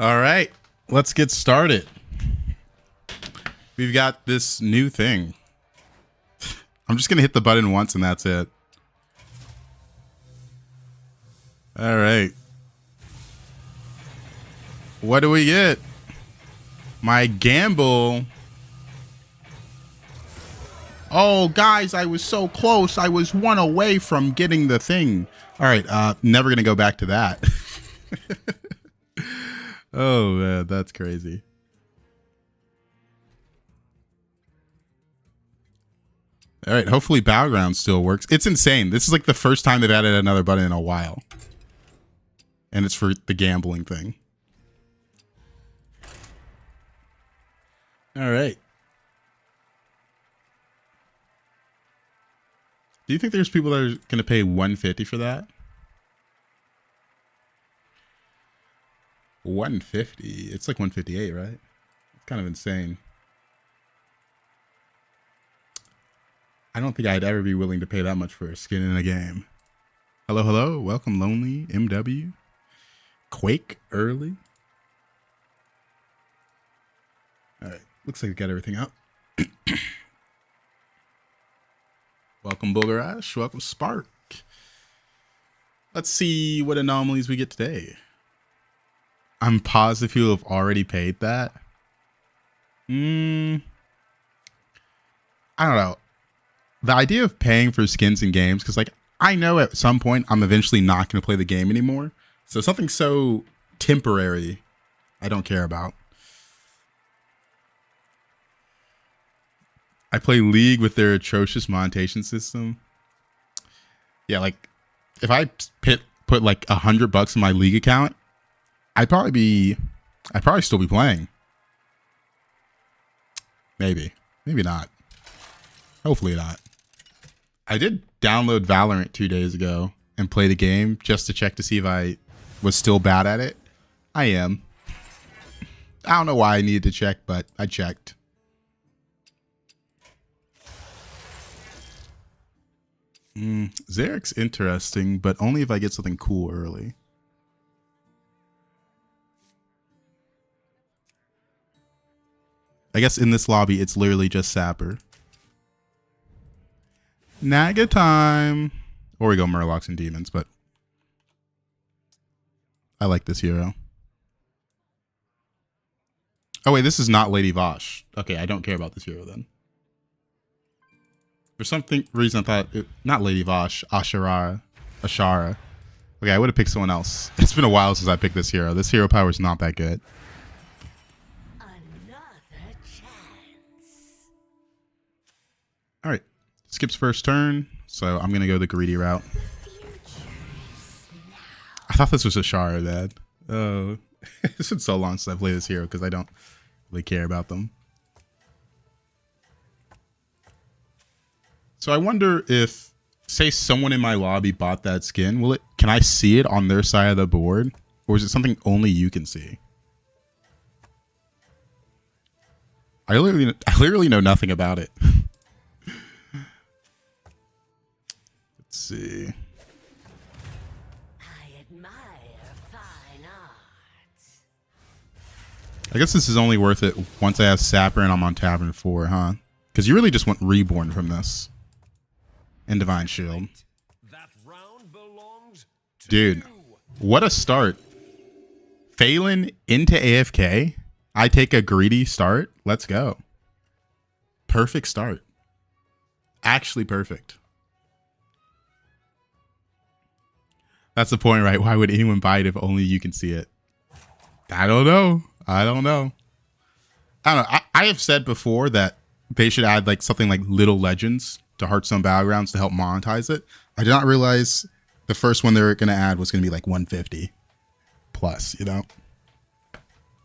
All right, let's get started. We've got this new thing. I'm just gonna hit the button once and that's it. All right. What do we get? My gamble. Oh, guys, I was so close. I was one away from getting the thing. All right, never gonna go back to that. Oh, man, that's crazy. All right, hopefully Battlegrounds still works. It's insane. This is like the first time they've added another button in a while. And it's for the gambling thing. All right. Do you think there's people that are going to pay $150 for that? $150. It's like $158, right? It's kind of insane. I don't think I'd ever be willing to pay that much for a skin in a game. Hello, hello. Welcome, Lonely, MW. Quake early. All right. Looks like we got everything up. Welcome, Boogerash. Welcome, Spark. Let's see what anomalies we get today. I'm positive you'll have already paid that. I don't know. The idea of paying for skins in games, because like I know at some point I'm eventually not going to play the game anymore. So something so temporary, I don't care about. I play League with their atrocious monetization system. Yeah, like if I put like $100 in my League account, I'd probably still be playing. Maybe not. Hopefully not. I did download Valorant 2 days ago and play the game just to check to see if I was still bad at it. I am. I don't know why I needed to check, but I checked. Zarek's interesting, but only if I get something cool early. I guess in this lobby, it's literally just Sapper. Naga time. Or we go Murlocs and Demons, but I like this hero. Oh, wait, this is not Lady Vosh. Okay, I don't care about this hero then. For some reason, I thought, not Lady Vosh, Ashara. Okay, I would have picked someone else. It's been a while since I picked this hero. This hero power is not that good. Another chance. All right, skips first turn, so I'm going to go the greedy route. I thought this was Ashara, Dad. Oh, it's been so long since I played this hero because I don't really care about them. So I wonder if, say someone in my lobby bought that skin, can I see it on their side of the board? Or is it something only you can see? I literally know nothing about it. Let's see. I admire fine art. I guess this is only worth it once I have Sapper and I'm on Tavern 4, huh? Because you really just want Reborn from this. And Divine Shield. That round belongs to Dude, you. what a start. Phelan into AFK. I take a greedy start. Let's go. Perfect start. Actually perfect. That's the point, right? Why would anyone buy it if only you can see it? I don't know. I don't know. I have said before that they should add like something like Little Legends to Hearthstone Battlegrounds to help monetize it. I did not realize the first one they were going to add was going to be like 150 plus, you know?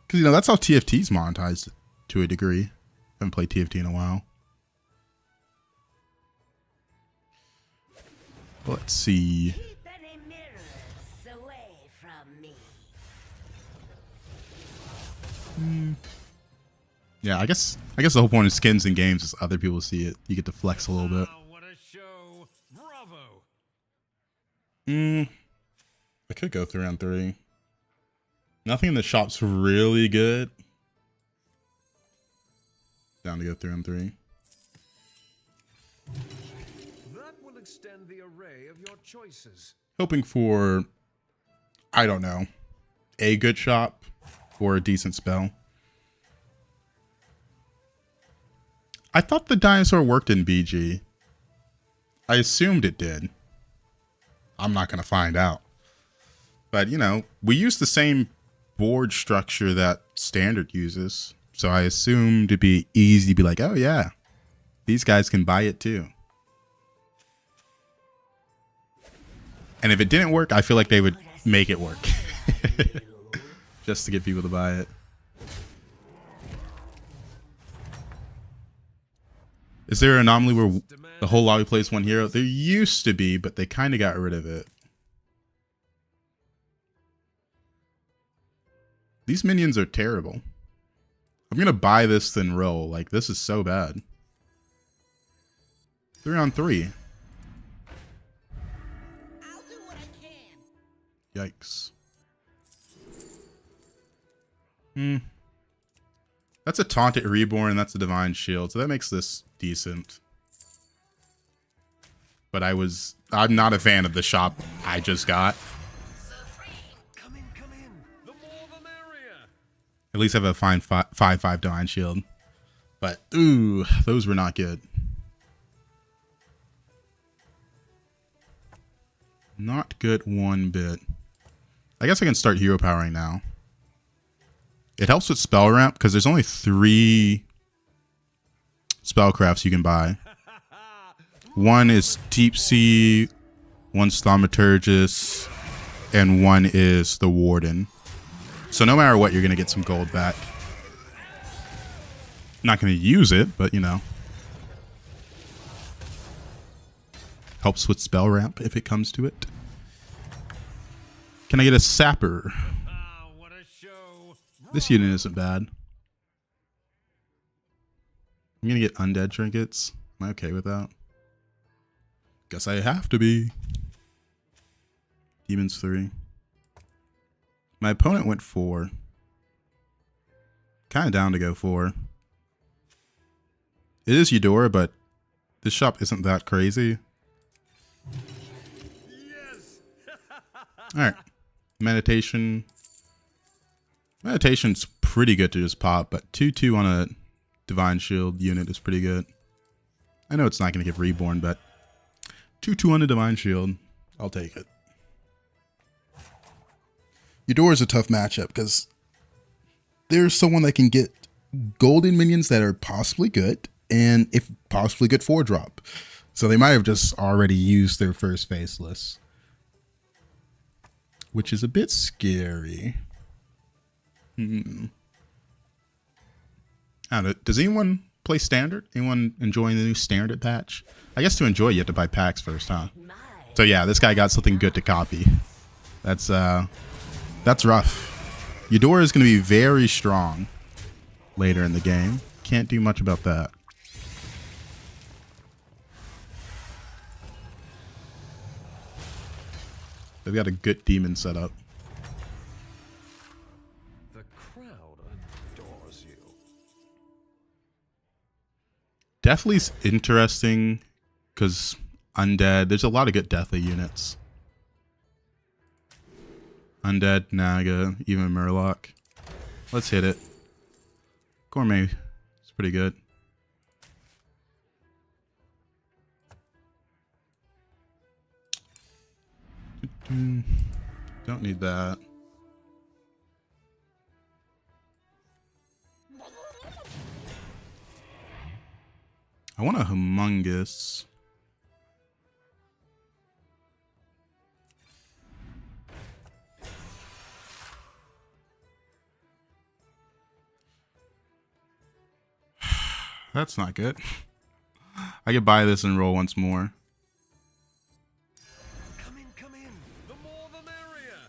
Because, you know, that's how TFT's monetized to a degree. Haven't played TFT in a while. Let's see. Keep any mirrors away from me. Yeah, I guess the whole point of skins in games is other people see it. You get to flex a little bit. Wow, what a show. Bravo. I could go 3-on-3. Nothing in the shop's really good. Down to go 3-on-3. That will extend the array of your choices. Hoping for, I don't know, a good shop or a decent spell. I thought the dinosaur worked in BG. I assumed it did. I'm not going to find out. But, you know, we use the same board structure that Standard uses. So I assumed it'd be easy to be like, oh yeah, these guys can buy it too. And if it didn't work, I feel like they would make it work. Just to get people to buy it. Is there an anomaly where the whole lobby plays one hero? There used to be, but they kind of got rid of it. These minions are terrible. I'm going to buy this then roll. Like, this is so bad. 3-on-3. I'll do what I can. Yikes. That's a Taunted Reborn, and that's a Divine Shield, so that makes this decent. But I'm not a fan of the shop I just got. Come in, come in. The more the merrier. At least I have a fine 5/5 Divine Shield. But, ooh, those were not good. Not good one bit. I guess I can start hero powering now. It helps with spell ramp because there's only 3 spellcrafts you can buy. One is Deep Sea, one's Thaumaturgus, and one is the Warden. So no matter what, you're going to get some gold back. Not going to use it, but you know. Helps with spell ramp if it comes to it. Can I get a Sapper? Ah, what a show. This unit isn't bad. I'm going to get undead trinkets. Am I okay with that? Guess I have to be. Demons 3. My opponent went 4. Kind of down to go 4. It is Eudora, but this shop isn't that crazy. Yes. Alright. Meditation. Meditation's pretty good to just pop, but 2/2 on a Divine Shield unit is pretty good. I know it's not going to give Reborn, but 2/2 on a Divine Shield. I'll take it. Eudora is a tough matchup because there's someone that can get golden minions that are possibly good and if possibly good 4-drop. So they might have just already used their first faceless, which is a bit scary. I don't know. Does anyone play Standard? Anyone enjoying the new Standard patch? I guess to enjoy you have to buy packs first, huh? So yeah, this guy got something good to copy. That's rough. Eudora is going to be very strong later in the game. Can't do much about that. They've got a good demon set up. The crowd adores you. Deathly's interesting because undead. There's a lot of good Deathly units. Undead, Naga, even Murloc. Let's hit it. Gourmet is pretty good. Don't need that. I want a Humongous. That's not good. I could buy this and roll once more. Come in, come in. The more the merrier.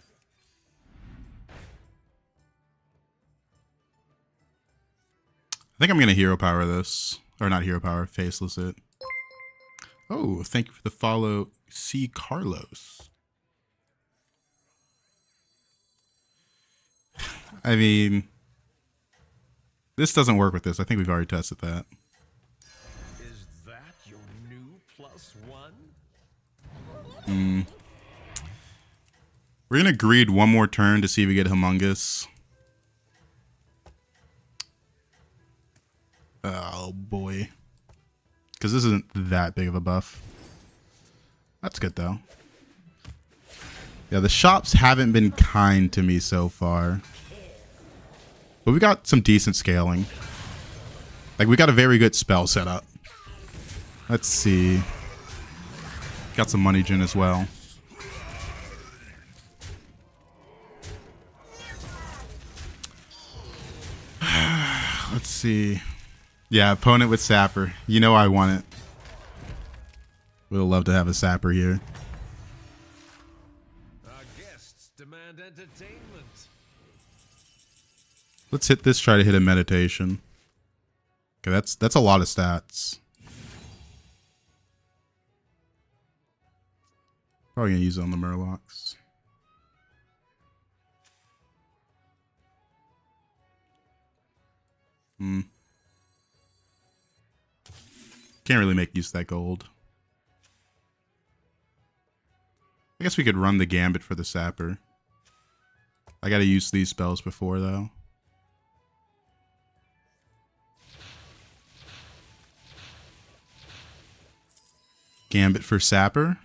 I think I'm going to hero power this. Or not hero power, faceless it. Oh, thank you for the follow, C. Carlos. I mean, this doesn't work with this. I think we've already tested that. Is that your new +1? We're going to greed one more turn to see if we get Humongous. Oh, boy. Because this isn't that big of a buff. That's good, though. Yeah, the shops haven't been kind to me so far. But we got some decent scaling. Like, we got a very good spell setup. Let's see. Got some money gen as well. Let's see. Yeah, opponent with Sapper. You know I want it. Would love to have a Sapper here. Our guests demand entertainment. Let's hit this, try to hit a meditation. Okay, that's a lot of stats. Probably gonna use it on the Murlocs. Can't really make use of that gold. I guess we could run the Gambit for the Sapper. I gotta use these spells before, though. Gambit for Sapper?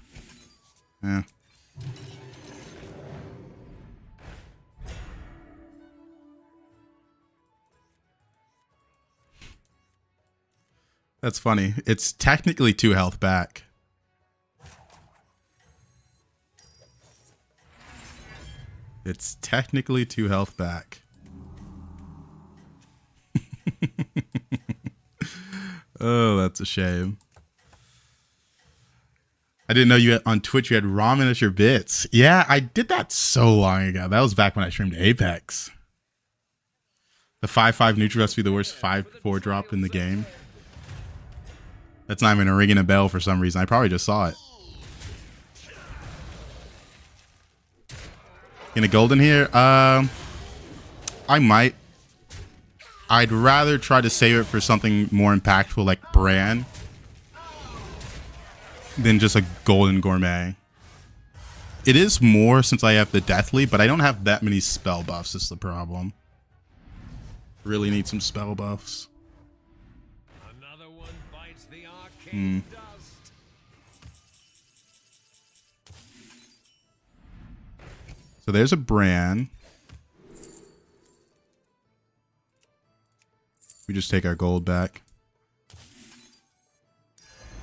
Yeah. That's funny. It's technically 2 health back. It's technically 2 health back. Oh, that's a shame. I didn't know you had, on Twitch you had ramen as your bits. Yeah, I did that so long ago. That was back when I streamed Apex. The 5-5 neutral has to be the worst 5-4 drop in the game. That's not even ringing a bell for some reason. I probably just saw it. In a golden here? I might. I'd rather try to save it for something more impactful like Bran than just a golden gourmet. It is more since I have the Deathly, but I don't have that many spell buffs is the problem. Really need some spell buffs. Another one bites the arcane dust. So there's a Bran. We just take our gold back.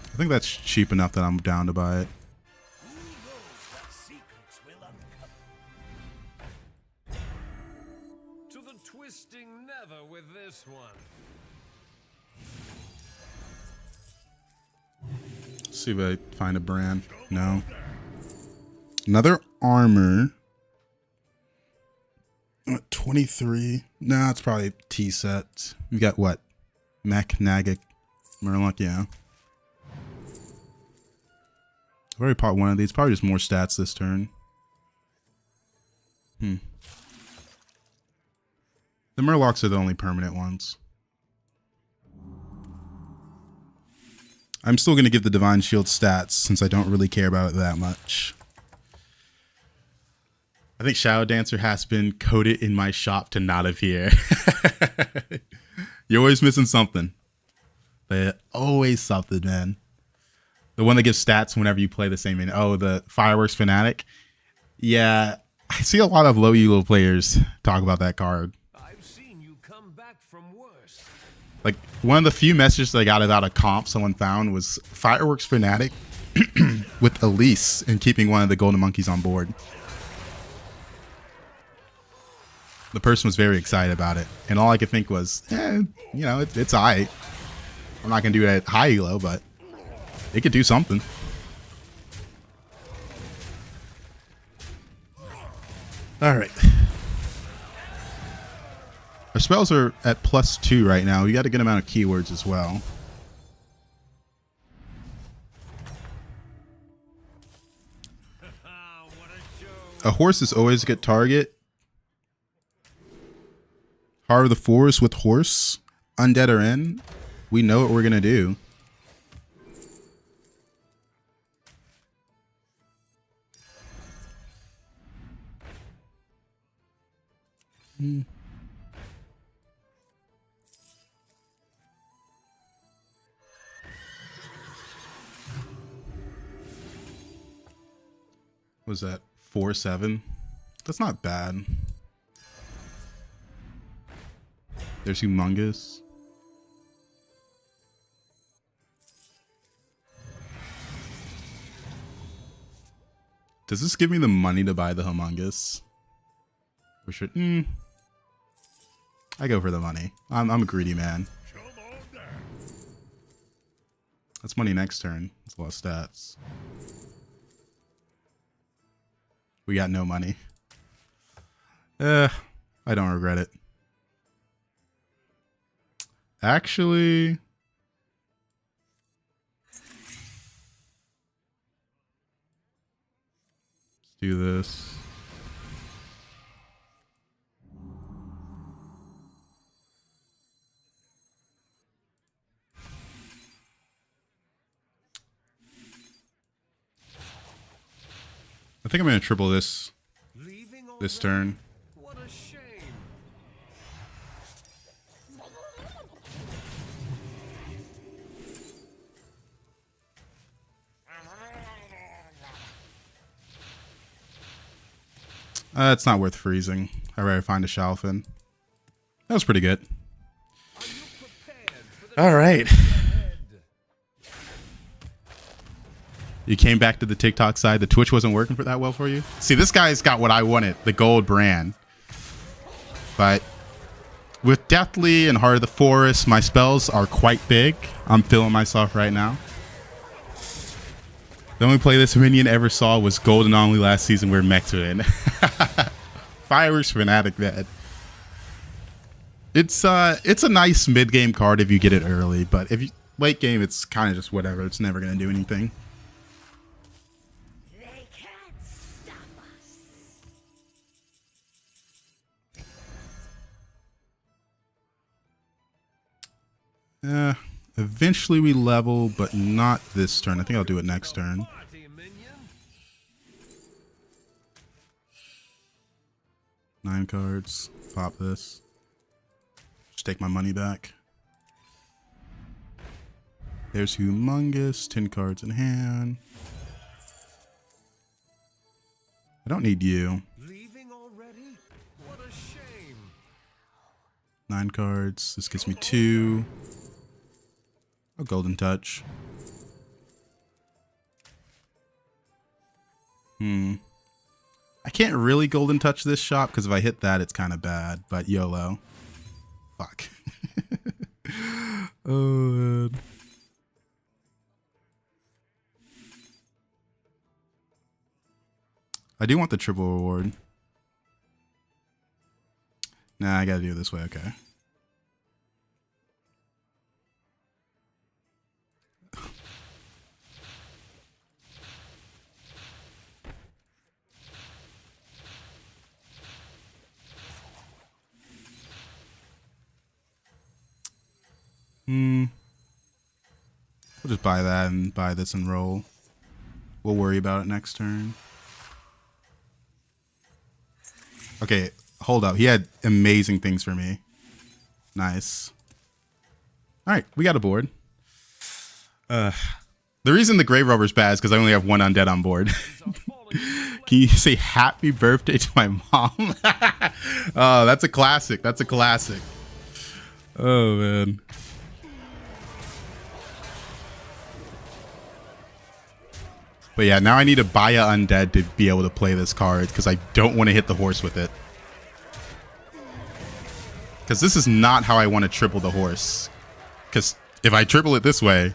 I think that's cheap enough that I'm down to buy it. Secrets will uncover. To the twisting never with this one. Let's see if I find a Bran. No. Another armor. 23. No, it's probably T set. We got what? Mech, Nagik, Murloc, yeah. I've already popped one of these. Probably just more stats this turn. The Murlocs are the only permanent ones. I'm still going to give the Divine Shield stats since I don't really care about it that much. I think Shadow Dancer has been coded in my shop to not appear. You're always missing something. But always something, man. The one that gives stats whenever you play the same in. Oh, the Fireworks Fanatic. Yeah, I see a lot of low elo players talk about that card. I've seen you come back from worse. Like, one of the few messages that I got about a comp someone found was Fireworks Fanatic with Elise and keeping one of the Golden Monkeys on board. The person was very excited about it. And all I could think was, you know, it's alright. I'm not going to do it at high elo, but it could do something. Alright. Our spells are at +2 right now. We got a good amount of keywords as well. What a show. A horse is always a good target. Heart of the Forest with horse. Undead are in. We know what we're going to do. Was that 4-7? That's not bad. There's humongous. Does this give me the money to buy the humongous? We should. I go for the money. I'm a greedy man. That's money next turn. That's a lot of stats. We got no money. I don't regret it. Actually, let's do this. I think I'm going to triple this turn. What a shame. It's not worth freezing. I'd rather find a Shalfin. That was pretty good. All right. You came back to the TikTok side. The Twitch wasn't working for that well for you. See, this guy's got what I wanted, the gold brand. But with Deathly and Heart of the Forest, my spells are quite big. I'm feeling myself right now. The only play this minion ever saw was Gold Anomaly last season where mechs were in. Fireworks Fanatic, man. It's a nice mid-game card if you get it early, but if you late game, it's kind of just whatever. It's never going to do anything. They can't stop us. Eventually we level, but not this turn. I think I'll do it next turn. 9 cards. Pop this. Just take my money back. There's humongous. 10 cards in hand. I don't need you. Leaving already? What a shame. 9 cards. This gives me 2. A golden touch. I can't really golden touch this shop because if I hit that, it's kind of bad. But YOLO. Fuck. Oh, man. I do want the triple reward. Nah, I gotta do it this way. Okay. We'll just buy that and buy this and roll. We'll worry about it next turn. Okay, hold up. He had amazing things for me. Nice. All right, we got a board. The reason the Grave Robber's bad is because I only have 1 undead on board. Can you say happy birthday to my mom? Oh, that's a classic. That's a classic. Oh, man. But yeah, now I need to buy a undead to be able to play this card because I don't want to hit the horse with it. Because this is not how I want to triple the horse. Because if I triple it this way,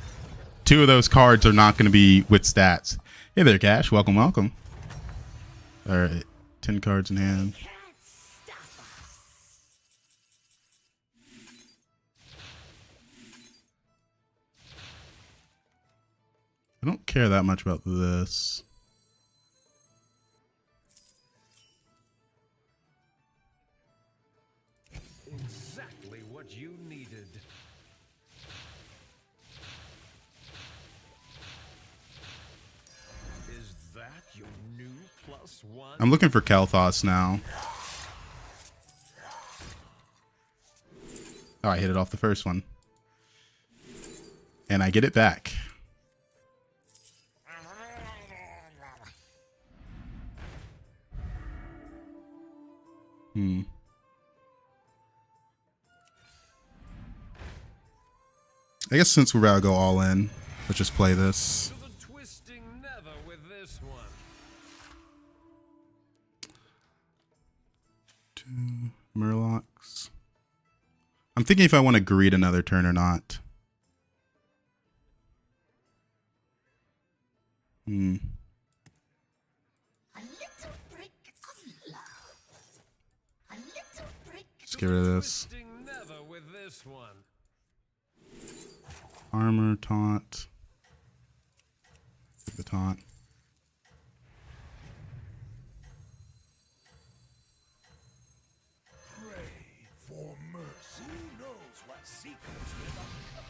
2 of those cards are not going to be with stats. Hey there, Cash. Welcome, welcome. All right. 10 cards in hand. I don't care that much about this. exactly what you needed. Is that your new +1? I'm looking for Kel'Thas now. Oh, I hit it off the first one. And I get it back. I guess since we're about to go all in, let's just play this. To the twisting never with this one. 2 Murlocs. I'm thinking if I want to greed another turn or not. A little brick of love. A little brick. Let's get rid of this. Twisting never with this one. Armor, taunt. Take the taunt. Pray for mercy. Who knows what secrets will uncover?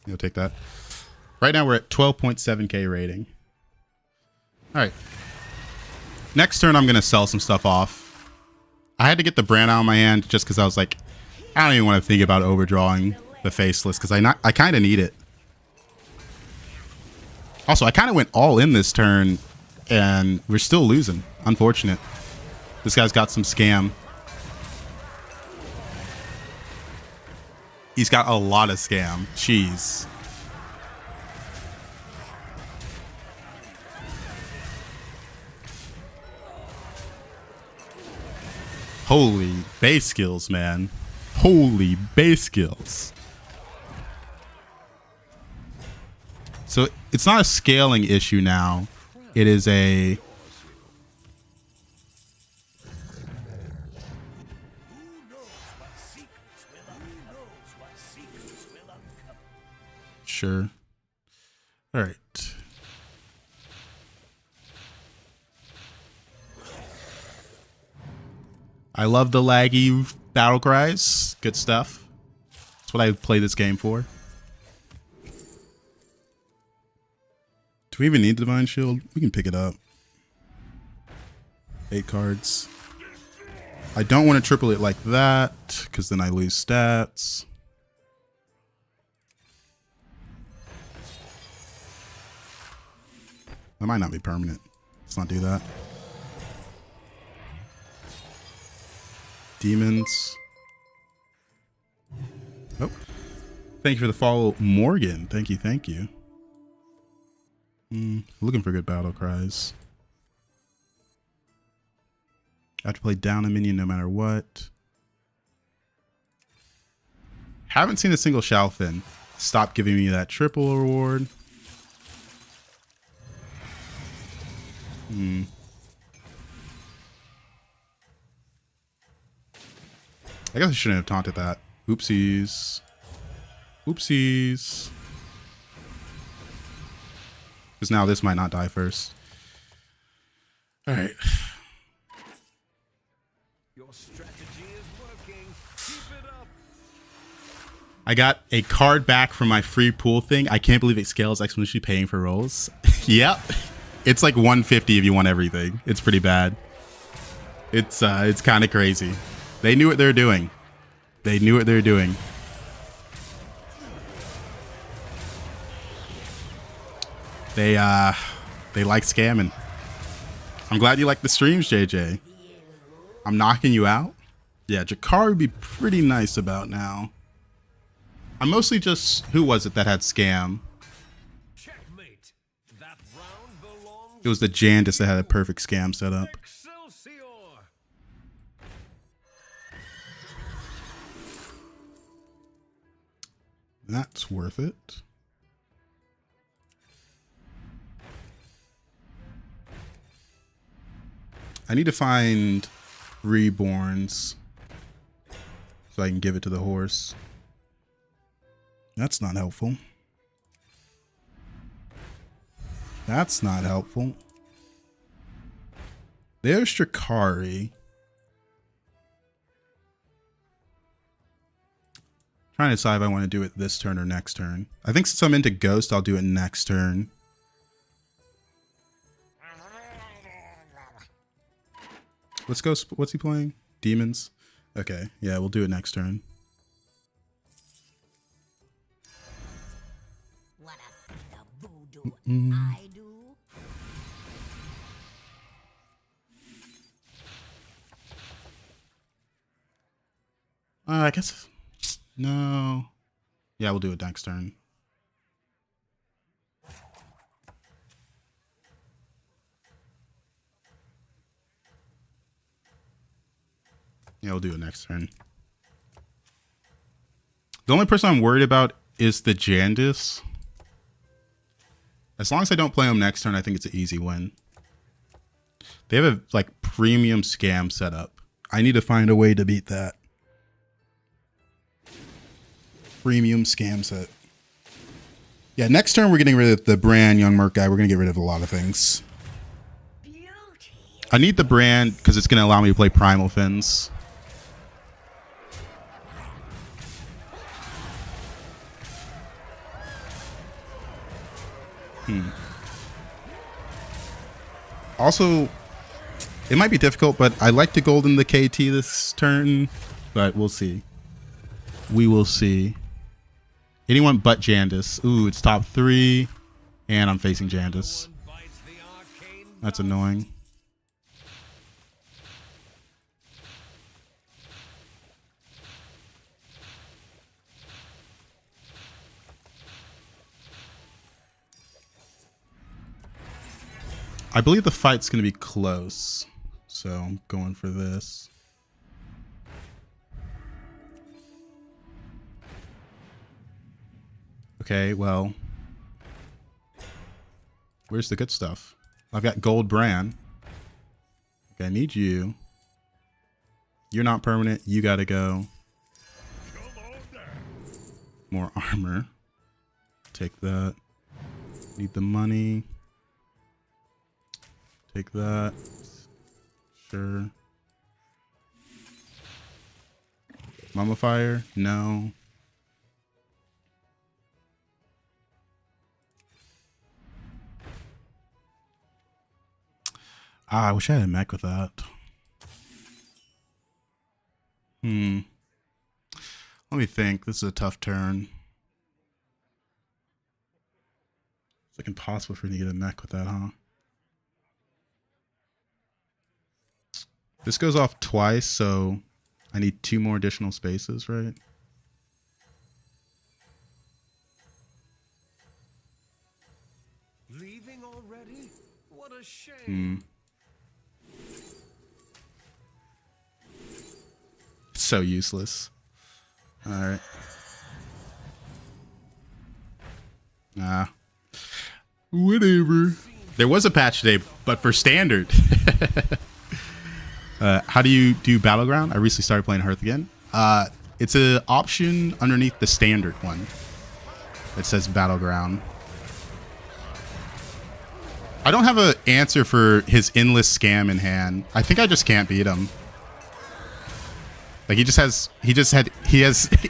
You'll take that. Right now we're at 12.7k rating. All right. Next turn I'm going to sell some stuff off. I had to get the brand out of my hand just because I was like, I don't even want to think about overdrawing the Faceless because I kind of need it. Also, I kind of went all in this turn and we're still losing. Unfortunate. This guy's got some scam. He's got a lot of scam. Jeez. Holy base skills, man. Holy base skills. So it's not a scaling issue now. It is a... Sure. All right. I love the laggy battle cries. Good stuff. That's what I play this game for. Do we even need Divine Shield? We can pick it up. 8 cards. I don't want to triple it like that, because then I lose stats. That might not be permanent. Let's not do that. Demons. Oh. Thank you for the follow, Morgan. Thank you, thank you. Looking for good battle cries. I have to play down a minion no matter what. Haven't seen a single Shalfin. Stop giving me that triple reward. I guess I shouldn't have taunted that. Oopsies. Oopsies. Because now this might not die first. Alright. Your strategy is working. Keep it up. I got a card back from my free pool thing. I can't believe it scales exponentially paying for rolls. Yep. It's like 150 if you want everything. It's pretty bad. It's kind of crazy. They knew what they were doing. They knew what they were doing. They like scamming. I'm glad you like the streams, JJ. I'm knocking you out. Yeah, Jakar would be pretty nice about now. I'm mostly just... Who was it that had scam? Checkmate. That round belongs. It was the Jandis that had a perfect scam set up. Excelsior. That's worth it. I need to find reborns so I can give it to the horse. That's not helpful. That's not helpful. There's Drakari. Trying to decide if I want to do it this turn or next turn. I think since I'm into Ghost, I'll do it next turn. Let's go. What's he playing? Demons? Okay. Yeah, we'll do it next turn. Wanna see the voodoo I do? I guess. No. Yeah, we'll do it next turn. Yeah, we'll do it next turn. The only person I'm worried about is the Jandis. As long as I don't play him next turn, I think it's an easy win. They have a like premium scam setup. I need to find a way to beat that. Premium scam set. Yeah, next turn we're getting rid of the brand young merc guy. We're gonna get rid of a lot of things. I need the brand because it's gonna allow me to play Primal Fins. Also, it might be difficult, but I like to golden the KT this turn, but we'll see. We will see. Anyone but Jandis. Ooh, it's top 3, and I'm facing Jandis. That's annoying. I believe the fight's going to be close, so I'm going for this. Okay, well, where's the good stuff? I've got gold Bran. Okay, I need you. You're not permanent. You got to go. More armor. Take that. Need the money. Take that. Sure. Mummifier? No. I wish I had a mech with that. Let me think. This is a tough turn. It's like impossible for me to get a mech with that, huh? This goes off twice, so I need 2 more additional spaces, right? Leaving already? What a shame. So useless. Alright. Whatever. There was a patch today, but for standard. How do you do Battleground? I recently started playing Hearth again. It's an option underneath the standard one. It says Battleground. I don't have an answer for his endless scam in hand. I think I just can't beat him. Like he has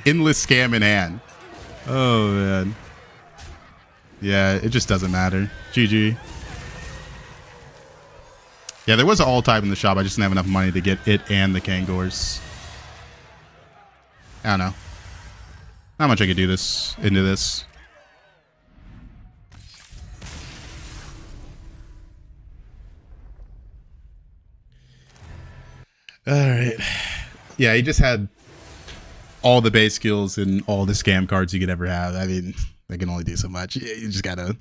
endless scam in hand. Oh man. Yeah, it just doesn't matter. GG. Yeah, there was an all type in the shop. I just didn't have enough money to get it and the Kangors. I don't know. Not much I could do into this. Alright. Yeah, he just had all the base skills and all the scam cards you could ever have. I mean, they can only do so much. You just gotta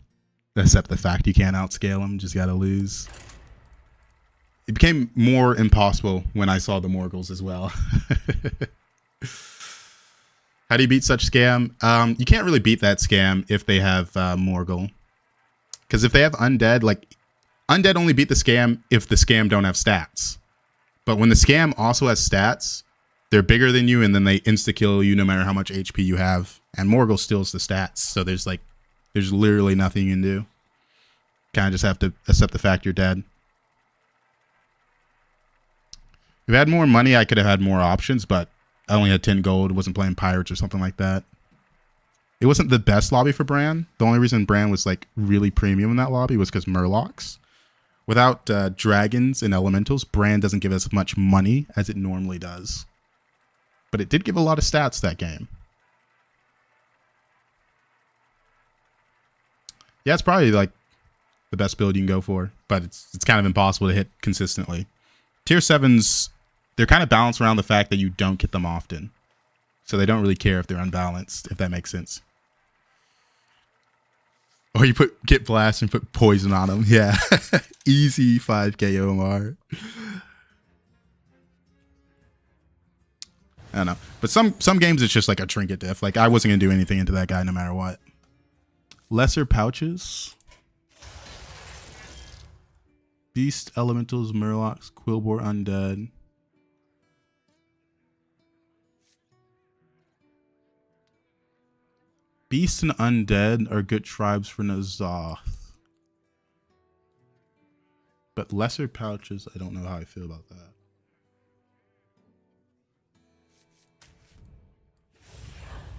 accept the fact you can't outscale them. Just gotta lose. It became more impossible when I saw the Morgles as well. How do you beat such scam? You can't really beat that scam if they have Morgul. Because if they have Undead, like, Undead only beat the scam if the scam don't have stats. But when the scam also has stats, they're bigger than you and then they insta-kill you no matter how much HP you have. And Morgul steals the stats. So there's literally nothing you can do. Kind of just have to accept the fact you're dead. If I had more money, I could have had more options, but I only had 10 gold, wasn't playing Pirates or something like that. It wasn't the best lobby for Bran. The only reason Bran was like really premium in that lobby was because Murlocs. Without dragons and elementals, Bran doesn't give as much money as it normally does. But it did give a lot of stats that game. Yeah, it's probably like the best build you can go for, but it's kind of impossible to hit consistently. Tier 7s, they're kind of balanced around the fact that you don't get them often. So they don't really care if they're unbalanced, if that makes sense. Or you get blast and put poison on them. Yeah. Easy 5k OMR. I don't know. But some games it's just like a trinket diff. Like I wasn't going to do anything into that guy no matter what. Lesser pouches. Beast, Elementals, Murlocs, Quillbore, Undead. Beast and Undead are good tribes for Nazoth. But lesser pouches, I don't know how I feel about that.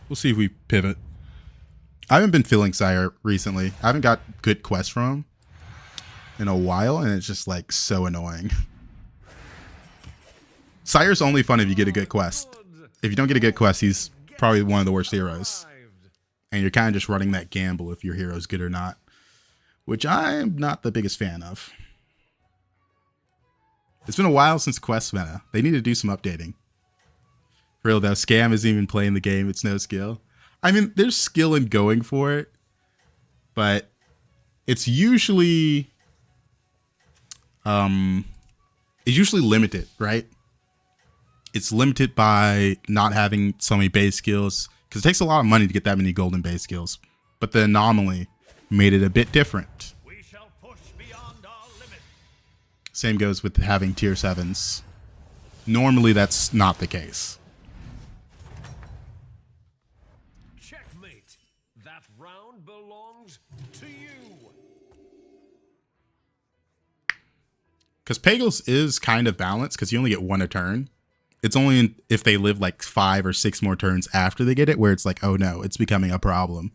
We'll see if we pivot. I haven't been feeling Sire recently. I haven't got good quests from him in a while, and it's just like so annoying. Sire's only fun if you get a good quest. If you don't get a good quest, he's probably one of the worst heroes. And you're kind of just running that gamble if your hero's good or not, which I'm not the biggest fan of. It's been a while since quest meta. They need to do some updating. For real though, Scam isn't even playing the game. It's no skill. I mean, there's skill in going for it, but it's usually limited, right? It's limited by not having so many base skills, because it takes a lot of money to get that many golden base skills. But the anomaly made it a bit different. We shall push beyond our limits. Same goes with having tier 7s. Normally that's not the case. Checkmate. That round belongs to you. Because Pagels is kind of balanced, because you only get one a turn. It's only if they live like 5 or 6 more turns after they get it where it's like, oh no, it's becoming a problem.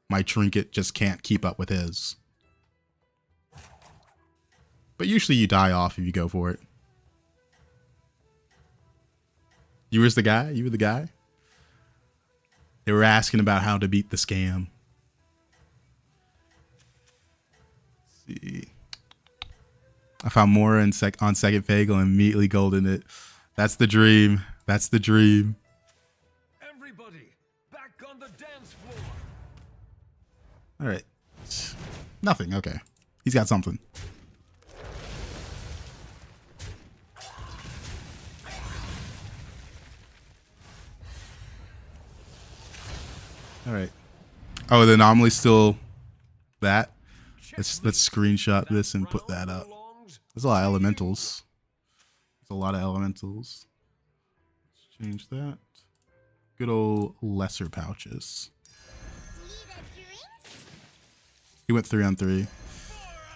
My trinket just can't keep up with his. But usually you die off if you go for it. You was the guy? You were the guy? They were asking about how to beat the scam. Let's see. I found Mora on second Fagel and immediately golden it. That's the dream. That's the dream. Everybody, back on the dance floor. All right. Nothing. Okay. He's got something. All right. Oh, the anomaly's still that. Let's screenshot this and put that up. There's a lot of elementals. There's a lot of elementals. Let's change that. Good old lesser pouches. He went 3-on-3.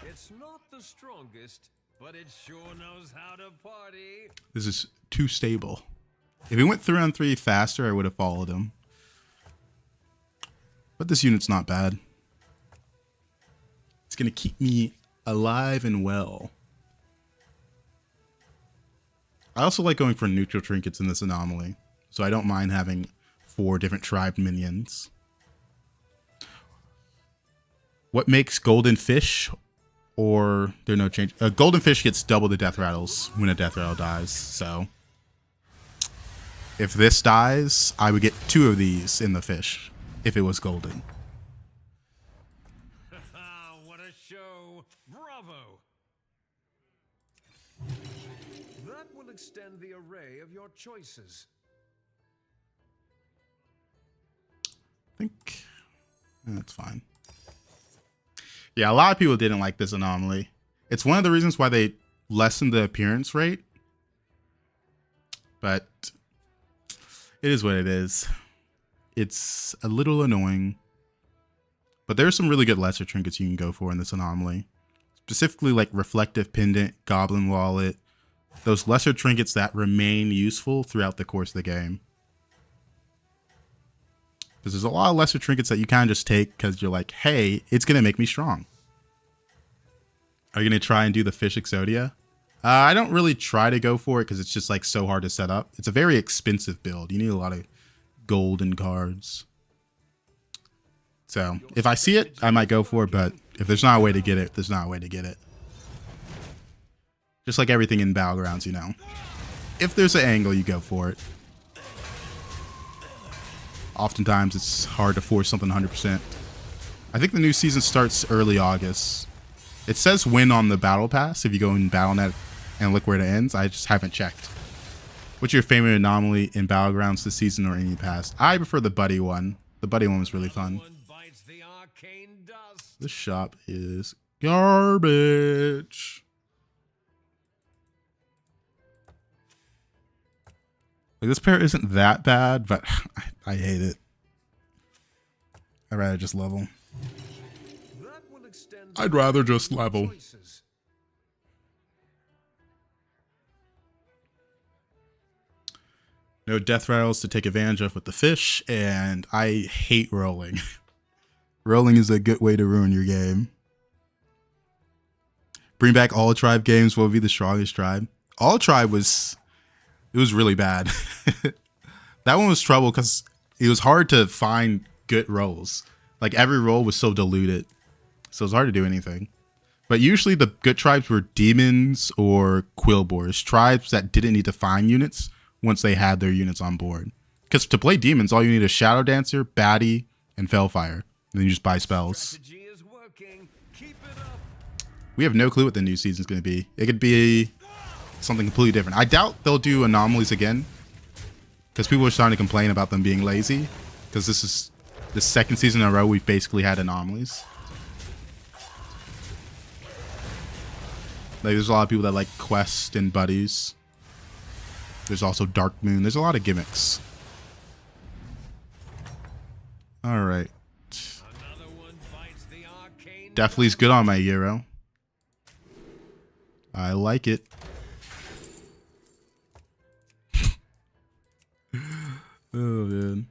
It's not the strongest, but it sure knows how to party. This is too stable. If he went 3-on-3 faster, I would have followed him. But this unit's not bad. It's going to keep me alive and well. I also like going for neutral trinkets in this anomaly, so I don't mind having 4 different tribe minions. What makes golden fish, or there are no change? Golden fish gets double the death rattles when a death rattle dies, so if this dies, I would get 2 of these in the fish if it was golden. What a show! Bravo! That will extend the array of your choices. I think that's fine. Yeah, a lot of people didn't like this anomaly. It's one of the reasons why they lessened the appearance rate. But it is what it is. It's a little annoying. But there's some really good lesser trinkets you can go for in this anomaly. Specifically like Reflective Pendant, Goblin Wallet, those lesser trinkets that remain useful throughout the course of the game. Because there's a lot of lesser trinkets that you kind of just take because you're like, hey, it's going to make me strong. Are you going to try and do the fish Exodia? I don't really try to go for it because it's just like so hard to set up. It's a very expensive build. You need a lot of golden cards. So if I see it, I might go for it. But if there's not a way to get it, there's not a way to get it. Just like everything in Battlegrounds, you know. If there's an angle, you go for it. Oftentimes, it's hard to force something 100%. I think the new season starts early August. It says when on the Battle Pass, if you go in BattleNet and look where it ends. I just haven't checked. What's your favorite anomaly in Battlegrounds this season or any past? I prefer the Buddy one. The Buddy one was really fun. This shop is garbage. Like, this pair isn't that bad, but I hate it. I'd rather just level. I'd rather just level. No death rattles to take advantage of with the fish, and I hate rolling. Rolling is a good way to ruin your game. Bring back all tribe games. What would be the strongest tribe? All tribe was... It was really bad. That one was trouble because it was hard to find good rolls. Like, every roll was so diluted. So it was hard to do anything. But usually the good tribes were demons or quillboars. Tribes that didn't need to find units once they had their units on board. Because to play demons, all you need is Shadow Dancer, Baddie, and Fellfire. And then you just buy spells. We have no clue what the new season's going to be. It could be something completely different. I doubt they'll do anomalies again. Because people are starting to complain about them being lazy. Because this is the second season in a row we've basically had anomalies. Like, there's a lot of people that like Quest and Buddies. There's also Dark Moon. There's a lot of gimmicks. Alright. Definitely is good on my Euro. I like it. Oh, man.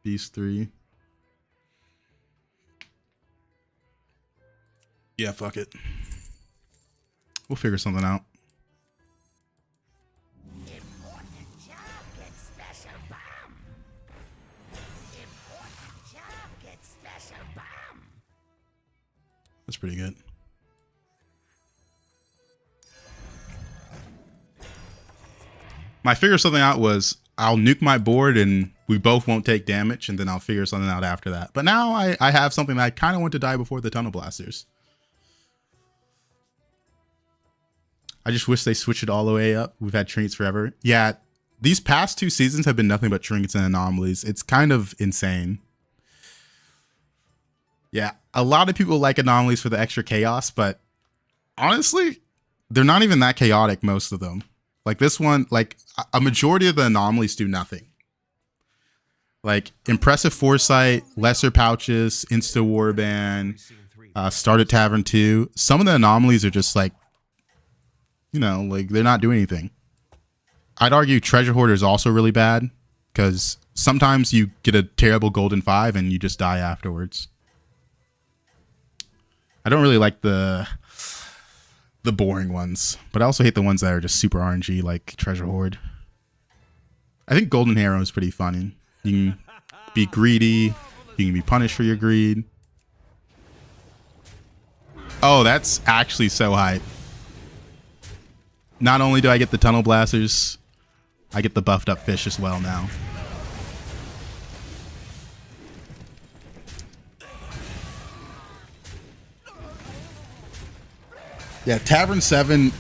Beast 3. Yeah, fuck it. We'll figure something out. That's pretty good. My figure something out was I'll nuke my board and we both won't take damage, and then I'll figure something out after that. But now I have something that I kind of want to die before the Tunnel Blasters. I just wish they switched it all the way up. We've had trinkets forever. Yeah, these past 2 seasons have been nothing but trinkets and anomalies. It's kind of insane. Yeah, a lot of people like anomalies for the extra chaos, but honestly, they're not even that chaotic, most of them. Like this one, like a majority of the anomalies do nothing. Like Impressive Foresight, Lesser Pouches, Insta Warband, Start at Tavern 2. Some of the anomalies are just like, you know, like they're not doing anything. I'd argue Treasure Hoarder is also really bad because sometimes you get a terrible Golden 5 and you just die afterwards. I don't really like the boring ones, but I also hate the ones that are just super RNG, like Treasure Hoard. I think Golden Harrow is pretty funny. You can be greedy. You can be punished for your greed. Oh, that's actually so hype. Not only do I get the Tunnel Blasters, I get the buffed up fish as well now. Yeah, Tavern 7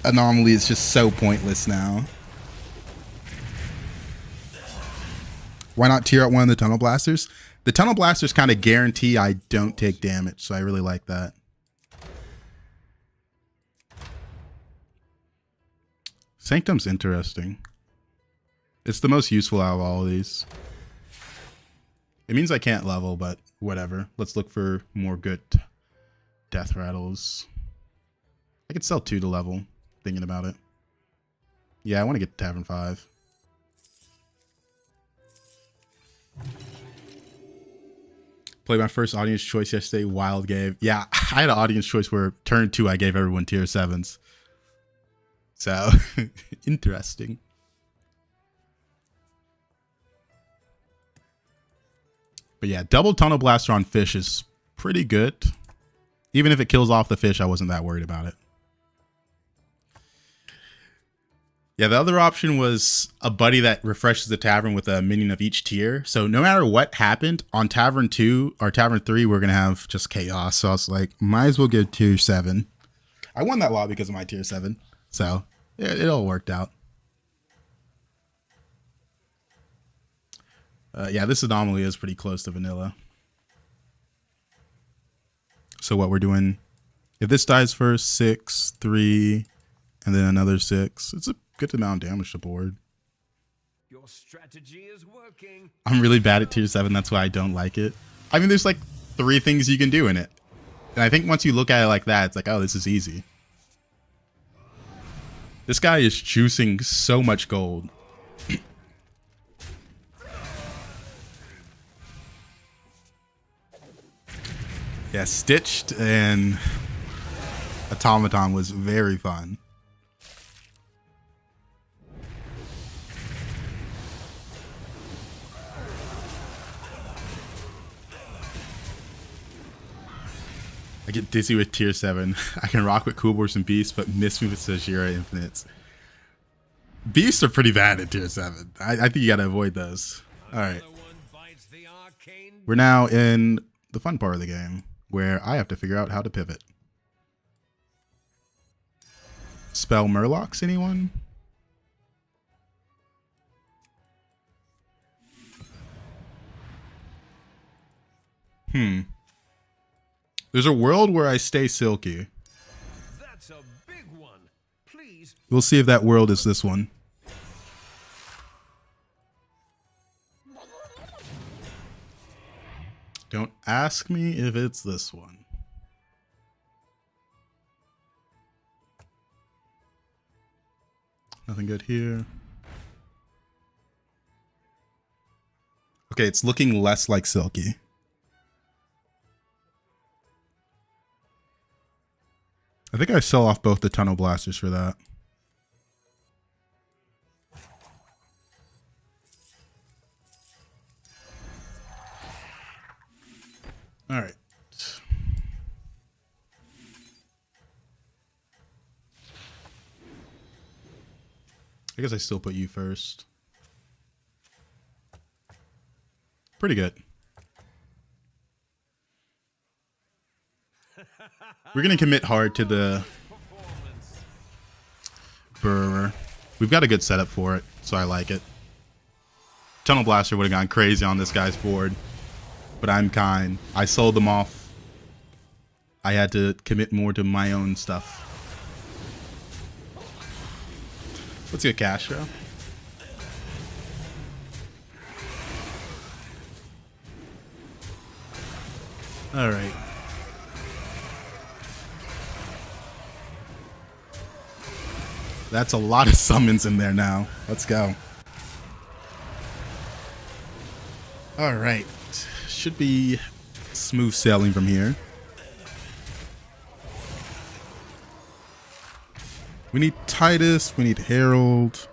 anomaly is just so pointless now. Why not tier out one of the Tunnel Blasters? The Tunnel Blasters kind of guarantee I don't take damage, so I really like that. Sanctum's interesting. It's the most useful out of all of these. It means I can't level, but whatever. Let's look for more good death rattles. I could sell 2 to level, thinking about it. Yeah, I want to get to Tavern 5. Played my first audience choice yesterday, Wild gave. Yeah, I had an audience choice where turn 2 I gave everyone tier 7s. So, interesting. But yeah, double Tunnel Blaster on fish is pretty good. Even if it kills off the fish, I wasn't that worried about it. Yeah, the other option was a buddy that refreshes the tavern with a minion of each tier. So no matter what happened on Tavern 2 or Tavern 3, we're going to have just chaos. So I was like, might as well give tier 7. I won that law because of my tier 7. So it all worked out. Yeah, this anomaly is pretty close to vanilla. So what we're doing, if this dies first, 6, 3, and then another 6. It's a good amount of damage to board. Your strategy is working. I'm really bad at tier 7. That's why I don't like it. I mean, there's like 3 things you can do in it. And I think once you look at it like that, it's like, oh, this is easy. This guy is juicing so much gold. Yeah, Stitched and Automaton was very fun. I get dizzy with tier 7. I can rock with Coolboards and Beasts, but miss me with HysteriA Infinites. Beasts are pretty bad at tier 7. I think you gotta avoid those. Alright. We're now in the fun part of the game, where I have to figure out how to pivot. Spell Murlocs, anyone? There's a world where I stay silky. That's a big one. Please. We'll see if that world is this one. Don't ask me if it's this one. Nothing good here. Okay, it's looking less like Silky. I think I sell off both the Tunnel Blasters for that. All right. I guess I still put you first. Pretty good. We're going to commit hard to the Burr. We've got a good setup for it, so I like it. Tunnel Blaster would have gone crazy on this guy's board, but I'm kind. I sold them off. I had to commit more to my own stuff. Let's get Castro. All right. That's a lot of summons in there now. Let's go. All right. Should be smooth sailing from here. We need Titus. We need Herald.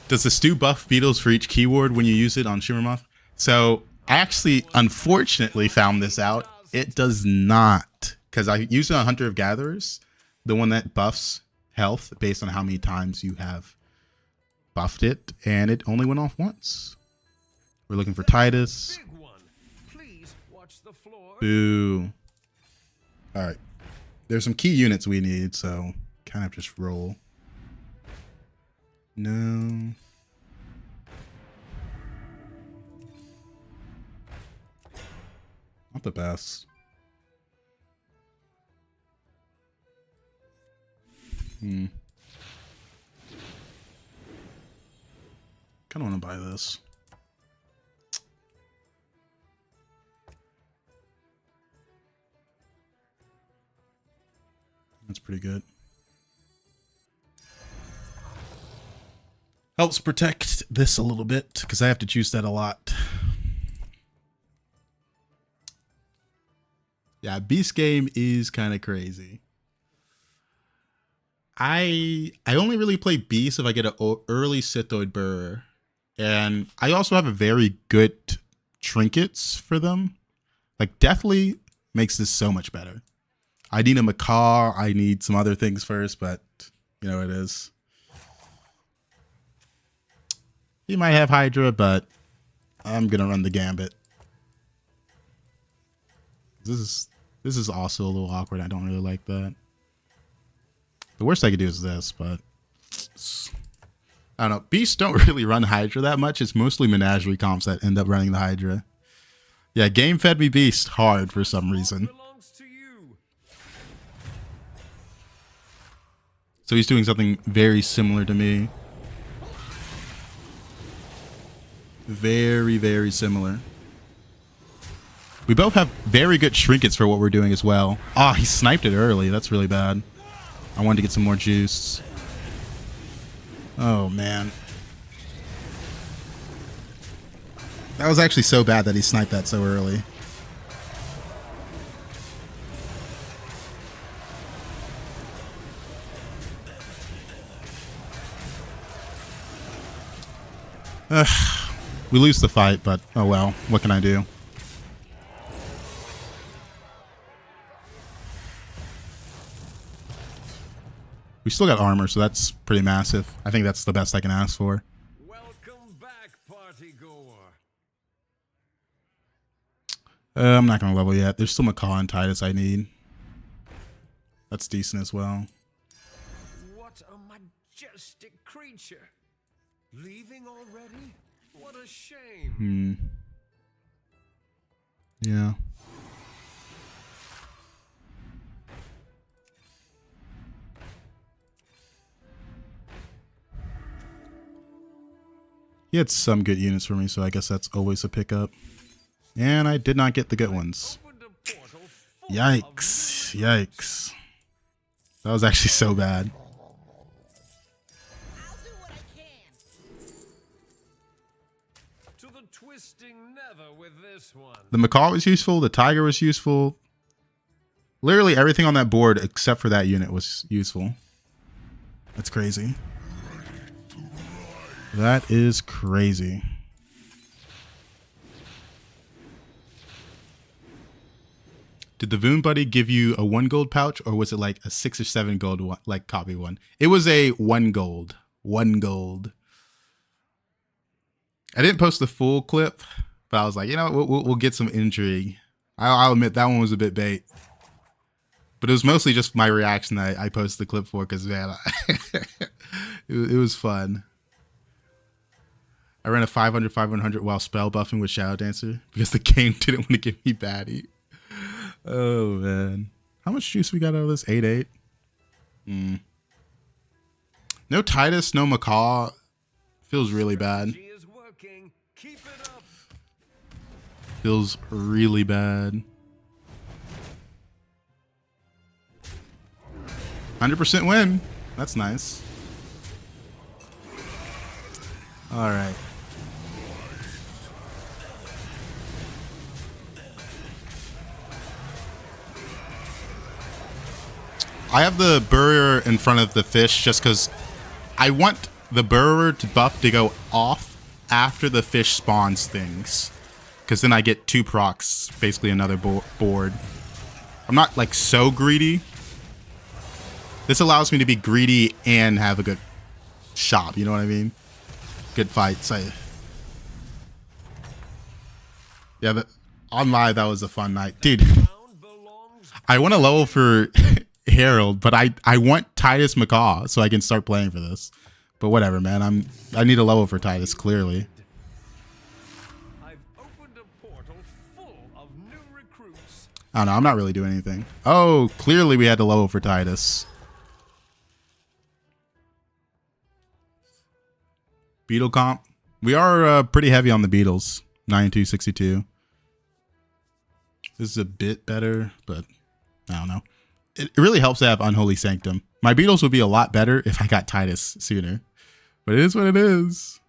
Does the stew buff beetles for each keyword when you use it on Shimmermuff? So I actually, unfortunately, found this out. It does not, because I use it on Hunter of Gatherers, the one that buffs health based on how many times you have buffed it, and it only went off once. We're looking for Titus. Boo. All right. There's some key units we need, so kind of just roll. No. Not the best. Kind of want to buy this. That's pretty good. Helps protect this a little bit because I have to choose that a lot. Yeah, Beast game is kind of crazy. I only really play Beast if I get an early Sithoid Burr. And I also have a very good trinkets for them. Like, definitely makes this so much better. I need a Macaw. I need some other things first, but you know it is. He might have Hydra, but I'm gonna run the Gambit. This is also a little awkward. I don't really like that. The worst I could do is this, but I don't know. Beasts don't really run Hydra that much. It's mostly Menagerie comps that end up running the Hydra. Yeah, game fed me Beast hard for some reason. So he's doing something very similar to me. Very, very similar. We both have very good trinkets for what we're doing as well. Ah, he sniped it early. That's really bad. I wanted to get some more juice. Oh, man. That was actually so bad that he sniped that so early. We lose the fight, but oh well. What can I do? We still got armor, so that's pretty massive. I think that's the best I can ask for. Welcome back, party goer. I'm not going to level yet. There's still Macaw and Titus I need. That's decent as well. What a majestic creature. Leaving already? What a shame. Yeah. He had some good units for me, so I guess that's always a pickup. And I did not get the good ones. Yikes. Yikes. That was actually so bad. I'll do what I can. To the twisting never with this one. The Macaw was useful. The Tiger was useful. Literally everything on that board except for that unit was useful. That's crazy. That is crazy. Did the Voon Buddy give you a 1 gold pouch, or was it like a 6 or 7 gold one, like copy one? It was a 1 gold. 1 gold. I didn't post the full clip, but I was like, you know, we'll get some intrigue. I'll admit that one was a bit bait, but it was mostly just my reaction that I posted the clip for, because man, it was fun. I ran a 500 while spell buffing with Shadow Dancer because the game didn't want to give me baddie. Oh man, how much juice we got out of this? 8-8. No Titus, no Macaw. Feels really bad. Feels really bad. 100% win. That's nice. All right. I have the Burrower in front of the fish just because I want the Burrower to buff to go off after the fish spawns things. Because then I get 2 procs, basically another board. I'm not like so greedy. This allows me to be greedy and have a good shop, you know what I mean? Good fights. Yeah, on live, that was a fun night. Dude, I want to level for Herald, but I want Titus Macaw so I can start playing for this. But whatever, man. I need a level for Titus, clearly. I've opened a portal full of new recruits. I don't know. I'm not really doing anything. Oh, clearly we had to level for Titus. Beetle comp. We are pretty heavy on the beetles. 9262. This is a bit better, but I don't know. It really helps to have Unholy Sanctum. My beetles would be a lot better if I got Titus sooner. But it is what it is.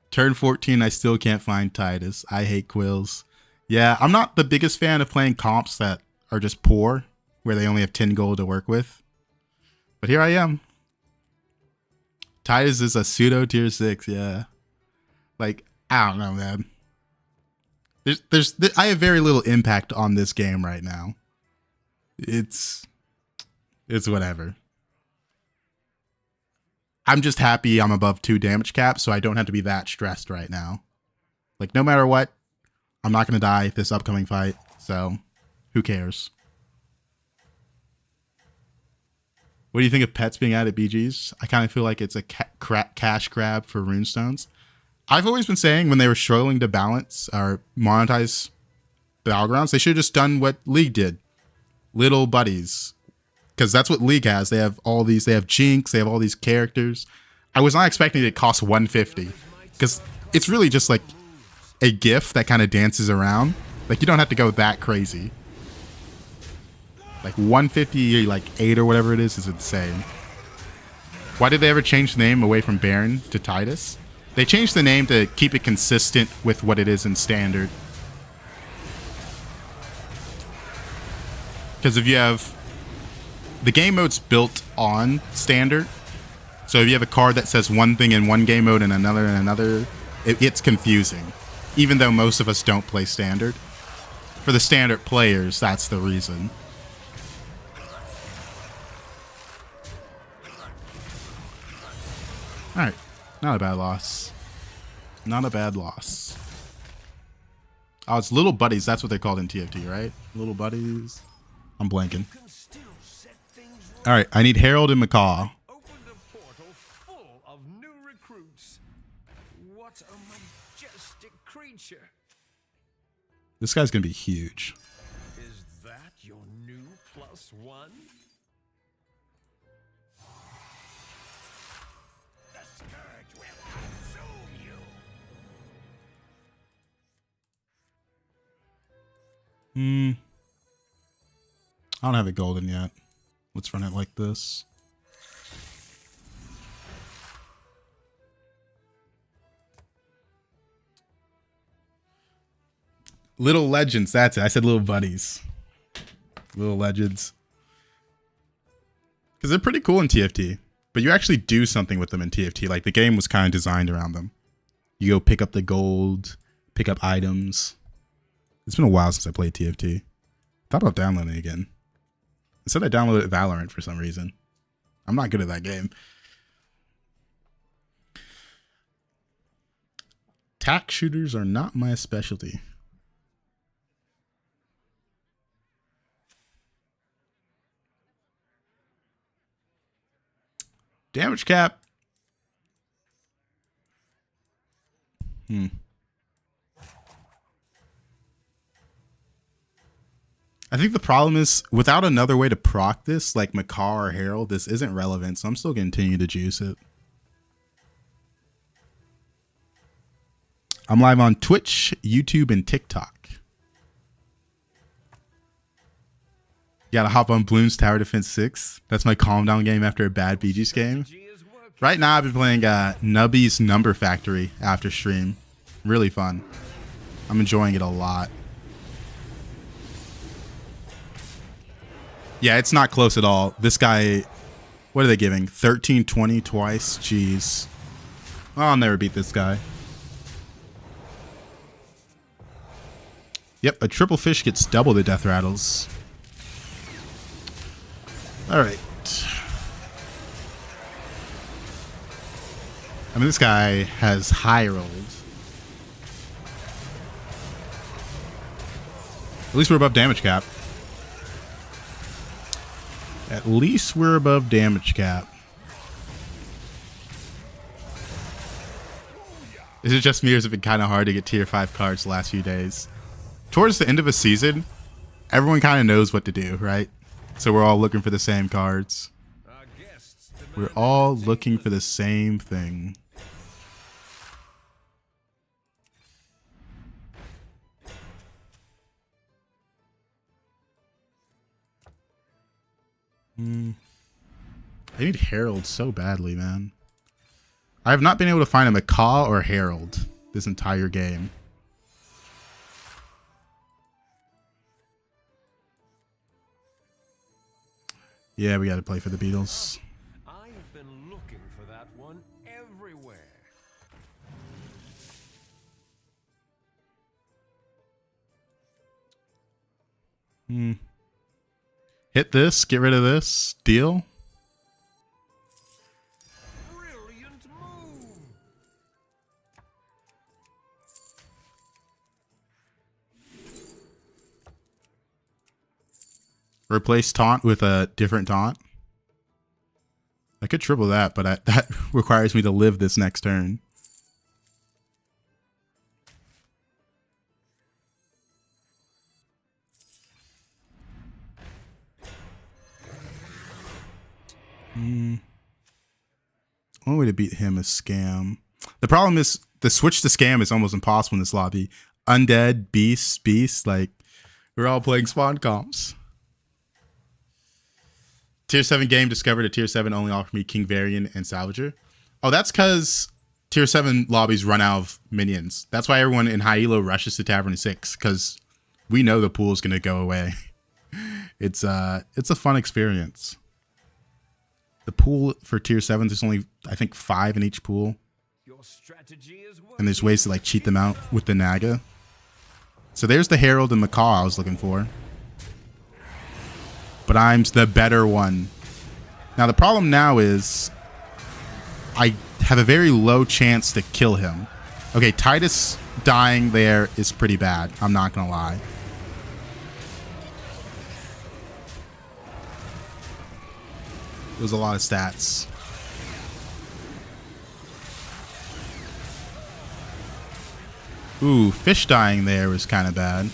Turn 14, I still can't find Titus. I hate quills. Yeah, I'm not the biggest fan of playing comps that are just poor, where they only have 10 gold to work with. But here I am. Titus is a pseudo tier 6, yeah. Like, I don't know, man. I have very little impact on this game right now. It's whatever. I'm just happy I'm above 2 damage caps, so I don't have to be that stressed right now. Like, no matter what, I'm not going to die this upcoming fight, so who cares? What do you think of pets being added BGs? I kind of feel like it's a cash grab for runestones. I've always been saying when they were struggling to balance or monetize Battlegrounds, they should have just done what League did. Little buddies. Because that's what League has. They have all these, they have Jinx, they have all these characters. I was not expecting it to cost 150. Because it's really just like a GIF that kind of dances around. Like, you don't have to go that crazy. Like 150, like 8 or whatever it is insane. Why did they ever change the name away from Baron to Titus? They changed the name to keep it consistent with what it is in Standard. Because if you have... The game mode's built on Standard. So if you have a card that says one thing in one game mode and another in another, it's confusing. Even though most of us don't play Standard. For the Standard players, that's the reason. Alright. Not a bad loss. Not a bad loss. Oh, it's little buddies. That's what they're called in TFT, right? Little buddies. I'm blanking. Alright, I need Harold and Macaw. Opened a portal full of new recruits. What a majestic creature. This guy's gonna be huge. Is that your new +1? The scourge will consume you. I don't have it golden yet. Let's run it like this. Little legends, that's it. I said little buddies. Little legends. Because they're pretty cool in TFT. But you actually do something with them in TFT. Like, the game was kind of designed around them. You go pick up the gold, pick up items. It's been a while since I played TFT. Thought about downloading it again. Instead, I downloaded Valorant for some reason. I'm not good at that game. Tac shooters are not my specialty. Damage cap. I think the problem is, without another way to proc this, like Macaw or Herald, this isn't relevant, so I'm still going to continue to juice it. I'm live on Twitch, YouTube, and TikTok. Gotta hop on Bloons Tower Defense 6. That's my calm down game after a bad BG's game. Right now, I've been playing Nubby's Number Factory after stream. Really fun. I'm enjoying it a lot. Yeah, it's not close at all. This guy, what are they giving? 1320 twice? Jeez. I'll never beat this guy. Yep, a triple fish gets double the death rattles. Alright. I mean, this guy has high rolls. At least we're above damage cap. At least we're above damage cap. Is it just me, or has it been kind of hard to get tier 5 cards the last few days? Towards the end of a season, everyone kind of knows what to do, right? So we're all looking for the same cards. We're all looking for the same thing. I need Herald so badly, man. I have not been able to find a Macaw or Herald this entire game. Yeah, we got to play for the Beatles. I've been looking for that one everywhere. Hit this, get rid of this, deal. Brilliant move. Replace taunt with a different taunt. I could triple that, but that requires me to live this next turn. Only way to beat him is Scam. The problem is the switch to Scam is almost impossible in this lobby. Undead, Beast, like we're all playing spawn comps. Tier 7 game discovered a Tier 7 only offered me Kripparrian and Savjz. Oh, that's because Tier 7 lobbies run out of minions. That's why everyone in high elo rushes to Tavern 6, because we know the pool is going to go away. It's a fun experience. The pool for Tier 7, there's only, I think, 5 in each pool. Your strategy is And there's ways to like cheat them out with the Naga. So there's the Herald and Macaw I was looking for. But I'm the better one. Now the problem now is I have a very low chance to kill him. Okay, Titus dying there is pretty bad. I'm not gonna lie. It was a lot of stats. Ooh, fish dying there was kind of bad.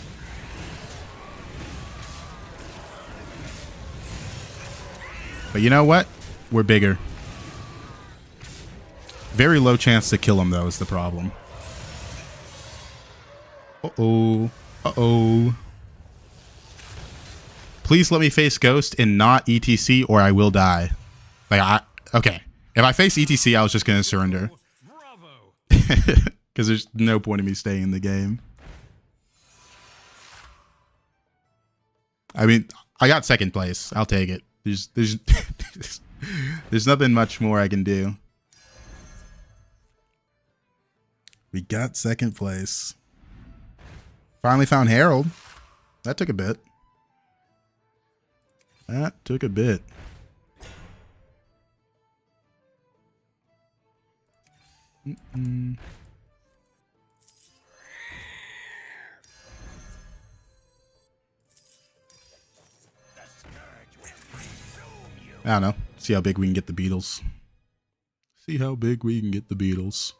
But you know what? We're bigger. Very low chance to kill him, though, is the problem. Uh-oh. Uh-oh. Please let me face Ghost and not ETC, or I will die. Like, okay. If I face ETC, I was just going to surrender. Bravo. Because there's no point in me staying in the game. I mean, I got second place. I'll take it. There's nothing much more I can do. We got second place. Finally found Herald. That took a bit. That took a bit. I don't know. See how big we can get the Beatles. See how big we can get the Beatles.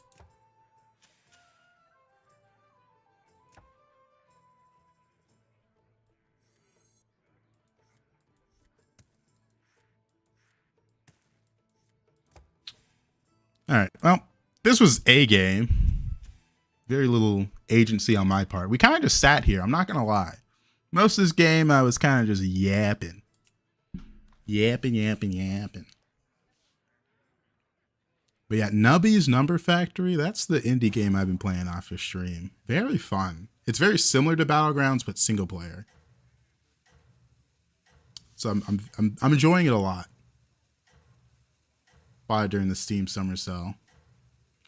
All right. Well, this was a game. Very little agency on my part. We kind of just sat here. I'm not going to lie. Most of this game, I was kind of just yapping. Yapping. But yeah, Nubby's Number Factory, that's the indie game I've been playing after stream. Very fun. It's very similar to Battlegrounds, but single player. So I'm enjoying it a lot. Bought it during the Steam Summer Sale.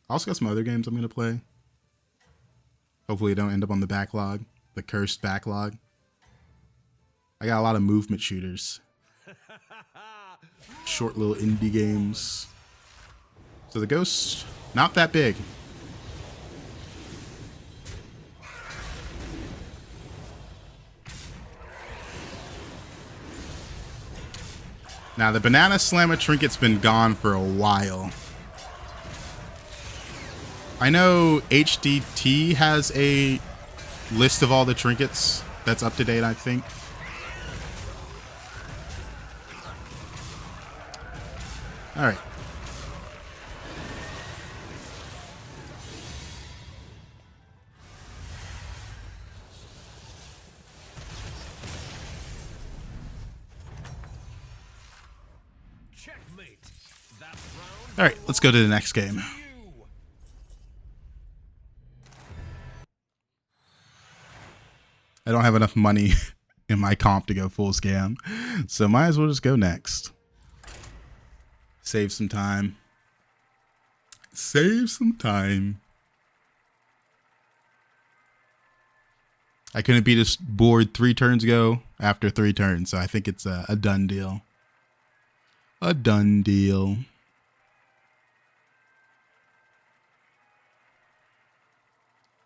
I also got some other games I'm going to play. Hopefully I don't end up on the backlog. The cursed backlog. I got a lot of movement shooters. Short little indie games. So the ghost, not that big. Now the Banana Slammer trinket's been gone for a while. I know HDT has a list of all the trinkets that's up to date, I think. All right. Checkmate. All right, let's go to the next game. I don't have enough money in my comp to go full scam, so might as well just go next. Save some time. Save some time. I couldn't beat this board 3 turns ago after 3 turns, so I think it's a done deal. A done deal.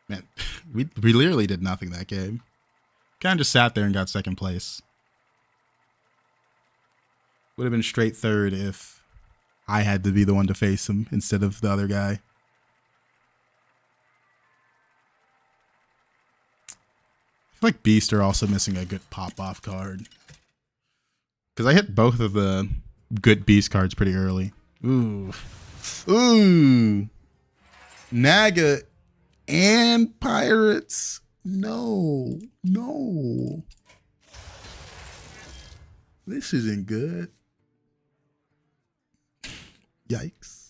Man, we literally did nothing that game. Kind of just sat there and got second place. Would have been straight third if I had to be the one to face him instead of the other guy. I feel like Beast are also missing a good pop-off card. Because I hit both of the good Beast cards pretty early. Ooh. Ooh. Naga and Pirates. No. No. This isn't good. Yikes.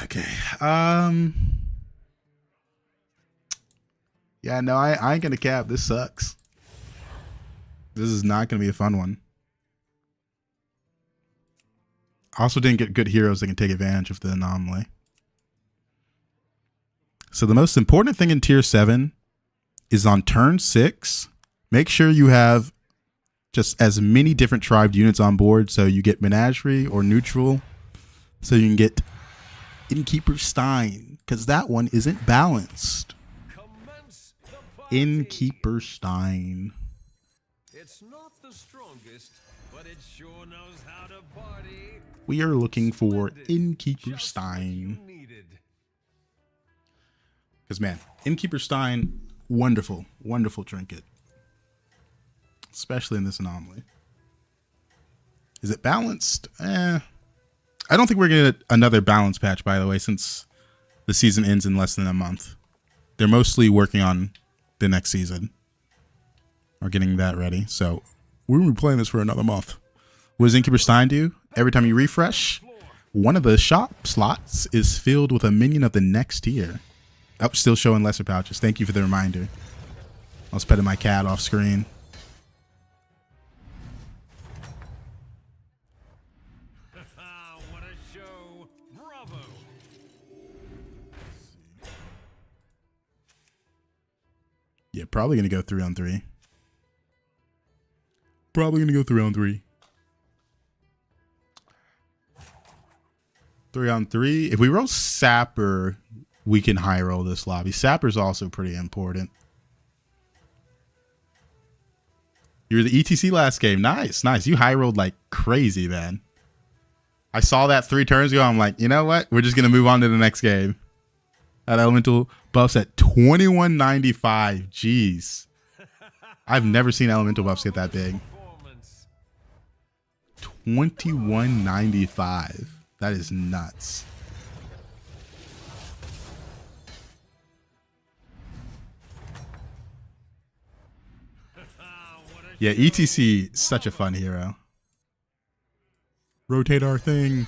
Okay. Yeah, no, I ain't gonna cap. This sucks. This is not gonna be a fun one. Also didn't get good heroes that can take advantage of the anomaly. So the most important thing in tier 7 is on turn 6, make sure you have just as many different tribed units on board, so you get Menagerie or Neutral, so you can get Innkeeper Stein, because that one isn't balanced. Innkeeper Stein. It's not the strongest, but it sure knows how to party. We are looking for Splendid. Innkeeper Just Stein. what you needed. Because, man, Innkeeper Stein, wonderful, wonderful trinket. Especially in this anomaly. Is it balanced? I don't think we're going to get another balance patch, by the way, since the season ends in less than a month. They're mostly working on the next season. Or getting that ready. So, we're going to be playing this for another month. What does Innkeeper Stein do? Every time you refresh, one of the shop slots is filled with a minion of the next tier. Oh, still showing lesser pouches. Thank you for the reminder. I was petting my cat off screen. What a show. Bravo. Yeah, probably going to go 3-on-3. Probably going to go 3-on-3. 3-on-3. If we roll Sapper, we can high roll this lobby. Sapper's also pretty important. You're the ETC last game. Nice, nice. You high rolled like crazy, man. I saw that 3 turns ago. I'm like, you know what? We're just going to move on to the next game. That elemental buffs at 2195. Jeez. I've never seen elemental buffs get that big. 2195. That is nuts. Yeah, ETC, such a fun hero. Rotate our thing.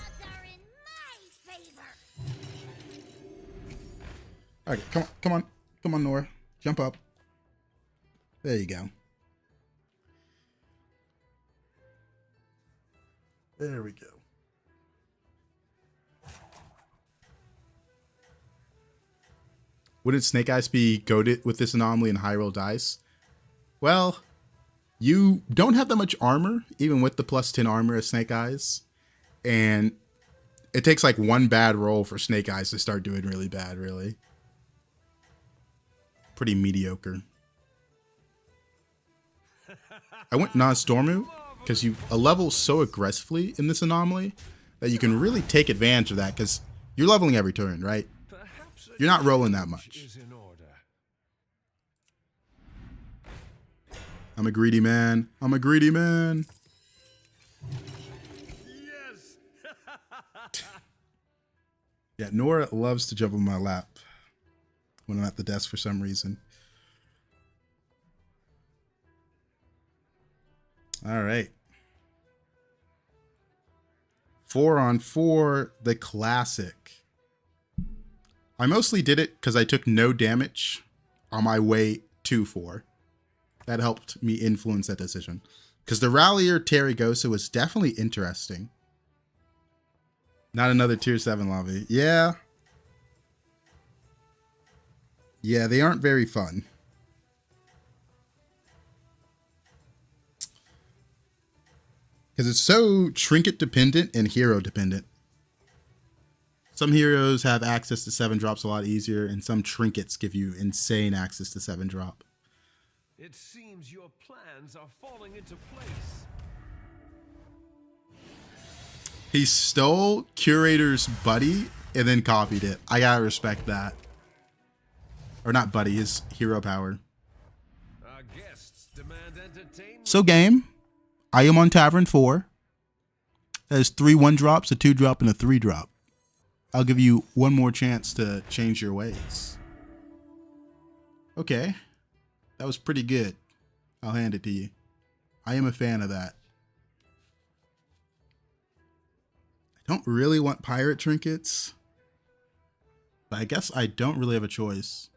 Okay, come on, Nora. Jump up. There you go. There we go. Wouldn't Snake Eyes be goated with this anomaly and high roll dice? Well, you don't have that much armor, even with the plus 10 armor of Snake Eyes. And it takes like one bad roll for Snake Eyes to start doing really bad, really. Pretty mediocre. I went non-Stormu because you level so aggressively in this anomaly that you can really take advantage of that because you're leveling every turn, right? You're not rolling that much. I'm a greedy man. I'm a greedy man. Yes. Yeah, Nora loves to jump on my lap when I'm at the desk for some reason. All right. 4-on-4, the classic. I mostly did it because I took no damage on my way to 4. That helped me influence that decision. Because the Rallier Terragosa was definitely interesting. Not another tier 7 lobby. Yeah. Yeah, they aren't very fun. Because it's so trinket dependent and hero dependent. Some heroes have access to 7 drops a lot easier, and some trinkets give you insane access to 7 drop. It seems your plans are falling into place. He stole Curator's buddy and then copied it. I gotta respect that. Or not buddy, his hero power. Our guests demand entertainment. So game, I am on Tavern 4. There's 3 1-drops, a 2-drop, and a 3-drop. I'll give you one more chance to change your ways. Okay. That was pretty good. I'll hand it to you. I am a fan of that. I don't really want pirate trinkets, but I guess I don't really have a choice.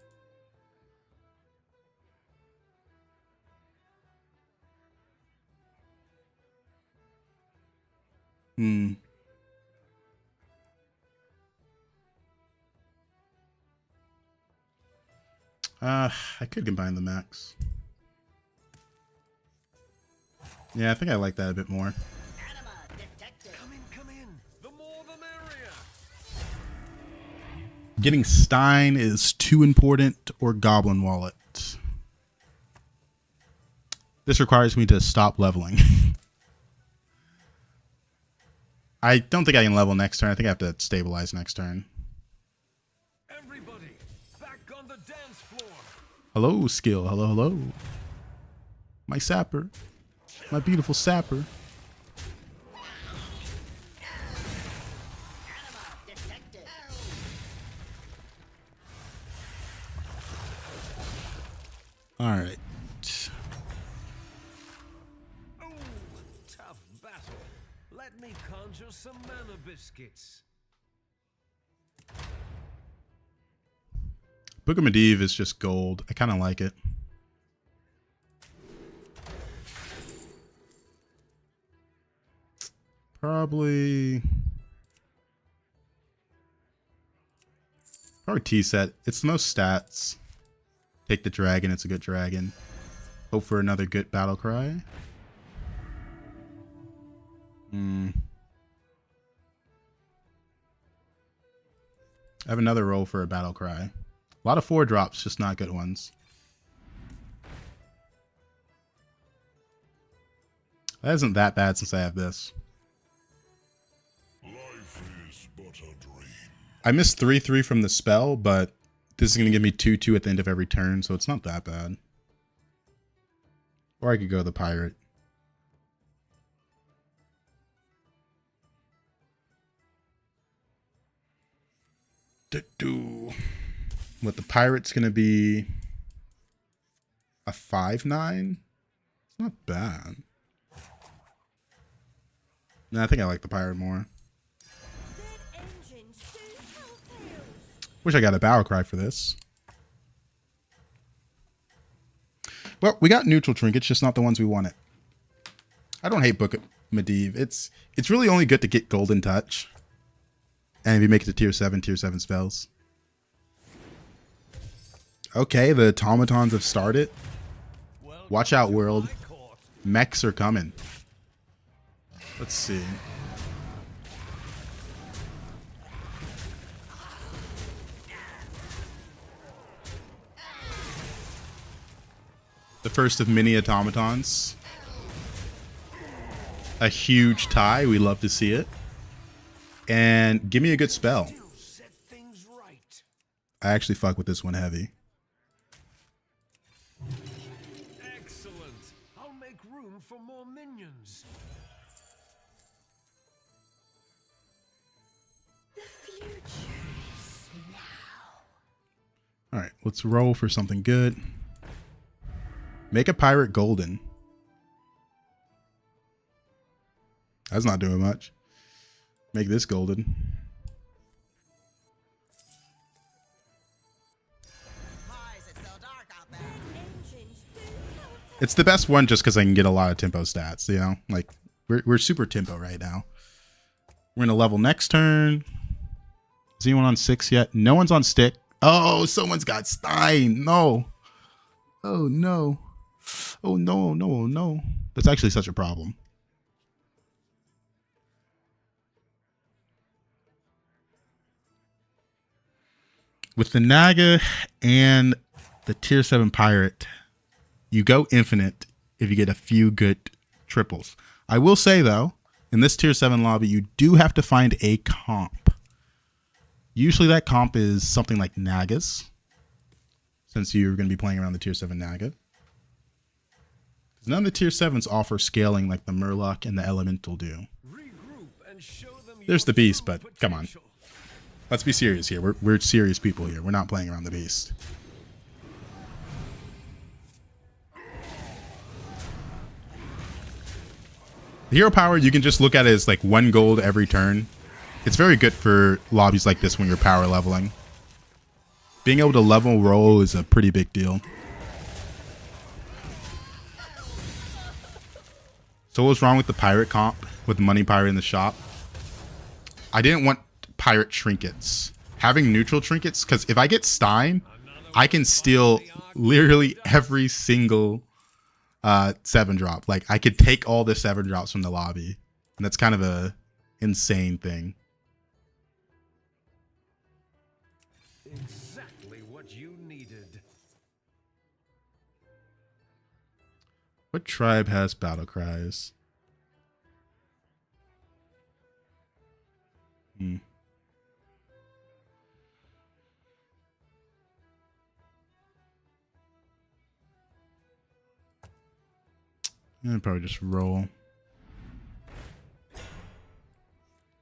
I could combine the max. Yeah, I think I like that a bit more. Come in. The more the merrier. Getting Stein is too important, or Goblin Wallet. This requires me to stop leveling. I don't think I can level next turn. I think I have to stabilize next turn. Everybody, back on the dance floor. Hello, skill. Hello, hello. My sapper. My beautiful sapper. All right. Oh, tough battle. Let me conjure some mana biscuits. Book of Medivh is just gold. I kind of like it. Probably T-set. It's the most stats. Take the dragon. It's a good dragon. Hope for another good battle cry. I have another roll for a battle cry. A lot of 4-drops, just not good ones. That isn't that bad since I have this. Life is but a dream. I missed 3/3 from the spell, but this is going to give me 2/2 at the end of every turn, so it's not that bad. Or I could go the pirate. What, the pirate's going to be a 5/9? It's not bad. No, I think I like the pirate more. Wish I got a battle cry for this. Well, we got neutral trinkets, just not the ones we wanted. I don't hate Book of Medivh. It's really only good to get Golden Touch. And if you make it to tier 7 spells. Okay, the automatons have started. Watch out, world. Mechs are coming. Let's see. The first of many automatons. A huge tie. We love to see it. And give me a good spell. I actually fuck with this one heavy. Excellent. I'll make room for more minions. The future is now. All right, let's roll for something good. Make a pirate golden. That's not doing much. Make this golden. It's the best one just because I can get a lot of tempo stats, you know? Like, we're super tempo right now. We're going to level next turn. Is anyone on 6 yet? No one's on stick. Oh, someone's got Stein. No. Oh, no. Oh, no, no, no. That's actually such a problem. With the Naga and the tier 7 pirate, you go infinite if you get a few good triples. I will say, though, in this tier 7 lobby, you do have to find a comp. Usually that comp is something like Nagas, since you're going to be playing around the tier 7 Naga. Because none of the tier 7s offer scaling like the Murloc and the Elemental do. There's the Beast, but come on. Let's be serious here. We're serious people here. We're not playing around the Beast. The hero power, you can just look at it as like 1 gold every turn. It's very good for lobbies like this when you're power leveling. Being able to level roll is a pretty big deal. So what's wrong with the pirate comp with the money pirate in the shop? I didn't want pirate trinkets. Having neutral trinkets, because if I get Stein, I can steal literally every single 7 drop. Like, I could take all the 7 drops from the lobby, and that's kind of a insane thing. Exactly what you needed. What tribe has battle cries? I'd probably just roll.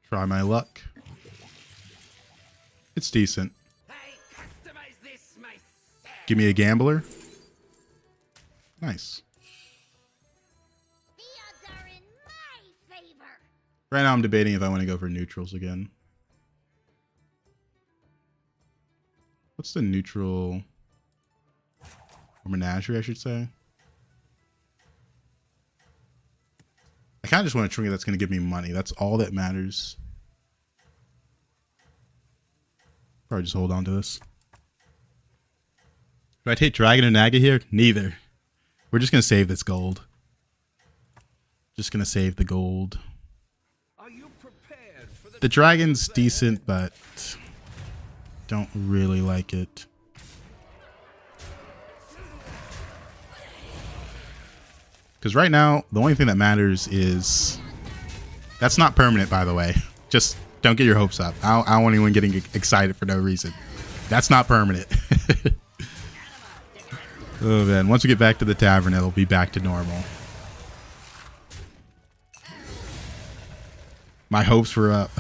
Try my luck. It's decent. Give me a gambler. Nice. The odds are in my favor. Right now I'm debating if I want to go for neutrals again. What's the neutral? Or menagerie, I should say. I kind of just want a trinket that's going to give me money. That's all that matters. Probably just hold on to this. Do I take Dragon or Naga here? Neither. We're just going to save this gold. Just going to save the gold. Are you prepared for The Dragon's decent, but don't really like it. Because right now, the only thing that matters is... That's not permanent, by the way. Just don't get your hopes up. I don't want anyone getting excited for no reason. That's not permanent. Oh, man. Once we get back to the tavern, it'll be back to normal. My hopes were up.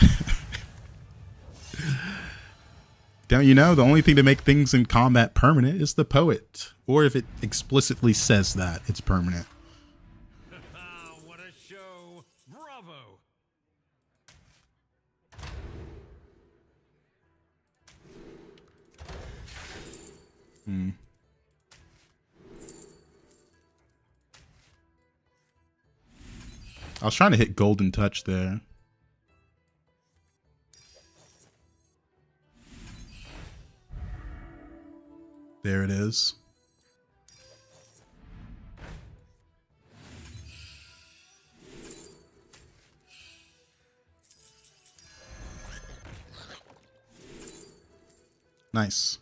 Don't you know, the only thing to make things in combat permanent is the poet. Or if it explicitly says that, it's permanent. what a show. Bravo. I was trying to hit Golden Touch there. There it is. Nice.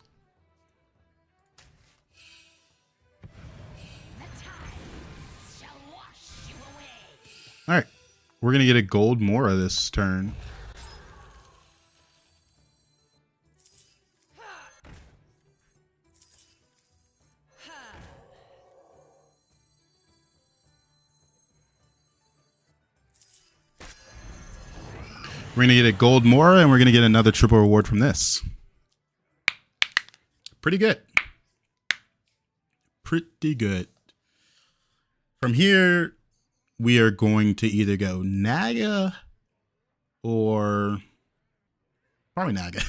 All right, we're gonna get a gold Mora this turn. We're gonna get a gold Mora, and we're gonna get another triple reward from this. Pretty good. Pretty good. From here, we are going to either go Naga or probably Naga.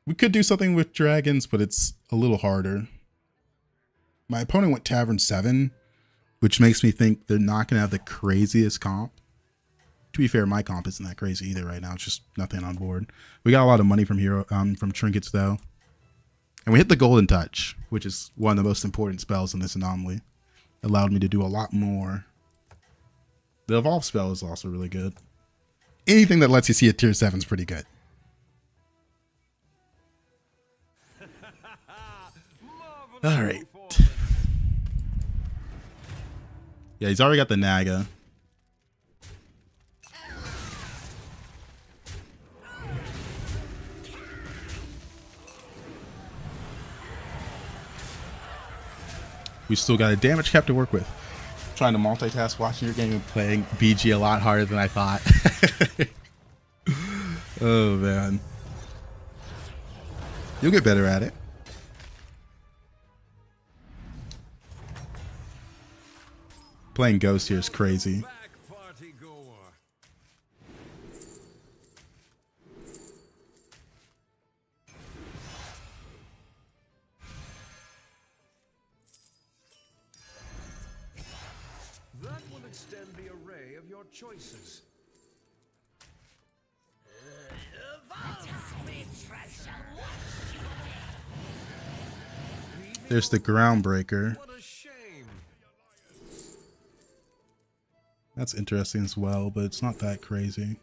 We could do something with dragons, but it's a little harder. My opponent went Tavern 7, which makes me think they're not going to have the craziest comp. To be fair, my comp isn't that crazy either right now. It's just nothing on board. We got a lot of money from from trinkets though. And we hit the Golden Touch, which is one of the most important spells in this anomaly. Allowed me to do a lot more. The Evolve spell is also really good. Anything that lets you see a tier 7 is pretty good. All right. Yeah, he's already got the Naga. We still got a damage cap to work with. Trying to multitask, watching your game and playing BG a lot harder than I thought. Oh man. You'll get better at it. Playing Ghost here is crazy. That will extend the array of your choices. There's the Groundbreaker. What a shame. That's interesting as well, but it's not that crazy.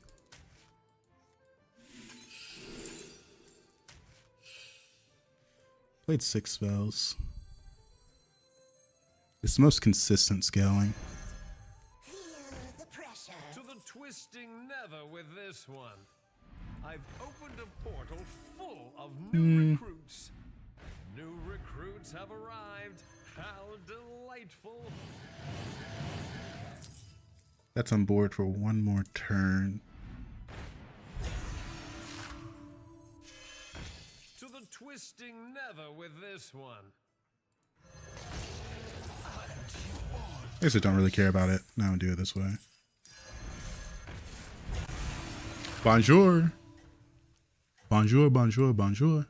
Played 6 spells. It's the most consistent scaling. Feel the pressure. To the twisting nether with this one. I've opened a portal full of new recruits. New recruits have arrived. How delightful. That's on board for one more turn. To the twisting nether with this one. I guess I don't really care about it. Now I'll do it this way. Bonjour. Bonjour, bonjour, bonjour.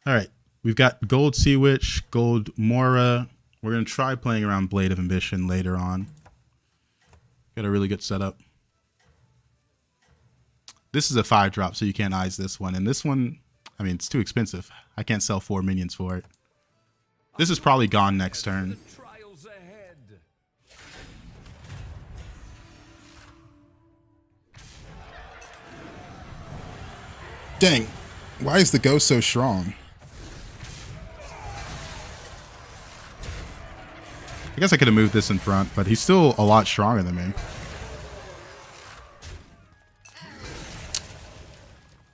Alright. We've got Gold Sea Witch, Gold Mora. We're going to try playing around Blade of Ambition later on. Got a really good setup. This is a 5-drop, so you can't eyes this one. And this one, I mean, it's too expensive. I can't sell 4 minions for it. This is probably gone next turn. Trials ahead. Dang. Why is the ghost so strong? I guess I could have moved this in front, but he's still a lot stronger than me. I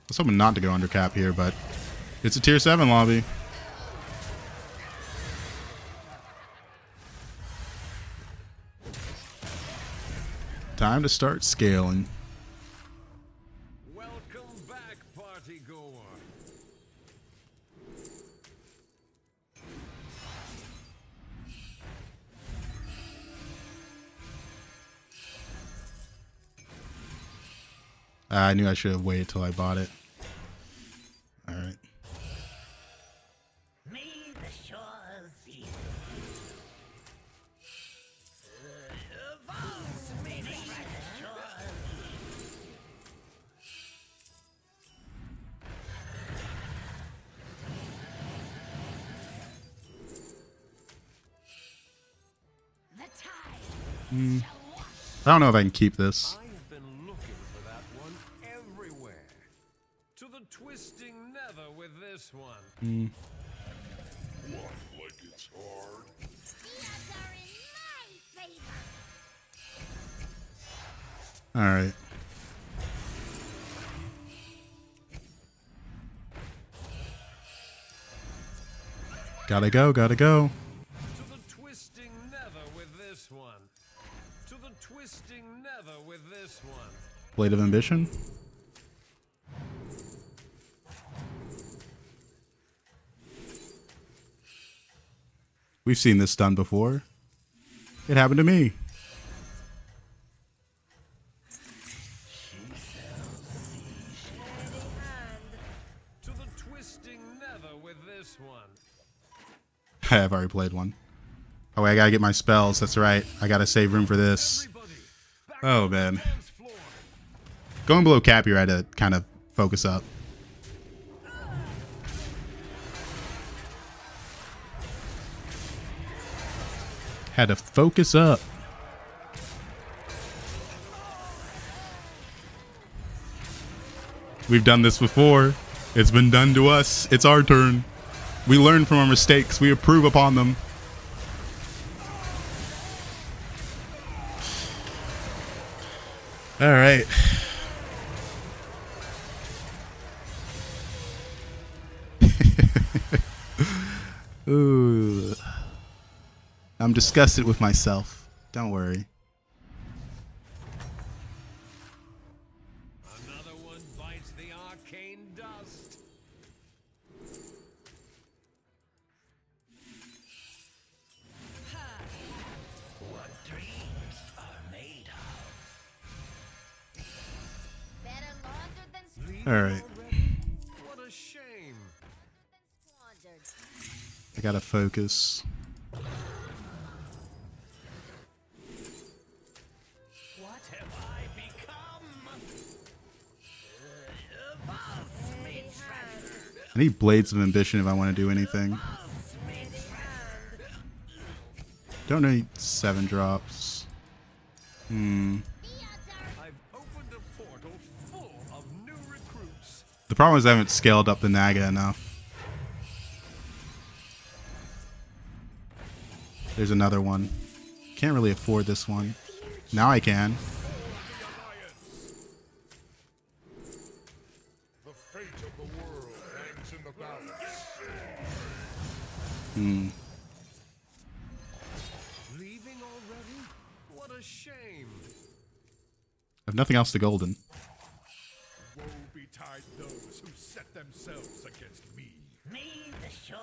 was hoping not to go under cap here, but it's a tier 7 lobby. Time to start scaling. Welcome back, party goer. I knew I should have waited till I bought it. Alright. May the shores be. May the shores. The tide. I don't know if I can keep this. I've been looking for that one everywhere. To the twisting nether with this one. What, like it's hard? The odds are in my favor. Alright. Gotta go, gotta go. To the twisting nether with this one. To the twisting nether with this one. Blade of Ambition. We've seen this done before. It happened to me. I've already played one. Oh wait, I gotta get my spells. That's right. I gotta save room for this. Oh man. Going below cap, you're at to kind of focus up. Had to focus up. We've done this before. It's been done to us. It's our turn. We learn from our mistakes. We improve upon them. All right. Ooh. I'm disgusted with myself. Don't worry. Another one bites the arcane dust. What dreams are made of? Better laundered than Leave All right. already? What a shame. squandered. I gotta focus. What have I become? I need Blades of Ambition if I want to do anything. Don't need 7 drops. The odds are I've opened a portal full of new recruits. The problem is I haven't scaled up the Naga enough. There's another one. Can't really afford this one. Now I can. The fate of the world hangs in the balance. Leaving already? What a shame. I have nothing else to golden. Woe betide those who set themselves against me. Me, the shore.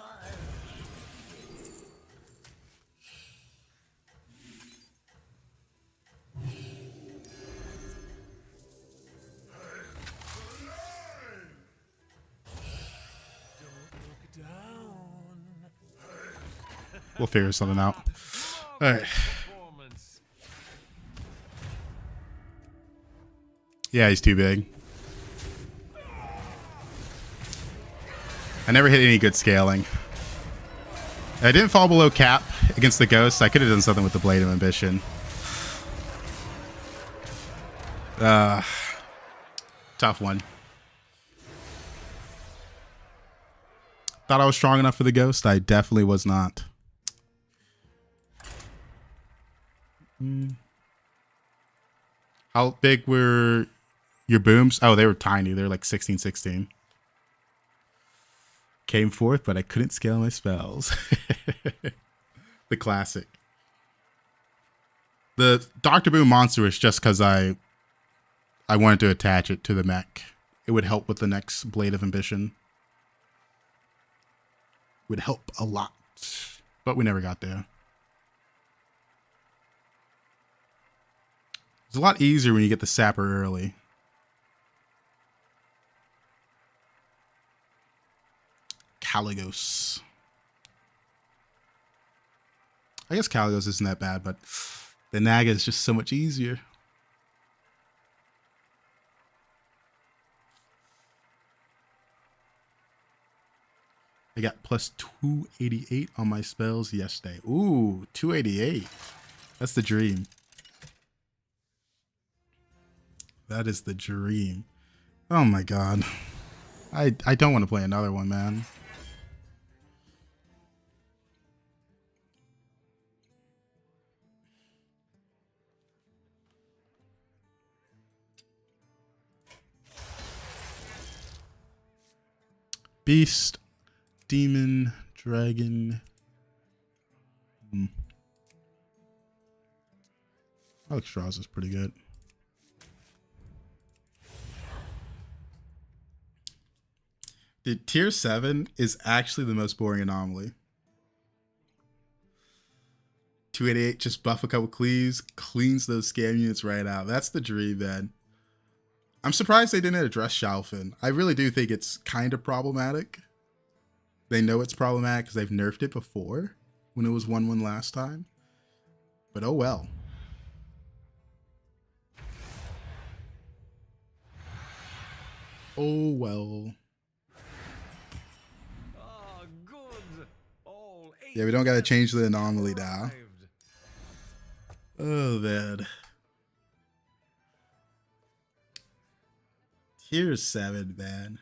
We'll figure something out. Alright. Performance. Yeah, he's too big. I never hit any good scaling. I didn't fall below cap against the ghost. I could have done something with the Blade of Ambition. Tough one. Thought I was strong enough for the ghost. I definitely was not. How big were your booms? Oh, they were tiny. They were like 16. Came forth, but I couldn't scale my spells. The classic. The Dr. Boom monster is just because I wanted to attach it to the mech. It would help with the next Blade of Ambition. Would help a lot. But we never got there. It's a lot easier when you get the sapper early. Caligos. I guess Caligos isn't that bad, but the Naga is just so much easier. I got plus 288 on my spells yesterday. Ooh, 288. That's the dream. That is the dream. Oh my god. I don't want to play another one, man. Beast, demon, dragon. Alex Strauss is pretty good. Dude, tier 7 is actually the most boring anomaly. 288, just buff a couple cleaves, cleans those scam units right out. That's the dream, man. I'm surprised they didn't address Shalfin. I really do think it's kind of problematic they know it's problematic because they've nerfed it before when it was 1-1 last time. But oh well. Oh well. Ah, good. All eight Yeah, we don't got to change the anomaly now. arrived. Oh, man. Tier 7, man.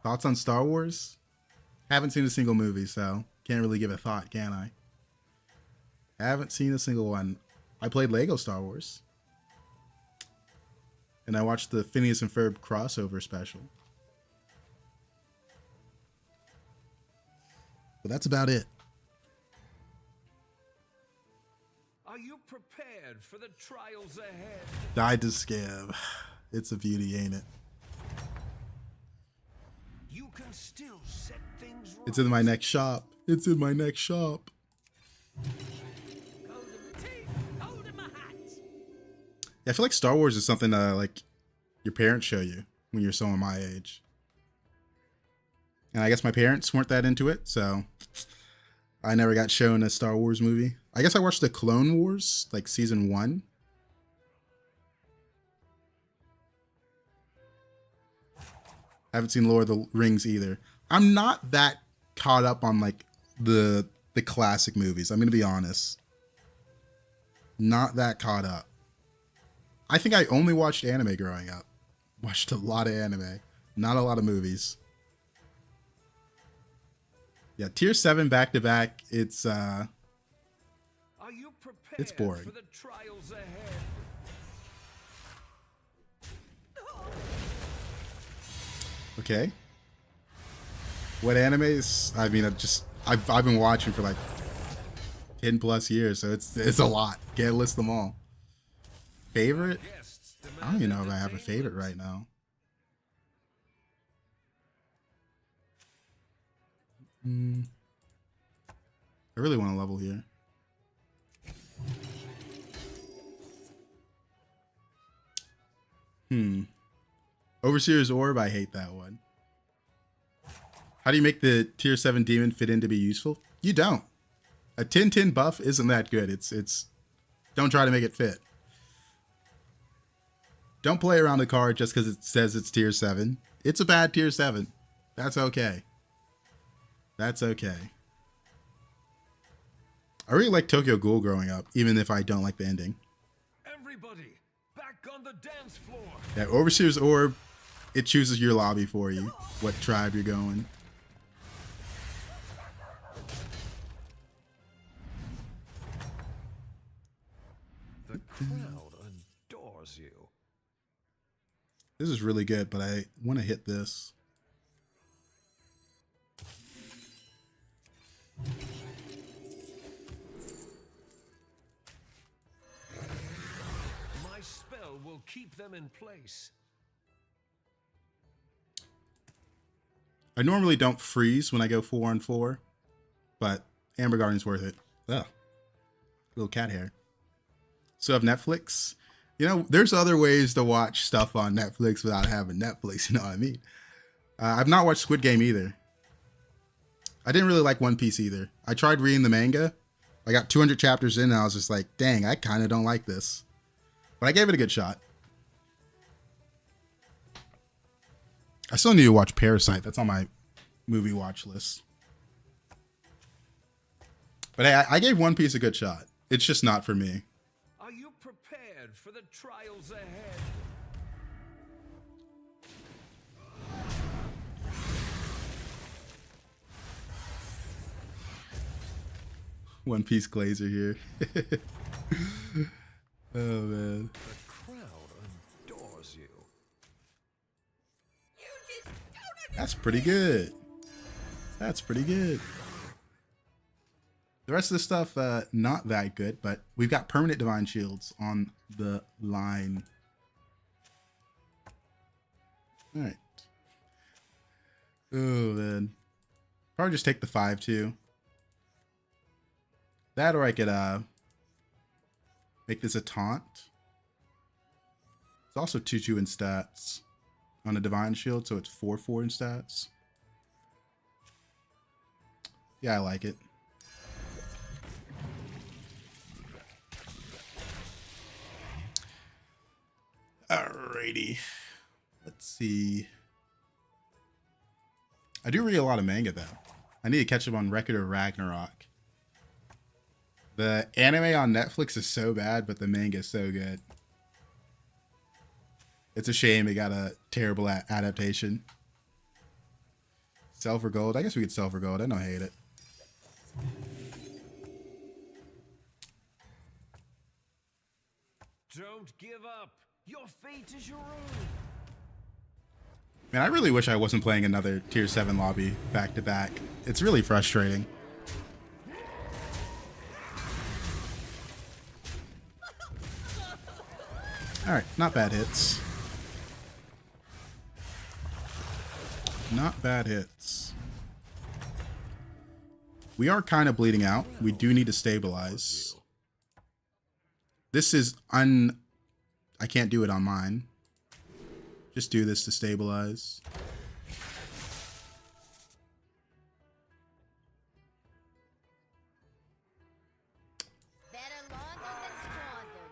Thoughts on Star Wars? Haven't seen a single movie, so can't really give a thought, can I? Haven't seen a single one. I played Lego Star Wars. And I watched the Phineas and Ferb crossover special. But that's about it. Are you prepared for the trials ahead? Died to scam. It's a beauty, ain't it? You can still set things right. It's in my next shop. It's in my next shop. Hold my teeth, hold my hat. Yeah, I feel like Star Wars is something like your parents show you when you're someone my age. And I guess my parents weren't that into it, so I never got shown a Star Wars movie. I guess I watched the Clone Wars, like season 1. I haven't seen Lord of the Rings either. I'm not that caught up on like the classic movies. I'm gonna be honest. Not that caught up. I think I only watched anime growing up. Watched a lot of anime, not a lot of movies. Yeah, tier 7 back to back. It's Are you prepared It's boring. for the trials ahead? okay. What animes? I mean, I've been watching for like 10 plus years, so it's a lot. Can't list them all. Favorite? Guests I don't even know demand if I have a favorite entertainment. right now. I really want to level here. Overseer's Orb, I hate that one. How do you make the tier 7 demon fit in to be useful? You don't. A 10/10 buff isn't that good. It's don't try to make it fit. Don't play around the card just because it says it's tier 7. It's a bad tier 7. That's okay. That's okay. I really liked Tokyo Ghoul growing up, even if I don't like the ending. Everybody, back on the dance floor. That Overseer's Orb, it chooses your lobby for you, what tribe you're going. The crowd adores you. This is really good, but I want to hit this. My spell will keep them in place. I normally don't freeze when I go 4-on-4, but Amber Guardian's worth it. Ugh. Little cat hair. So have Netflix. You know, there's other ways to watch stuff on Netflix without having Netflix, you know what I mean? I've not watched Squid Game either. I didn't really like One Piece either. I tried reading the manga. I got 200 chapters in and I was just like, dang, I kind of don't like this. But I gave it a good shot. I still need to watch Parasite. That's on my movie watch list. But hey, I gave One Piece a good shot. It's just not for me. Are you prepared for the trials ahead? One Piece Glazer here. Oh, man. The crowd adores you. That's pretty good. That's pretty good. The rest of the stuff, not that good, but we've got permanent Divine Shields on the line. All right. Oh, man. Probably just take the 5-2. That, or I could make this a taunt. It's also 2-2 in stats on a Divine Shield, so it's 4-4 in stats. Yeah, I like it. Alrighty. Let's see. I do read a lot of manga though. I need to catch up on Record of Ragnarok. The anime on Netflix is so bad, but the manga is so good. It's a shame it got a terrible adaptation. Sell for gold? I guess we could sell for gold. I don't hate it. Don't give up. Your fate is your own. Man, I really wish I wasn't playing another tier 7 lobby back to back. It's really frustrating. Alright, not bad hits. Not bad hits. We are kind of bleeding out. We do need to stabilize. This is I can't do it on mine. Just do this to stabilize. Better laundered than squandered.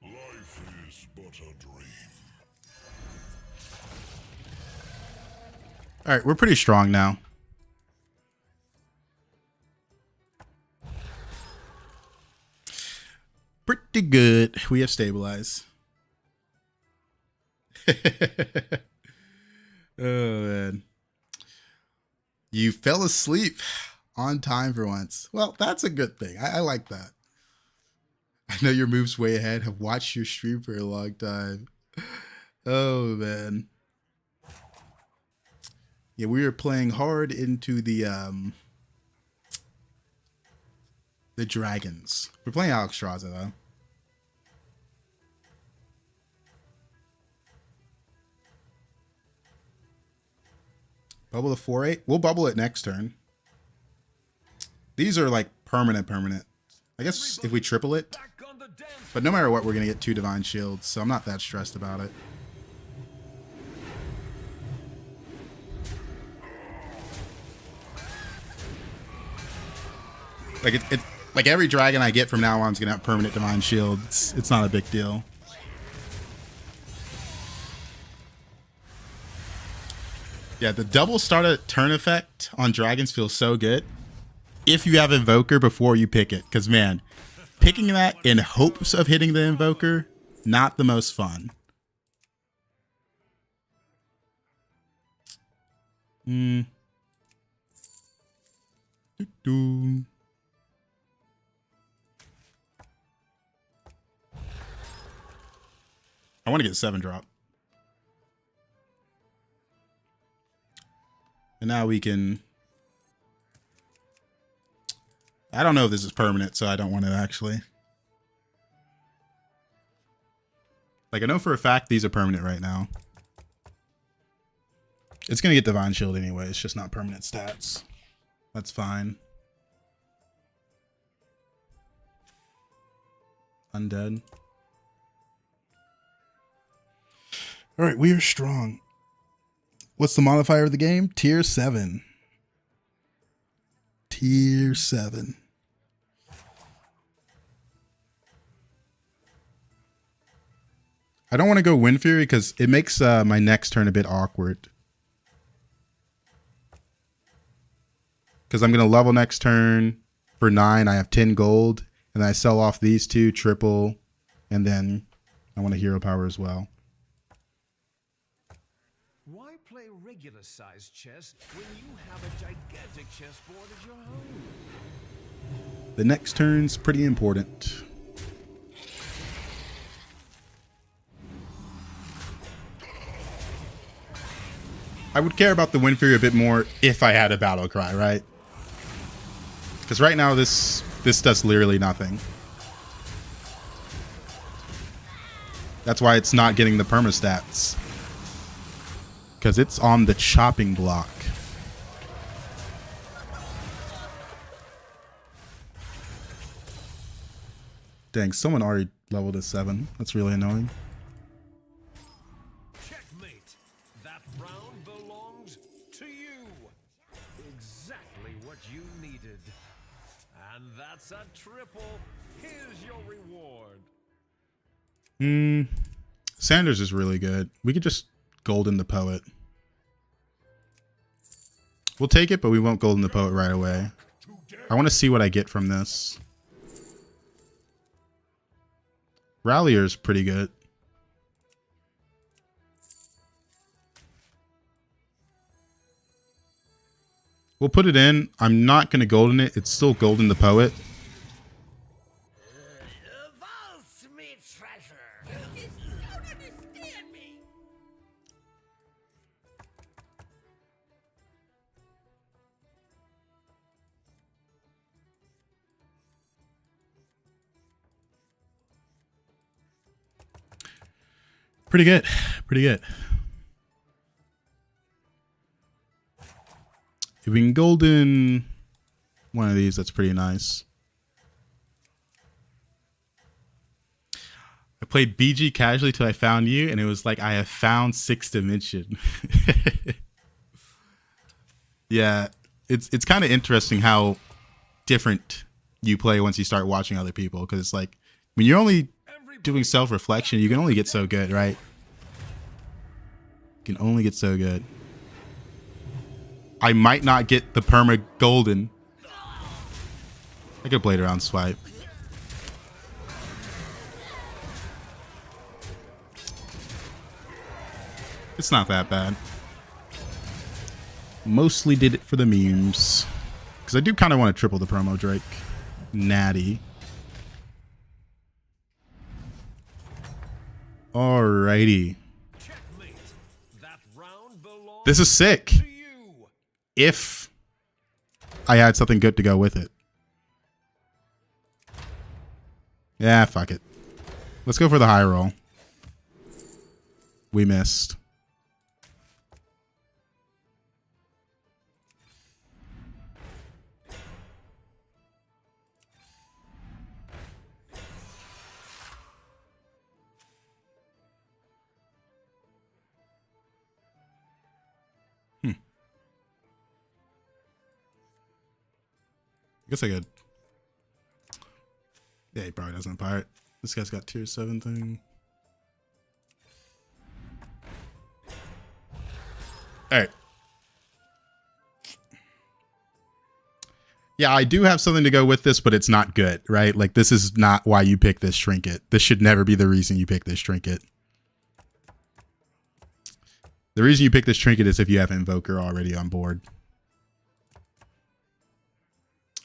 Life is but a dream. All right, we're pretty strong now. Pretty good. We have stabilized. Oh, man. You fell asleep on time for once. Well, that's a good thing. I like that. I know your move's way ahead. Have watched your stream for a long time. Oh, man. Yeah, we were playing hard into the dragons. We're playing Alexstrasza, though. Bubble the 4-8. We'll bubble it next turn. These are like permanent. I guess if we triple it. But no matter what, we're going to get 2 Divine Shields, so I'm not that stressed about it. Like it like every dragon I get from now on is going to have permanent Divine Shields. It's not a big deal. Yeah, the double start a turn effect on dragons feels so good if you have Invoker before you pick it. Because, man, picking that in hopes of hitting the Invoker, not the most fun. I want to get 7-drop. And now we can... I don't know if this is permanent, so I don't want it actually. Like, I know for a fact these are permanent right now. It's going to get Divine Shield anyway. It's just not permanent stats. That's fine. Undead. All right, we are strong. What's the modifier of the game? Tier 7. Tier 7. I don't want to go Wind Fury because it makes my next turn a bit awkward. Because I'm going to level next turn for 9. I have 10 gold. And then I sell off these 2, triple. And then I want a hero power as well. Why play regular sized chess when you have a gigantic chessboard at your home? The next turn's pretty important. I would care about the Wind Fury a bit more if I had a battle cry, right? Because right now this This does literally nothing. That's why it's not getting the perma stats. Because it's on the chopping block. Dang, someone already leveled a 7. That's really annoying. Checkmate. That round belongs to you. Exactly what you needed. And that's a triple. Here's your reward. Sanders is really good. We could just golden the poet. We'll take it, but we won't golden the poet right away. I want to see what I get from this. Rallier's pretty good. We'll put it in. I'm not going to golden it. It's still golden the poet. Vaults me treasure. You don't understand me. Pretty good. Pretty good. If we can golden one of these, that's pretty nice. I played BG casually till I found you, and it was like I have found 6th dimension. Yeah, it's kind of interesting how different you play once you start watching other people, because it's like when you're only doing self-reflection, you can only get so good, right? You can only get so good. I might not get the perma golden. I could blade around swipe. It's not that bad. Mostly did it for the memes. Because I do kind of want to triple the promo Drake. Natty. Alrighty. This is sick. If I had something good to go with it. Yeah, fuck it. Let's go for the high roll. We missed. I guess I could. Yeah, he probably doesn't pirate. This guy's got tier 7 thing. Alright. Yeah, I do have something to go with this, but it's not good, right? Like, this is not why you pick this trinket. This should never be the reason you pick this trinket. The reason you pick this trinket is if you have Invoker already on board.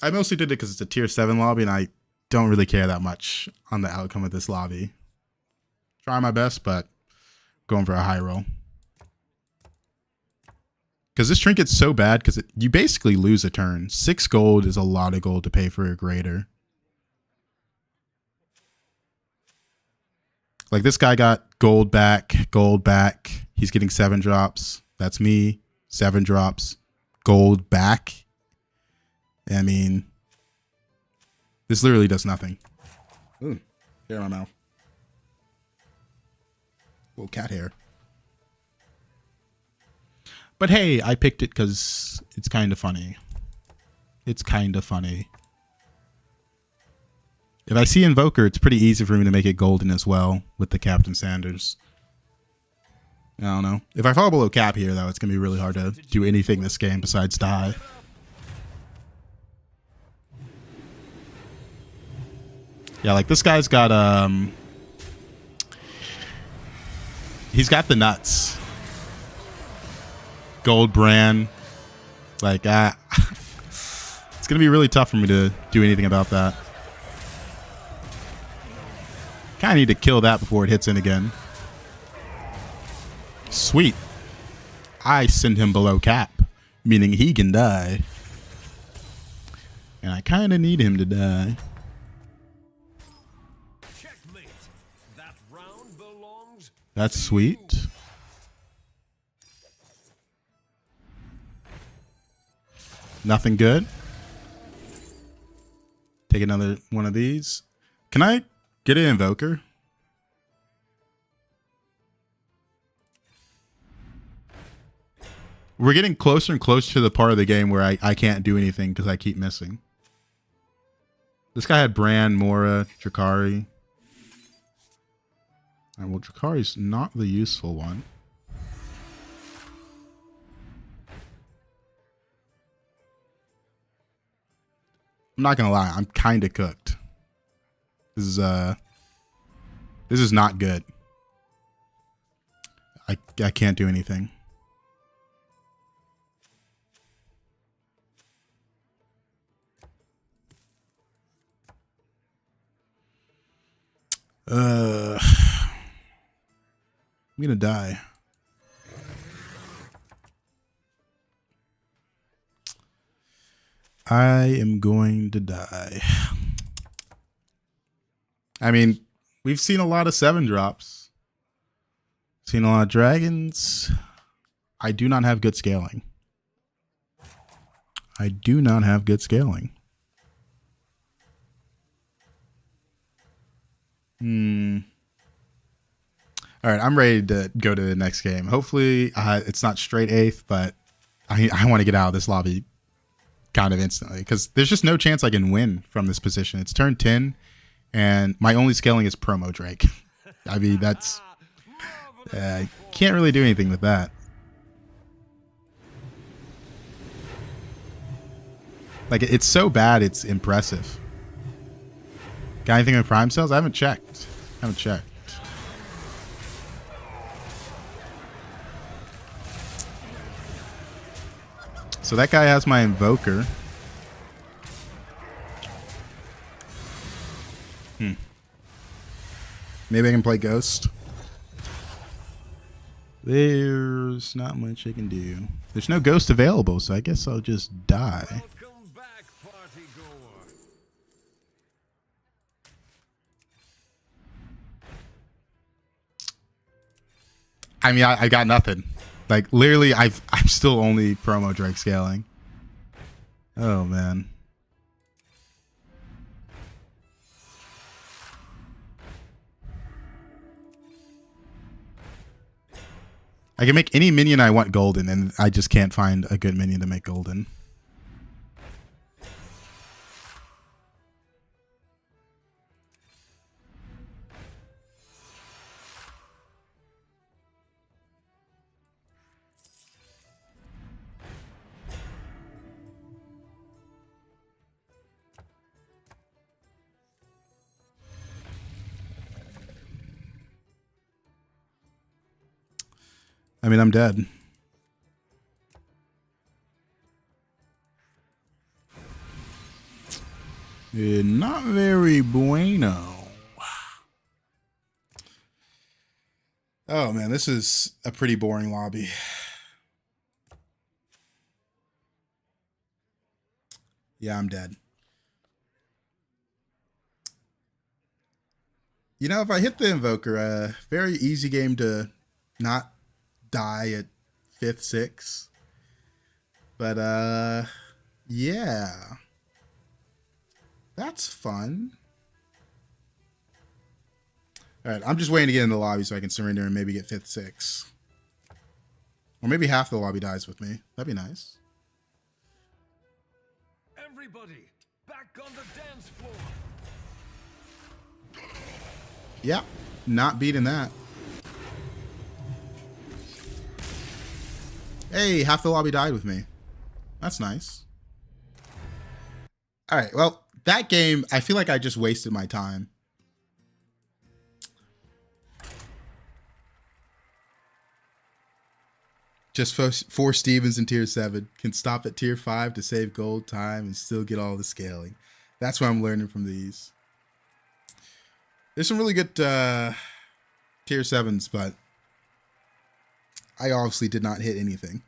I mostly did it because it's a tier 7 lobby, and I don't really care that much on the outcome of this lobby. Try my best, but going for a high roll. Because this trinket's so bad, because you basically lose a turn. 6 gold is a lot of gold to pay for a greater. Like, this guy got gold back, gold back. He's getting 7 drops. That's me. 7 drops. Gold back. I mean, this literally does nothing. Ooh, hair in my mouth. Little cat hair. But hey, I picked it because it's kind of funny. It's kind of funny. If I see Invoker, it's pretty easy for me to make it golden as well with the Captain Sanders. I don't know. If I fall below cap here, though, it's going to be really hard to do anything this game besides die. Yeah, like this guy's got he's got the nuts. Gold brand. Like it's gonna be really tough for me to do anything about that. Kinda need to kill that before it hits in again. Sweet. I send him below cap, meaning he can die. And I kind of need him to die. Checkmate. That round belongs. That's sweet. Nothing good. Take another one of these. Can I get an invoker? We're getting closer and closer to the part of the game where I can't do anything because I keep missing. This guy had Bran, Mora, Drakari. Alright, well, Drakari's not the useful one. I'm not gonna lie, I'm kind of cooked. This is not good. I can't do anything. I'm gonna die. I am going to die. I mean, we've seen a lot of 7 drops. Seen a lot of dragons. I do not have good scaling. I do not have good scaling. All right, I'm ready to go to the next game. Hopefully, it's not straight 8th, but I want to get out of this lobby kind of instantly because there's just no chance I can win from this position. It's turn 10, and my only scaling is promo Drake. I mean, that's I can't really do anything with that. Like, it's so bad, it's impressive. Got anything with prime cells? I haven't checked. So that guy has my invoker. Maybe I can play Ghost. There's not much I can do. There's no Ghost available, so I guess I'll just die. Welcome back, party goer. I mean, I got nothing. Like, literally, I'm still only promo Drake scaling. Oh, man. I can make any minion I want golden, and I just can't find a good minion to make golden. I mean, I'm dead. Not very bueno. Oh, man, this is a pretty boring lobby. Yeah, I'm dead. You know, if I hit the Invoker, very easy game to not die at 5th, 6th. But, yeah. That's fun. All right, I'm just waiting to get in the lobby so I can surrender and maybe get 5th, 6th. Or maybe half the lobby dies with me. That'd be nice. Everybody, back on the dance floor. Yeah, not beating that. Hey, half the lobby died with me. That's nice. All right, well, that game, I feel like I just wasted my time. Just four Stevens in tier 7. Can stop at tier 5 to save gold time and still get all the scaling. That's what I'm learning from these. There's some really good tier 7s, but I obviously did not hit anything.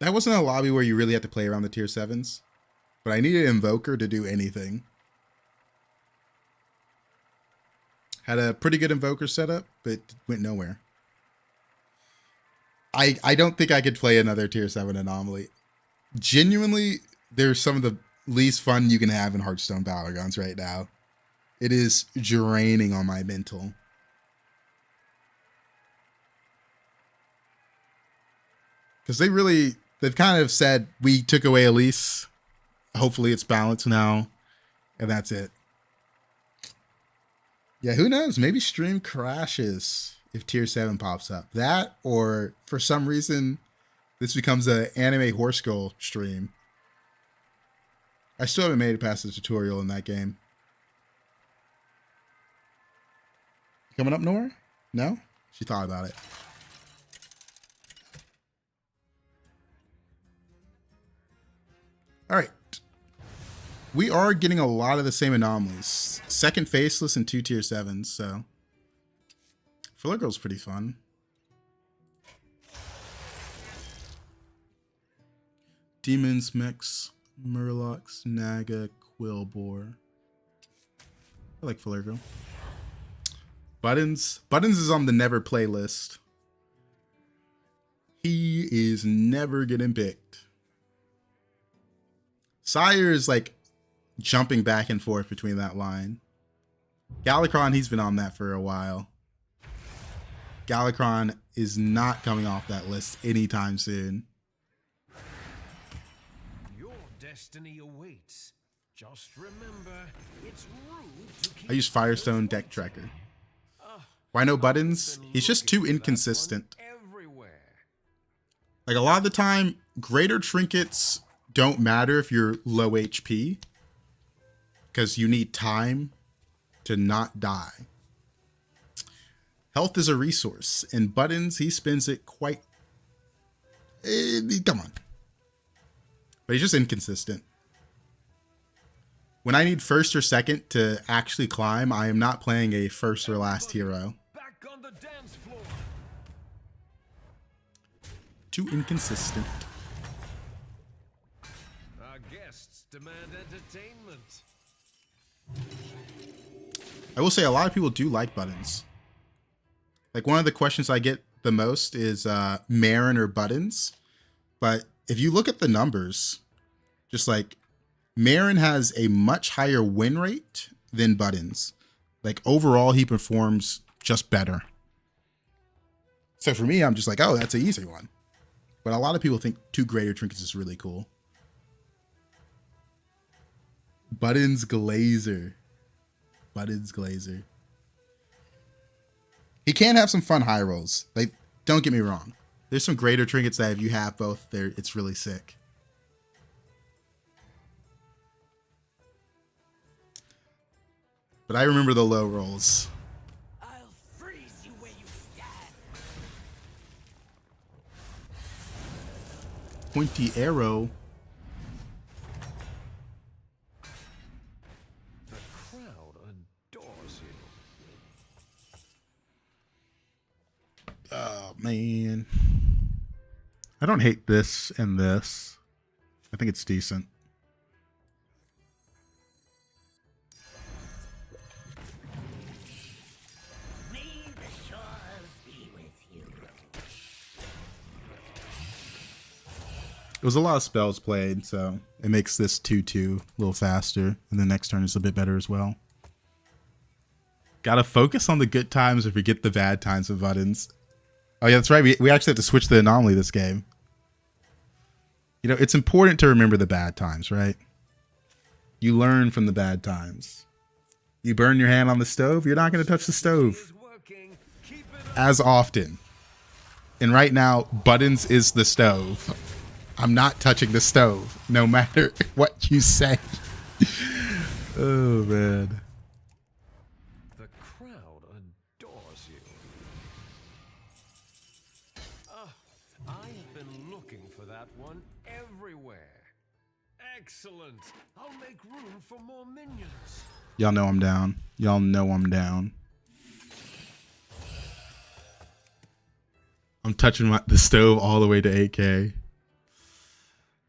That wasn't a lobby where you really had to play around the tier 7s. But I needed Invoker to do anything. Had a pretty good Invoker setup, but went nowhere. I don't think I could play another tier 7 anomaly. Genuinely, they're some of the least fun you can have in Hearthstone Battlegrounds right now. It is draining on my mental. Because they've kind of said, we took away Elise. Hopefully it's balanced now. And that's it. Yeah, who knows? Maybe stream crashes if tier 7 pops up. That, or for some reason, this becomes an anime horse girl stream. I still haven't made it past the tutorial in that game. Coming up, Nora? No? She thought about it. All right. We are getting a lot of the same anomalies. Second Faceless and 2 tier 7s, so. Filler Girl's pretty fun. Demons, Mechs, Murlocs, Naga, Quillbore. I like Filler Girl. Buttons. Buttons is on the never play list. He is never getting picked. Sire is like jumping back and forth between that line. Galakrond, he's been on that for a while. Galakrond is not coming off that list anytime soon. Your destiny awaits. Just remember, it's rude to keep I use Firestone Deck Tracker. Why no Buttons? He's just too inconsistent. Like a lot of the time, greater trinkets don't matter if you're low HP. Because you need time to not die. Health is a resource. And Buttons, he spends it quite... come on. But he's just inconsistent. When I need first or second to actually climb, I am not playing a first or last hero. Back on the dance floor. Too inconsistent. Our guests demand entertainment. I will say a lot of people do like Buttons. Like one of the questions I get the most is Marin or Buttons. But if you look at the numbers, just like Marin has a much higher win rate than Buttons. Like overall, he performs just better. So for me, I'm just like, oh, that's an easy one. But a lot of people think 2 greater trinkets is really cool. Buttons Glazer. Buttons Glazer. He can have some fun high rolls. Like, don't get me wrong. There's some greater trinkets that if you have both, it's really sick. But I remember the low rolls. I'll freeze you where you stand. Pointy arrow. The crowd adores you. Oh, man. I don't hate this and this. I think it's decent. May the shores be with you. It was a lot of spells played, so it makes this 2-2 a little faster, and the next turn is a bit better as well. Gotta focus on the good times or forget the bad times of Buttons. Oh yeah, that's right. We actually have to switch the anomaly this game. You know, it's important to remember the bad times, right? You learn from the bad times. You burn your hand on the stove, you're not going to touch the stove as often. And right now, Buttons is the stove. I'm not touching the stove, no matter what you say. Oh, man. The crowd adores you. I have been looking for that one everywhere. Excellent. I'll make room for more minions. Y'all know I'm down. Y'all know I'm down. I'm touching the stove all the way to 8K.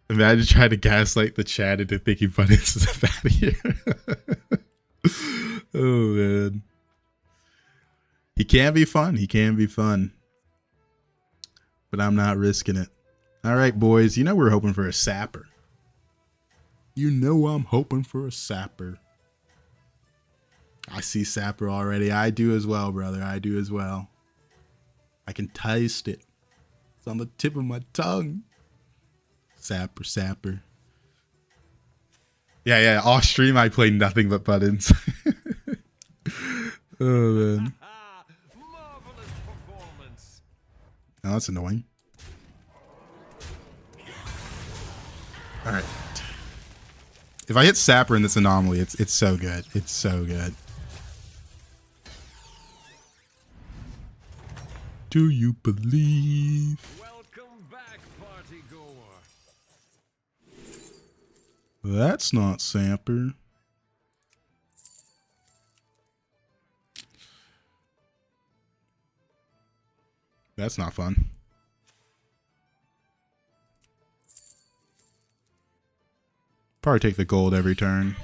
Imagine trying to gaslight the chat into thinking Buttons is a bad here. Oh man. He can be fun. He can be fun. But I'm not risking it. Alright, boys. You know we're hoping for a sapper. You know I'm hoping for a sapper. I see sapper already. I do as well, brother. I do as well. I can taste it. It's on the tip of my tongue. Sapper, sapper. Yeah, yeah. Off stream, I play nothing but buttons. Oh, man. Marvelous performance. Oh, that's annoying. All right. If I hit sapper in this anomaly, it's so good. It's so good. Do you believe? Welcome back, party goer. That's not sapper. That's not fun. Probably take the gold every turn.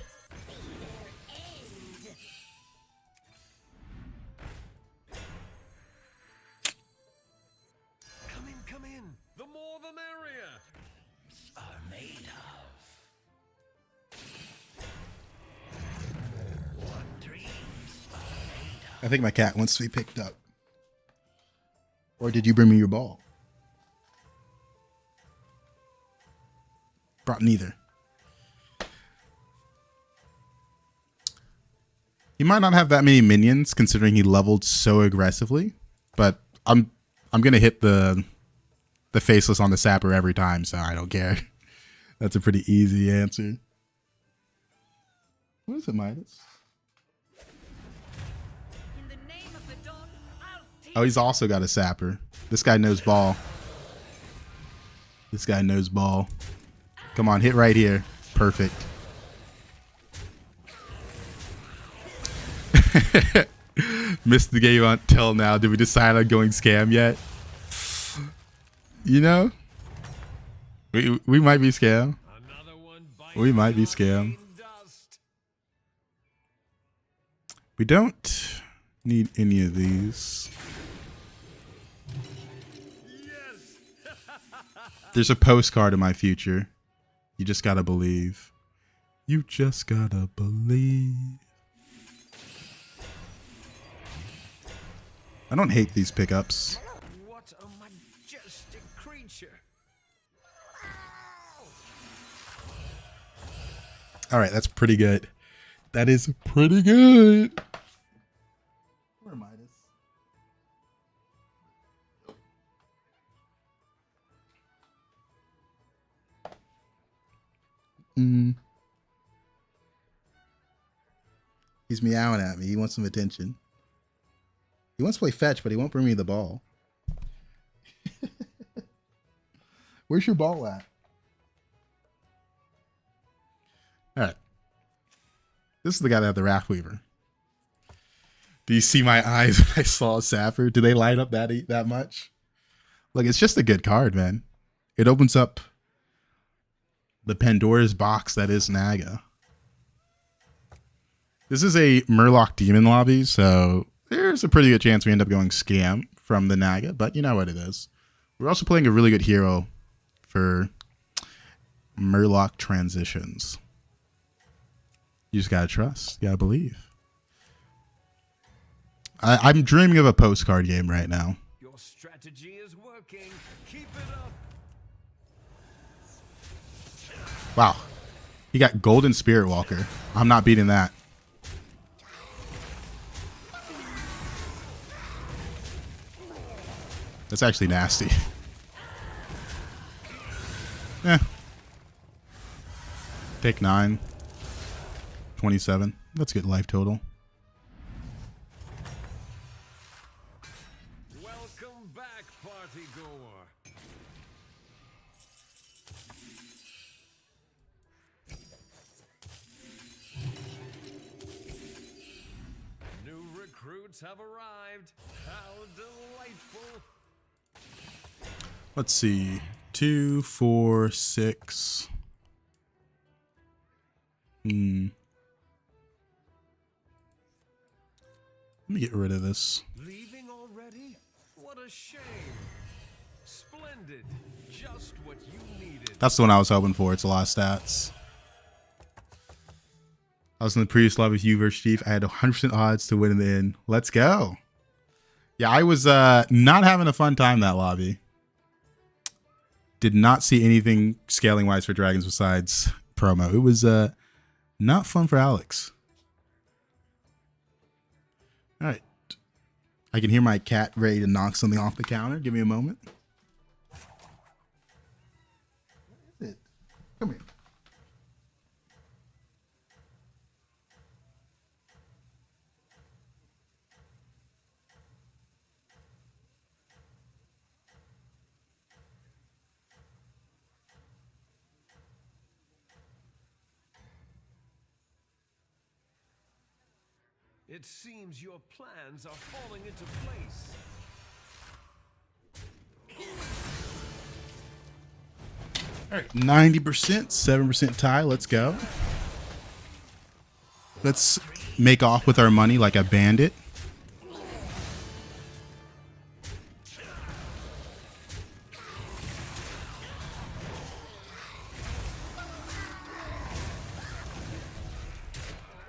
Come in, come in. The more the merrier. Are made of. What dreams are made of. I think my cat wants to be picked up. Or did you bring me your ball? Brought neither. He might not have that many minions considering he leveled so aggressively, but I'm gonna hit the faceless on the sapper every time, so I don't care. That's a pretty easy answer. What is it, Midas? In the name of the dawn, I'll teach Oh, he's also got a sapper. This guy knows ball. This guy knows ball. Come on, hit right here. Perfect. Missed the game until now. Did we decide on going scam yet? You know? We might be scam. Another one bites We might be your scam. dust. We don't need any of these. Yes. There's a postcard in my future. You just gotta believe. You just gotta believe. I don't hate these pickups. What a majestic creature. All right, that's pretty good. That is pretty good. Where am I? He's meowing at me. He wants some attention. He wants to play fetch, but he won't bring me the ball. Where's your ball at? All right. This is the guy that had the Wrath Weaver. Do you see my eyes when I saw Sapper? Do they light up that much? Look, it's just a good card, man. It opens up the Pandora's box that is Naga. This is a Murloc Demon lobby, so there's a pretty good chance we end up going scam from the Naga, but you know what it is. We're also playing a really good hero for Murloc transitions. You just gotta trust. You gotta believe. I'm dreaming of a postcard game right now. Your strategy is working. Keep it up. Wow. He got Golden Spirit Walker. I'm not beating that. That's actually nasty. Eh. Take 9. 27. That's good life total. Welcome back, party goer. New recruits have arrived. How delightful. Let's see. 2, 4, 6. Let me get rid of this. Leaving already? What a shame. Splendid. Just what you needed. That's the one I was hoping for. It's a lot of stats. I was in the previous lobby with you versus Chief. I had 100% odds to win in the end. Let's go. Yeah, I was not having a fun time that lobby. Did not see anything scaling wise for dragons besides promo. It was not fun for Alex. All right. I can hear my cat ready to knock something off the counter. Give me a moment. Come here. It seems your plans are falling into place. All right, 90%, 7% tie. Let's go. Let's make off with our money like a bandit.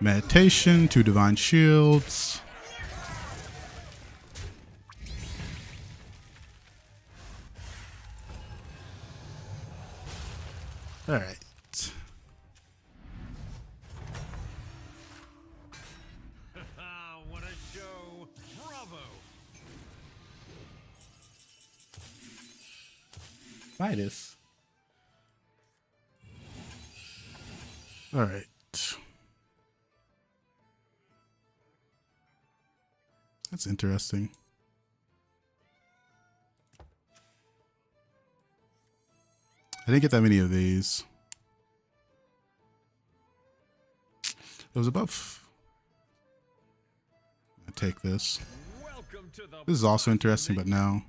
Meditation, 2 divine shields. All right. What a show. Bravo. Midas. All right. That's interesting. I didn't get that many of these. It was above. I'll take this. Welcome to the This is also interesting, but no.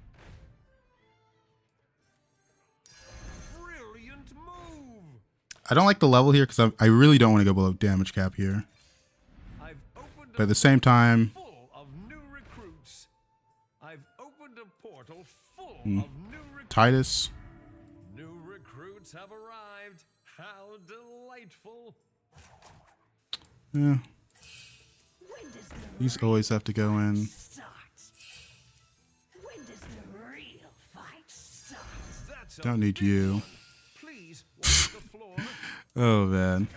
brilliant move. I don't like the level here because I really don't want to go below damage cap here. I've opened But at the same time, full of new recruits. I've opened a portal full of new recruits. Titus. New recruits have arrived. How delightful. Yeah. These always have to go in. When does the real fight start? That's a Don't need you. Please walk the floor. Oh, man.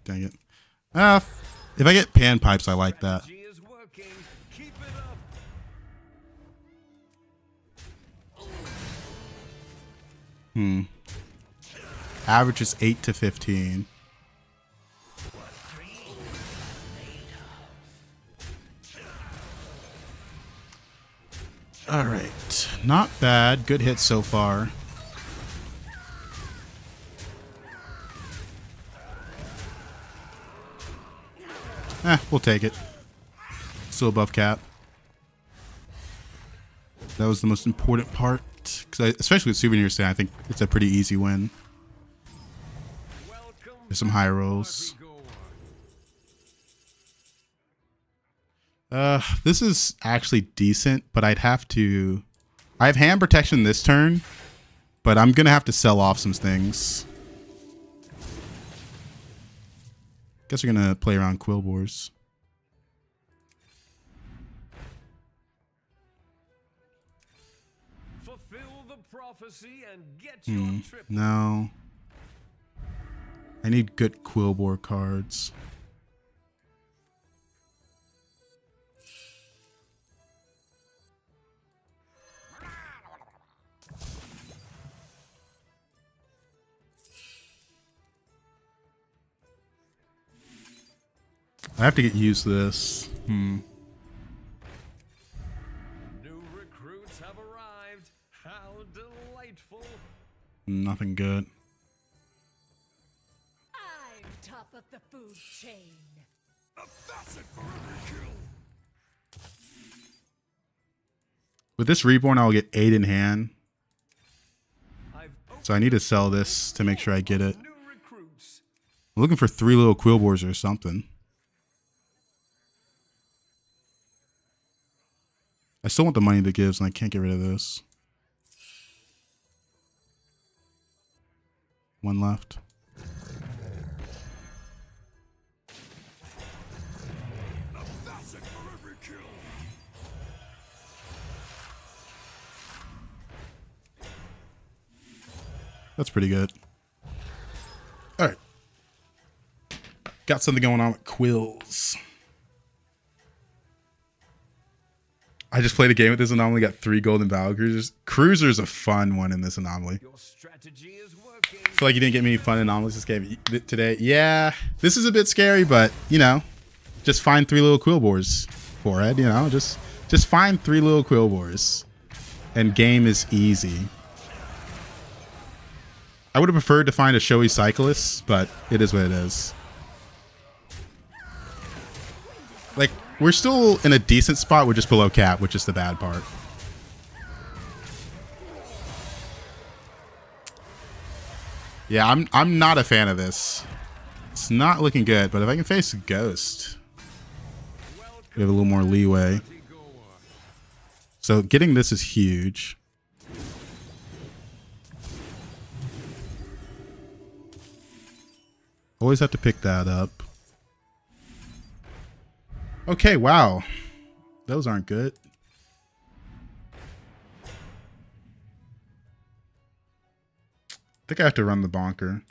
Dang it. If I get pan pipes, I like that. Strategy is working. Keep it up. Average is 8 to 15. All right. Not bad. Good hit so far. We'll take it. Still above cap. That was the most important part. Because especially with Souvenir Stand, I think it's a pretty easy win. Welcome. There's some high rolls. This is actually decent, but I'd have to... I have hand protection this turn, but I'm going to have to sell off some things. Guess we're going to play around Quillbores. Fulfill the prophecy and get your trip. No. I need good Quillbore cards. I have to get used to this. New recruits have arrived. How delightful. Nothing good. I'm top of the food chain. A facet for every kill. With this Reborn, I'll get 8 in hand. I've So I need to sell this to make sure I get it. new recruits. I'm looking for 3 little Quillbores or something. I still want the money that gives, and I can't get rid of this. 1 left. That's pretty good. All right. Got something going on with Quills. I just played a game with this anomaly, got 3 golden battle cruisers. Cruiser's a fun one in this anomaly. Your strategy is working. I feel like you didn't get many fun anomalies this game today. Yeah, this is a bit scary, but, you know, just find 3 little Quillbores for it, you know. Just find 3 little Quillbores. And game is easy. I would have preferred to find a showy cyclist, but it is what it is. Like, we're still in a decent spot. We're just below cap, which is the bad part. Yeah, I'm not a fan of this. It's not looking good, but if I can face a Ghost, we have a little more leeway. So getting this is huge. Always have to pick that up. Okay, wow. Those aren't good. I think I have to run the bonker.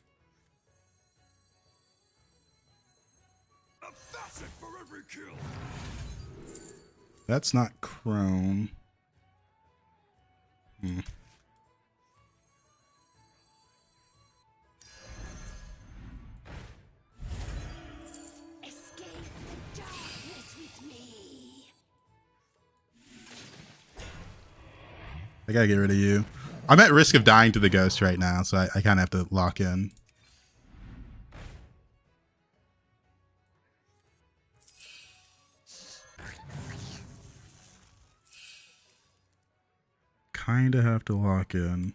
That's not Chrome. Escape the darkness with me. I gotta get rid of you. I'm at risk of dying to the Ghost right now, so I kind of have to lock in. Kind of have to lock in.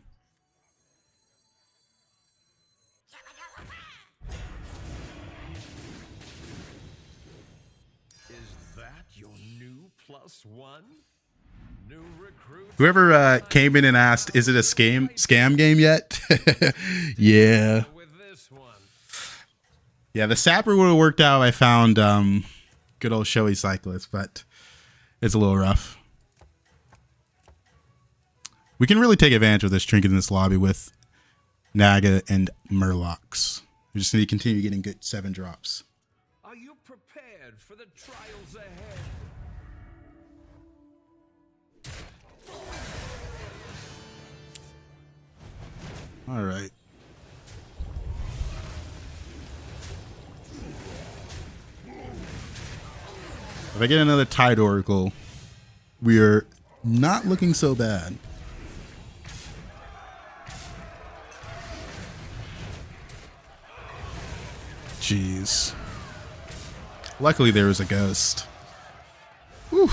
Is that your new +1? New recruits. Whoever came in and asked, is it a scam game yet? Yeah. With this one. Yeah, the Sapper would have worked out. I found good old showy cyclist, but it's a little rough. We can really take advantage of this trinket in this lobby with Naga and Murlocs. We just need to continue getting good 7 drops. Are you prepared for the trials ahead? All right. If I get another Tide Oracle, we are not looking so bad. Jeez. Luckily there was a Ghost. Whew.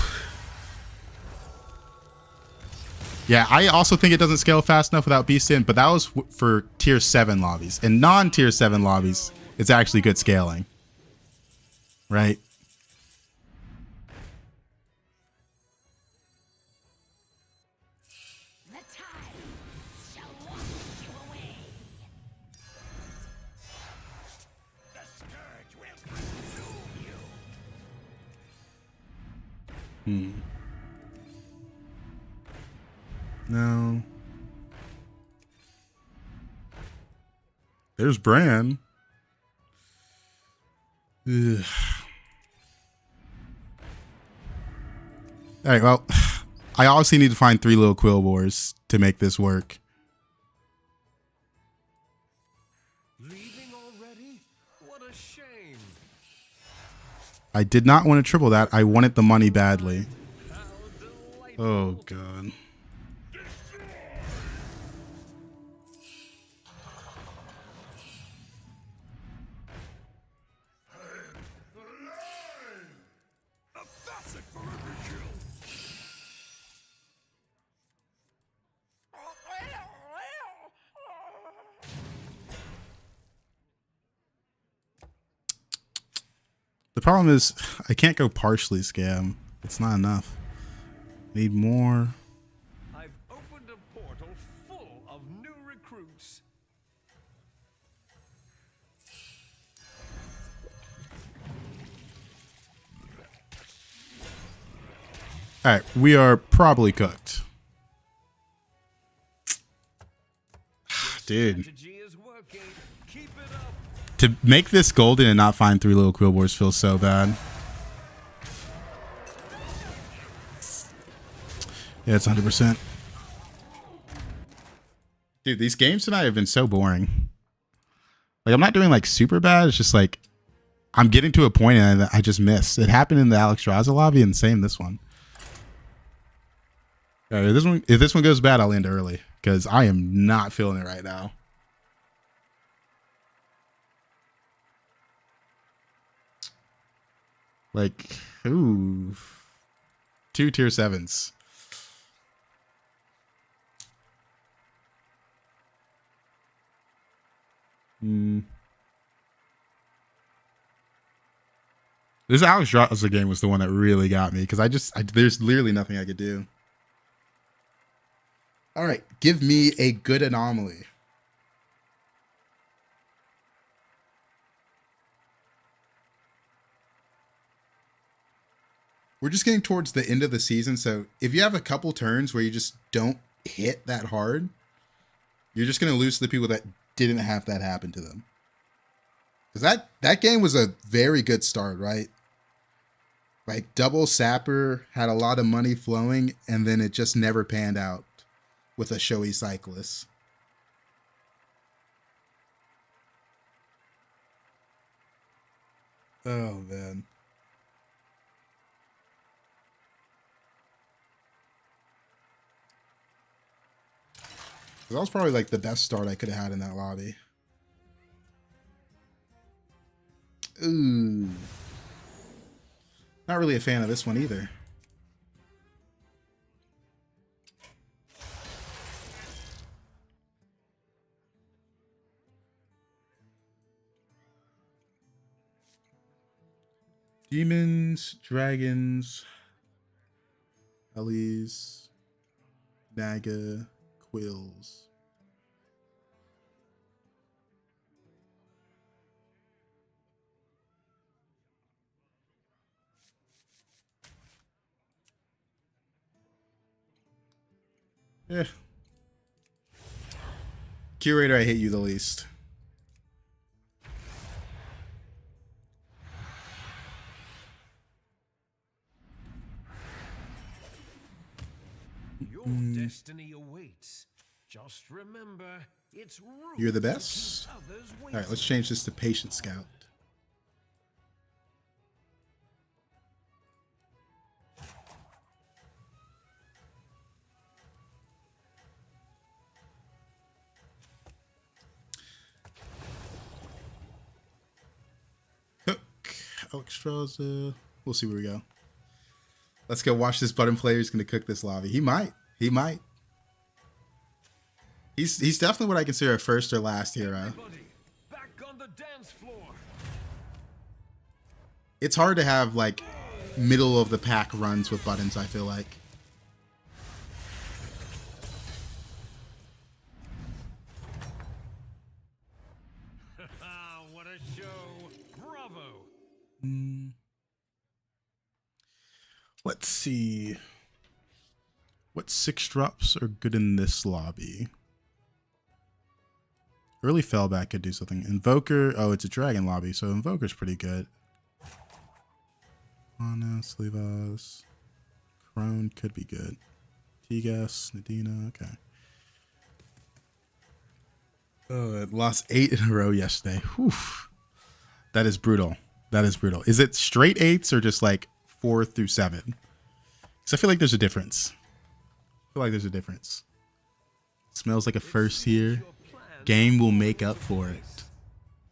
Yeah, I also think it doesn't scale fast enough without Beast in, but that was for tier 7 lobbies. In non-tier 7 lobbies, it's actually good scaling. Right? The tide shall wash you away. The scourge will consume you. No. There's Bran. Ugh. All right, well, I obviously need to find 3 little Quillbores to make this work. Leaving already? What a shame. I did not want to triple that. I wanted the money badly. How delightful. Oh, God. problem is I can't go partially scam. It's not enough. Need more. I've opened a portal full of new recruits. All right, we are probably cooked. Dude. Strategy is working. Keep it up. To make this golden and not find 3 little Quillbores feels so bad. Yeah, it's 100%. Dude, these games tonight have been so boring. Like, I'm not doing like super bad. It's just like I'm getting to a point and I just miss. It happened in the Alex Raza lobby and same this one. All right, if this one goes bad, I'll end early because I am not feeling it right now. Like, ooh, 2 tier 7s. This Alex Raza game was the one that really got me because there's literally nothing I could do. All right, give me a good anomaly. We're just getting towards the end of the season, so if you have a couple turns where you just don't hit that hard, you're just going to lose to the people that didn't have that happen to them. Because that game was a very good start, right? Like, double Sapper had a lot of money flowing, and then it just never panned out with a showy cyclist. Oh, man. That was probably like the best start I could have had in that lobby. Ooh. Not really a fan of this one either. Demons, dragons, Ellies, Naga, Quills. Yeah. Curator, I hate you the least. Your destiny awaits. Just remember, it's rude. You're the best. All right, let's change this to Patient Scout. Cook, Alex Raza. We'll see where we go. Let's go watch this button player. He's going to cook this lobby. He might. He might. He's definitely what I consider a first or last hero. Back on the dance floor. It's hard to have like middle of the pack runs with buttons, I feel like. What a show. Bravo. Let's see. What 6 drops are good in this lobby? Early Fellback could do something. Invoker. Oh, it's a dragon lobby, so Invoker's pretty good. Ana, Slysssa. Crone could be good. T-Gas, Nadina, okay. Oh, it lost 8 in a row yesterday. Whew. That is brutal. That is brutal. Is it straight 8s or just like 4 through 7? Because I feel like there's a difference. Smells like a first here. Game will make up for it.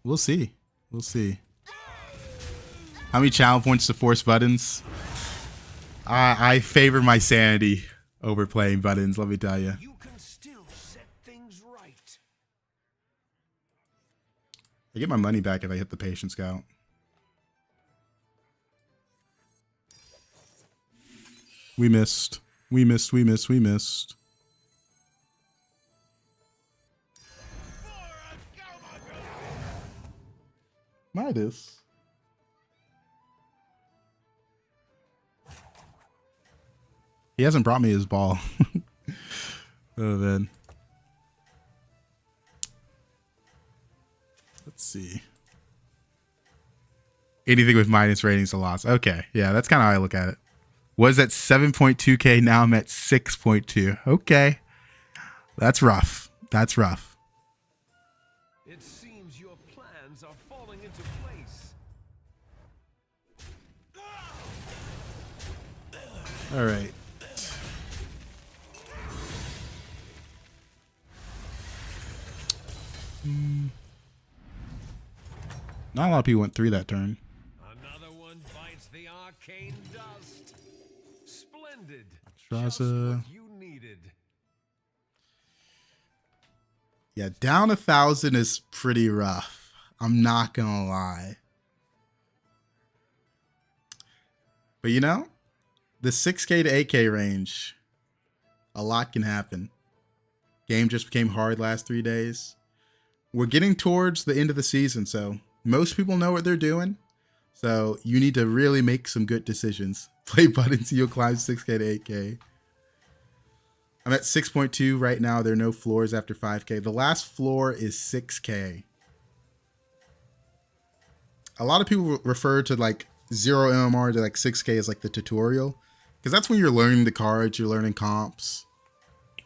We'll see. We'll see. How many channel points to force buttons? I favor my sanity over playing buttons, let me tell you. You can still set things right. I get my money back if I hit the Patient Scout. We missed. We missed. We missed. We missed. Midas. He hasn't brought me his ball. Oh, man. Let's see. Anything with minus ratings a loss. Okay. Yeah, that's kind of how I look at it. Was at 7.2K. Now I'm at 6.2. Okay. That's rough. That's rough. It seems your plans are falling into place. All right. Not a lot of people went 3 that turn. Another one bites the arcane dust. Splendid. Just Just what you needed. Yeah, down 1,000 is pretty rough. I'm not gonna lie. But you know, the 6K to 8K range, a lot can happen. Game just became hard last 3 days. We're getting towards the end of the season, so most people know what they're doing. So you need to really make some good decisions. Play buttons, you'll climb 6K to 8K. I'm at 6.2 right now. There are no floors after 5K. The last floor is 6K. A lot of people refer to like 0 MMR to like 6K as like the tutorial, because that's when you're learning the cards, you're learning comps.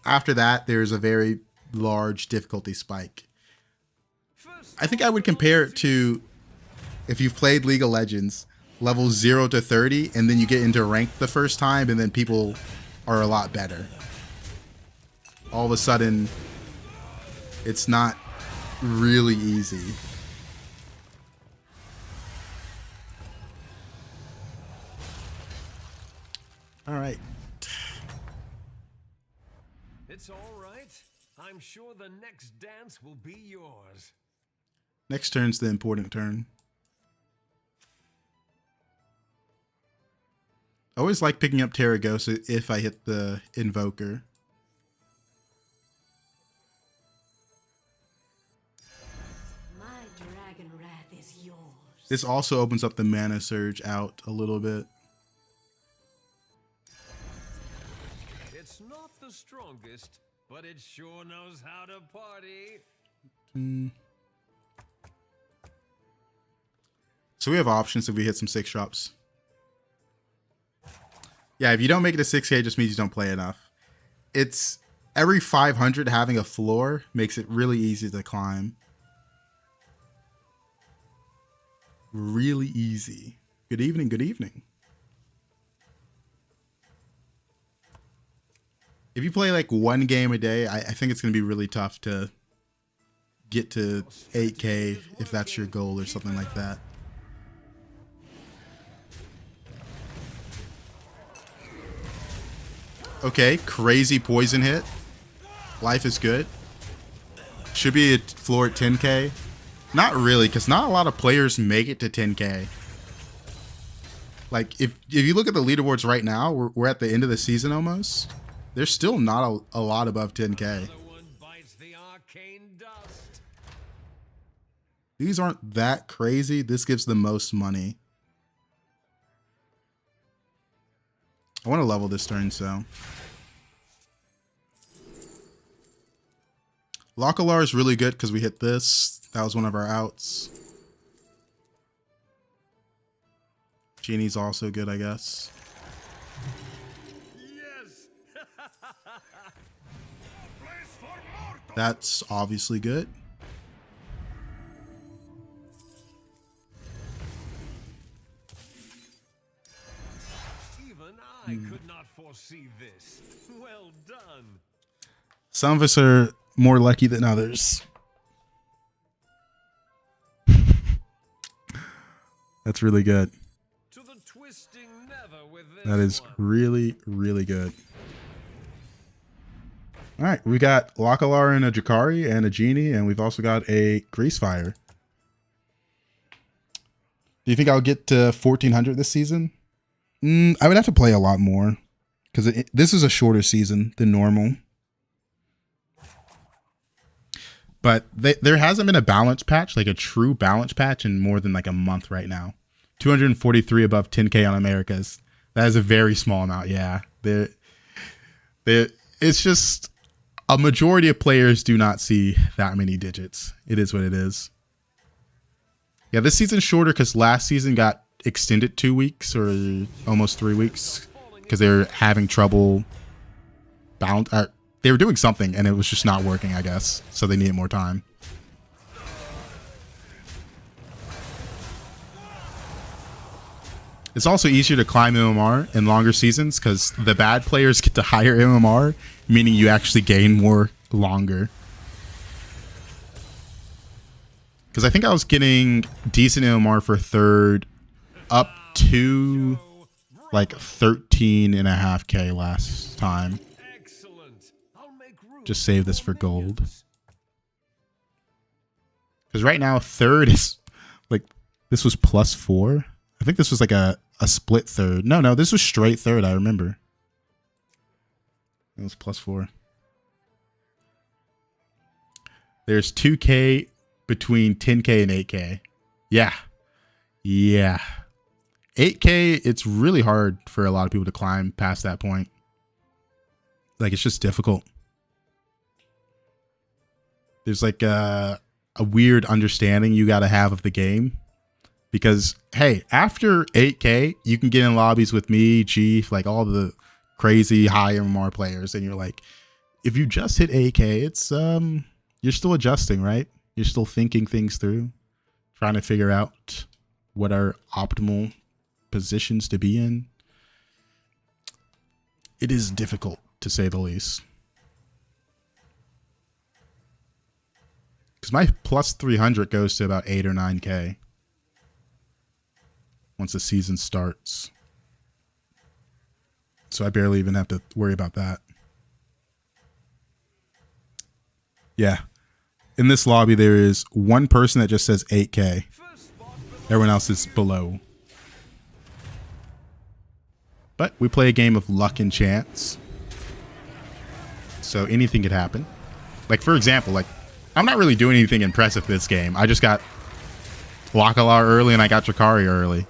After that, there's a very large difficulty spike. I think I would compare it to if you've played League of Legends, level 0 to 30, and then you get into ranked the first time, and then people are a lot better. All of a sudden, it's not really easy. All right. It's all right. I'm sure the next dance will be yours. Next turn's the important turn. I always like picking up Terragosa if I hit the Invoker. My dragon wrath is yours. This also opens up the mana surge out a little bit. It's not the strongest, but it sure knows how to party. So we have options if we hit some 6 drops. Yeah, if you don't make it to 6K, it just means you don't play enough. It's every 500 having a floor makes it really easy to climb. Really easy. Good evening, good evening. If you play like 1 game a day, I think it's going to be really tough to get to 8K if that's your goal or something like that. Okay, crazy poison hit. Life is good. Should be a floor at 10K. Not really, because not a lot of players make it to 10K. Like, if you look at the leaderboards right now, we're at the end of the season almost. There's still not a lot above 10K. Another one bites the arcane dust. These aren't that crazy. This gives the most money. I want to level this turn, so. Lockalar is really good because we hit this. That was one of our outs. Genie's also good, I guess. Yes. That's obviously good. Even I could not foresee this. Well done. Some of us are more lucky than others. That's really good. To the twisting never with this That is one. really, really good. All right, we got Lockalar and a Jakari and a Genie, and we've also got a Greasefire. Do you think I'll get to 1400 this season? I would have to play a lot more. because this is a shorter season than normal. But there hasn't been a balance patch, like a true balance patch, in more than like a month right now. 243 above 10K on Americas. That is a very small amount. Yeah, it's just a majority of players do not see that many digits. It is what it is. Yeah, this season's shorter because last season got extended 2 weeks or almost 3 weeks because they were having trouble they were doing something and it was just not working, I guess. So they needed more time. It's also easier to climb MMR in longer seasons because the bad players get to higher MMR, meaning you actually gain more longer. Because I think I was getting decent MMR for third up to like 13.5K last time. Just save this for gold. Because right now third is like, this was +4. I think this was like a split third. No, this was straight third, I remember. It was +4. There's 2K between 10K and 8K. Yeah. 8K, it's really hard for a lot of people to climb past that point. Like, it's just difficult. There's like a weird understanding you got to have of the game. Because, hey, after 8K, you can get in lobbies with me, Chief, like all the crazy high MMR players. And you're like, if you just hit 8K, it's, you're still adjusting, right? You're still thinking things through, trying to figure out what are optimal positions to be in. It is difficult, to say the least. Because my +300 goes to about 8 or 9K. Once the season starts. So I barely even have to worry about that. Yeah. In this lobby, there is one person that just says 8K. Everyone else is below. But we play a game of luck and chance. So anything could happen. Like, for example, like, I'm not really doing anything impressive this game. I just got Lockalar early and I got Drakari early.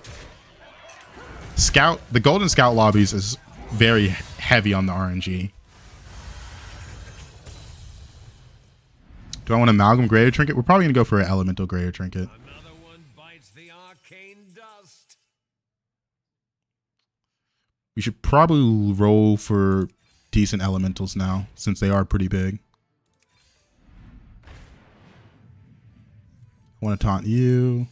Scout, the Golden Scout lobbies is very heavy on the RNG. Do I want Amalgam Greater Trinket? We're probably going to go for an Elemental Greater Trinket. Another one bites the arcane dust. We should probably roll for decent elementals now, since they are pretty big. I want to taunt you.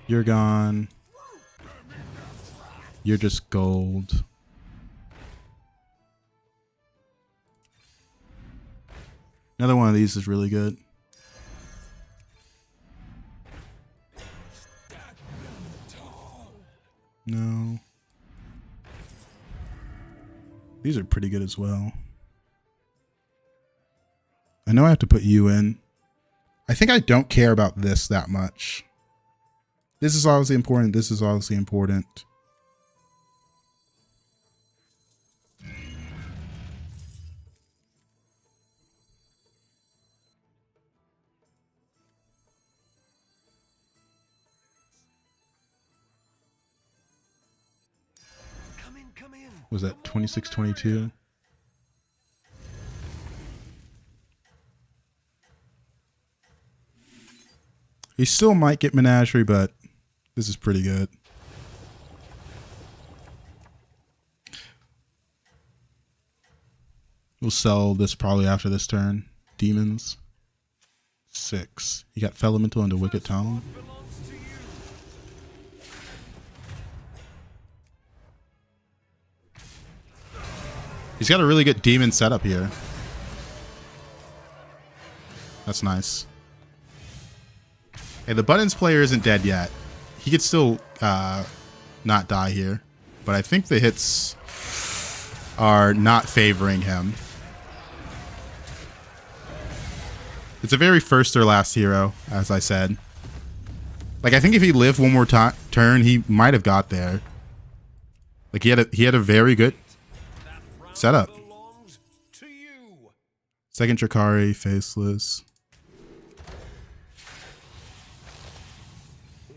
You're gone. You're just gold. Another one of these is really good. No. These are pretty good as well. I know I have to put you in. I think I don't care about this that much. This is obviously important. This is obviously important. Come in. Was that 26-22? He still might get Menagerie, but this is pretty good. We'll sell this probably after this turn. Demons. 6. You got Felemental into Wicked Tome. He's got a really good demon setup here. That's nice. Hey, the Buttons player isn't dead yet. He could still not die here. But I think the hits are not favoring him. It's a very first or last hero, as I said. Like, I think if he lived one more turn, he might have got there. Like he had a very good setup. Belongs to you. Second Drakari, faceless.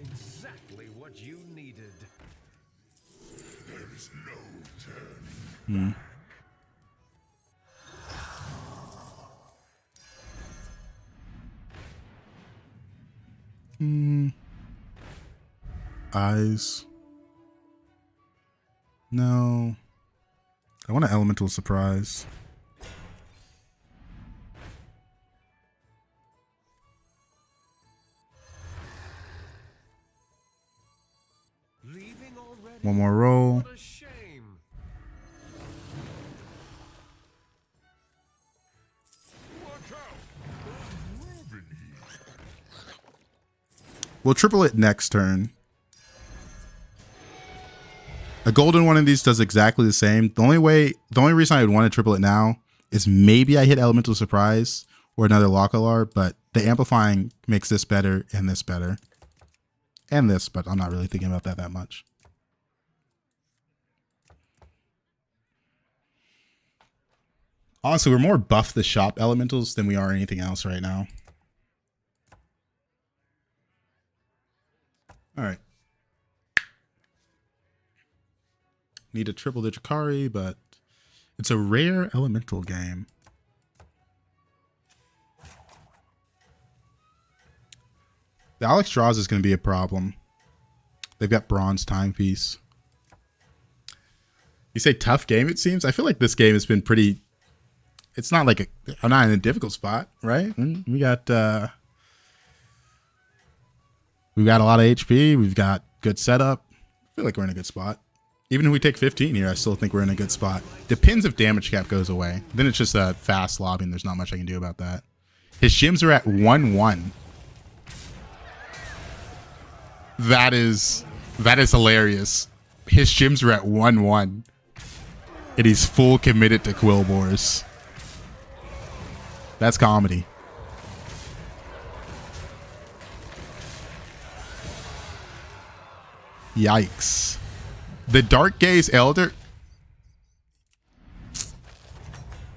Exactly what you needed. There is no turning. Eyes. No. I want an elemental surprise. Leaving already? One more roll. What a shame. Watch out! Moving here. We'll triple it next turn. A golden one of these does exactly the same. The only reason I would want to triple it now is maybe I hit elemental surprise or another Localar, but the amplifying makes this better and this better. And this, but I'm not really thinking about that much. Honestly, we're more buff the shop elementals than we are anything else right now. All right. Need a triple the Drakari, but it's a rare elemental game. The Alex draws is going to be a problem. They've got bronze timepiece. You say tough game, it seems? I feel like this game has been pretty... It's not like I'm not in a difficult spot, right? We got a lot of HP. We've got good setup. I feel like we're in a good spot. Even if we take 15 here, I still think we're in a good spot. Depends if damage cap goes away. Then it's just a fast lobby and there's not much I can do about that. His gyms are at 1-1. That is hilarious. His gyms are at 1-1. And he's full committed to Quillbores. That's comedy. Yikes. The Dark Gaze Elder.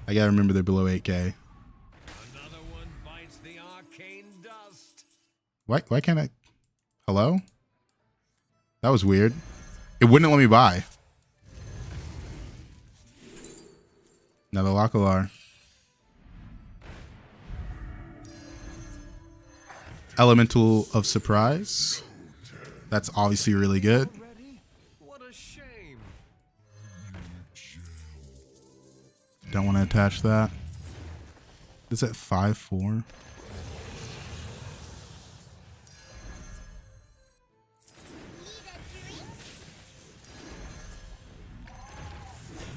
I gotta remember they're below 8K. Another one bites the arcane dust. Why can't I? Hello? That was weird. It wouldn't let me buy. Another Localar. Elemental of Surprise. That's obviously really good. Already? What a shame. Don't want to attach that. Is it 5-4?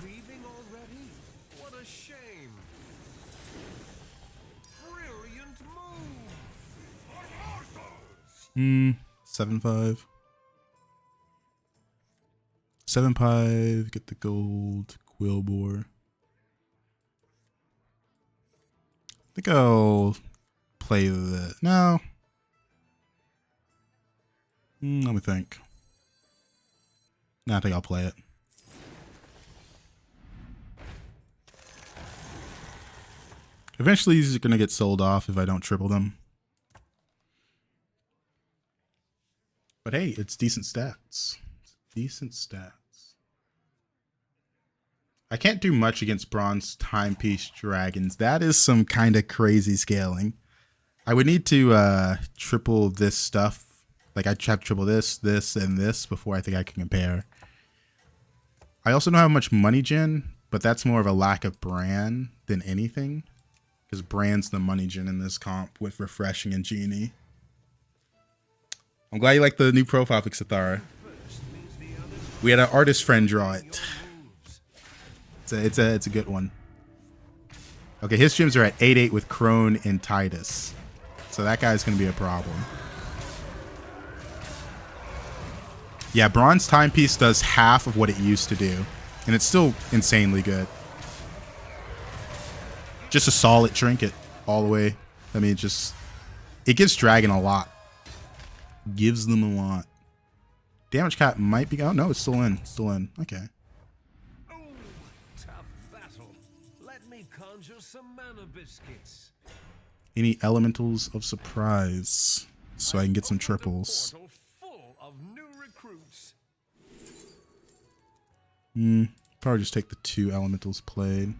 Leaving already? What a shame. Brilliant move. 7-5. 7-5. Get the gold. Quillbore. I think I'll play the... No. Let me think. No, I think I'll play it. Eventually, these are going to get sold off if I don't triple them. But hey, it's decent stats. Decent stats. I can't do much against bronze timepiece dragons. That is some kind of crazy scaling. I would need to triple this stuff. Like I'd have to triple this, this, and this before I think I can compare. I also don't have much money gen, but that's more of a lack of brand than anything. Because brand's the money gen in this comp with refreshing and genie. I'm glad you like the new profile pic, Sathara. We had an artist friend draw it. It's a good one. Okay, his gyms are at 8-8 with Crone and Titus. So that guy's going to be a problem. Yeah, bronze timepiece does half of what it used to do. And it's still insanely good. Just a solid trinket all the way. I mean, it gives Dragon a lot. Gives them a lot. Damage cap might be... Oh, no, it's still in. Still in. Okay. Oh, tough battle. Let me conjure some mana biscuits. Any elementals of surprise so I can get some triples. Portal full of new recruits. Probably just take the 2 elementals played.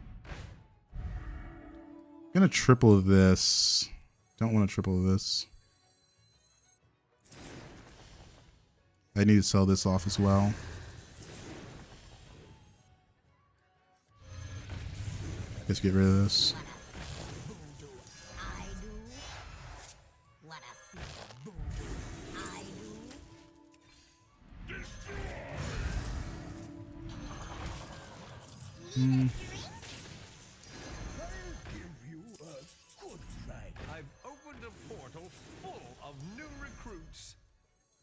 I'm gonna triple this. Don't want to triple this. I need to sell this off as well. Let's get rid of this. I've opened a portal full of new recruits.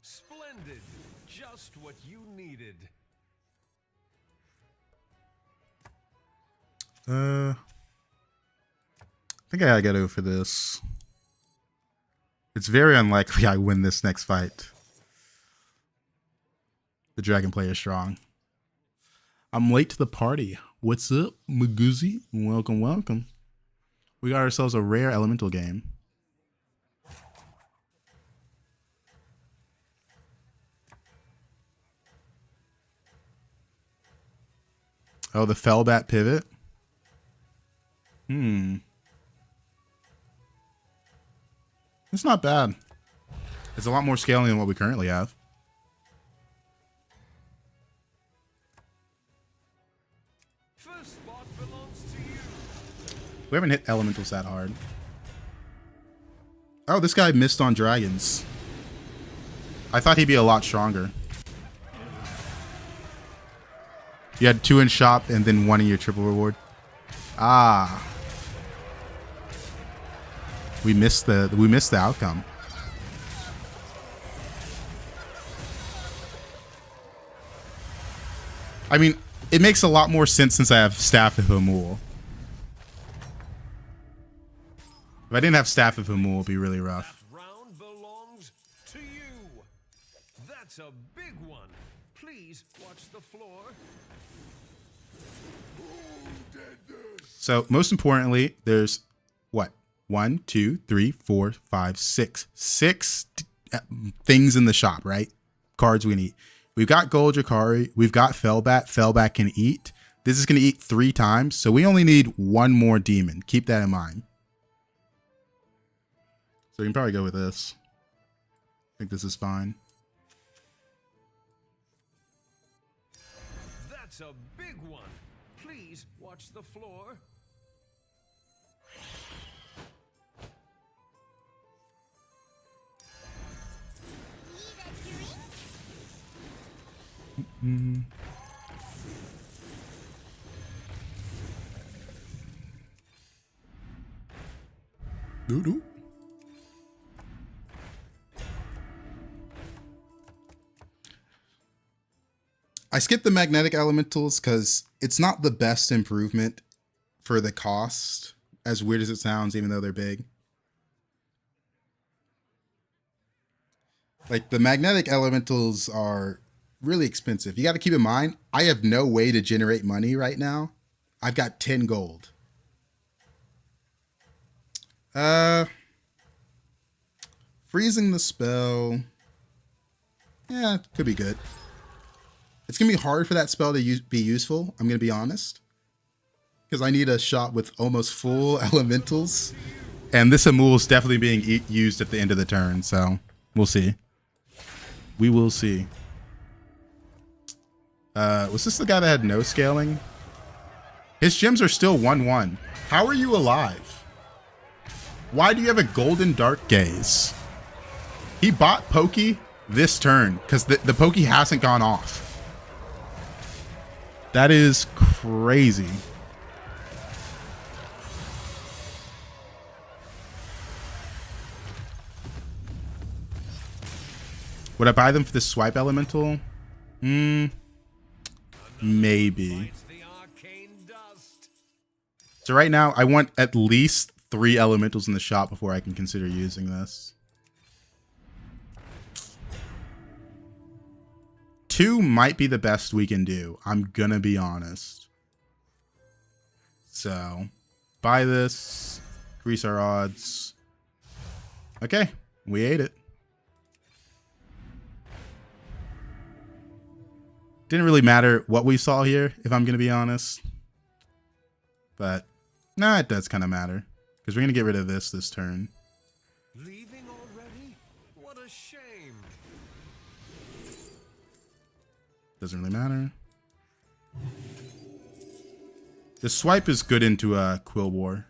Splendid. Just what you needed. I think I gotta go for this. It's very unlikely I win this next fight. The dragon player is strong. I'm late to the party. What's up, Magoozy? Welcome, welcome. We got ourselves a rare elemental game. Oh, the Firebat pivot. It's not bad. It's a lot more scaling than what we currently have. First spot belongs to you. We haven't hit elementals that hard. Oh, this guy missed on dragons. I thought he'd be a lot stronger. You had 2 in shop and then 1 in your triple reward. Ah. We missed the outcome. I mean, it makes a lot more sense since I have Staff of Hamul. If I didn't have Staff of Hamul, it'd be really rough. That round belongs to you. That's a big one. Please watch the floor. So most importantly, there's what? 1, 2, 3, 4, 5, 6. 6 things in the shop, right? Cards we need. We've got Gold Drakari. We've got Firebat. Firebat can eat. This is going to eat 3 times. So we only need 1 more demon. Keep that in mind. So we can probably go with this. I think this is fine. That's a big one. Please watch the floor. Doo-doo. I skipped the magnetic elementals because it's not the best improvement for the cost, as weird as it sounds, even though they're big. Like, the magnetic elementals are really expensive. You got to keep in mind, I have no way to generate money right now. I've got 10 gold. Freezing the spell. Yeah, could be good. It's going to be hard for that spell to be useful, I'm going to be honest. Because I need a shot with almost full elementals. And this Hamul is definitely being used at the end of the turn, so we'll see. We will see. Was this the guy that had no scaling? His gems are still 1-1. How are you alive? Why do you have a golden dark gaze? He bought Pokey this turn because the Pokey hasn't gone off. That is crazy. Would I buy them for the swipe elemental? Maybe. So right now, I want at least 3 elementals in the shop before I can consider using this. 2 might be the best we can do. I'm gonna be honest. So, buy this. Increase our odds. Okay, we ate it. Didn't really matter what we saw here, if I'm gonna be honest. But, nah, it does kind of matter. Because we're gonna get rid of this turn. Leaving already? What a shame. Doesn't really matter. The swipe is good into a Quill War.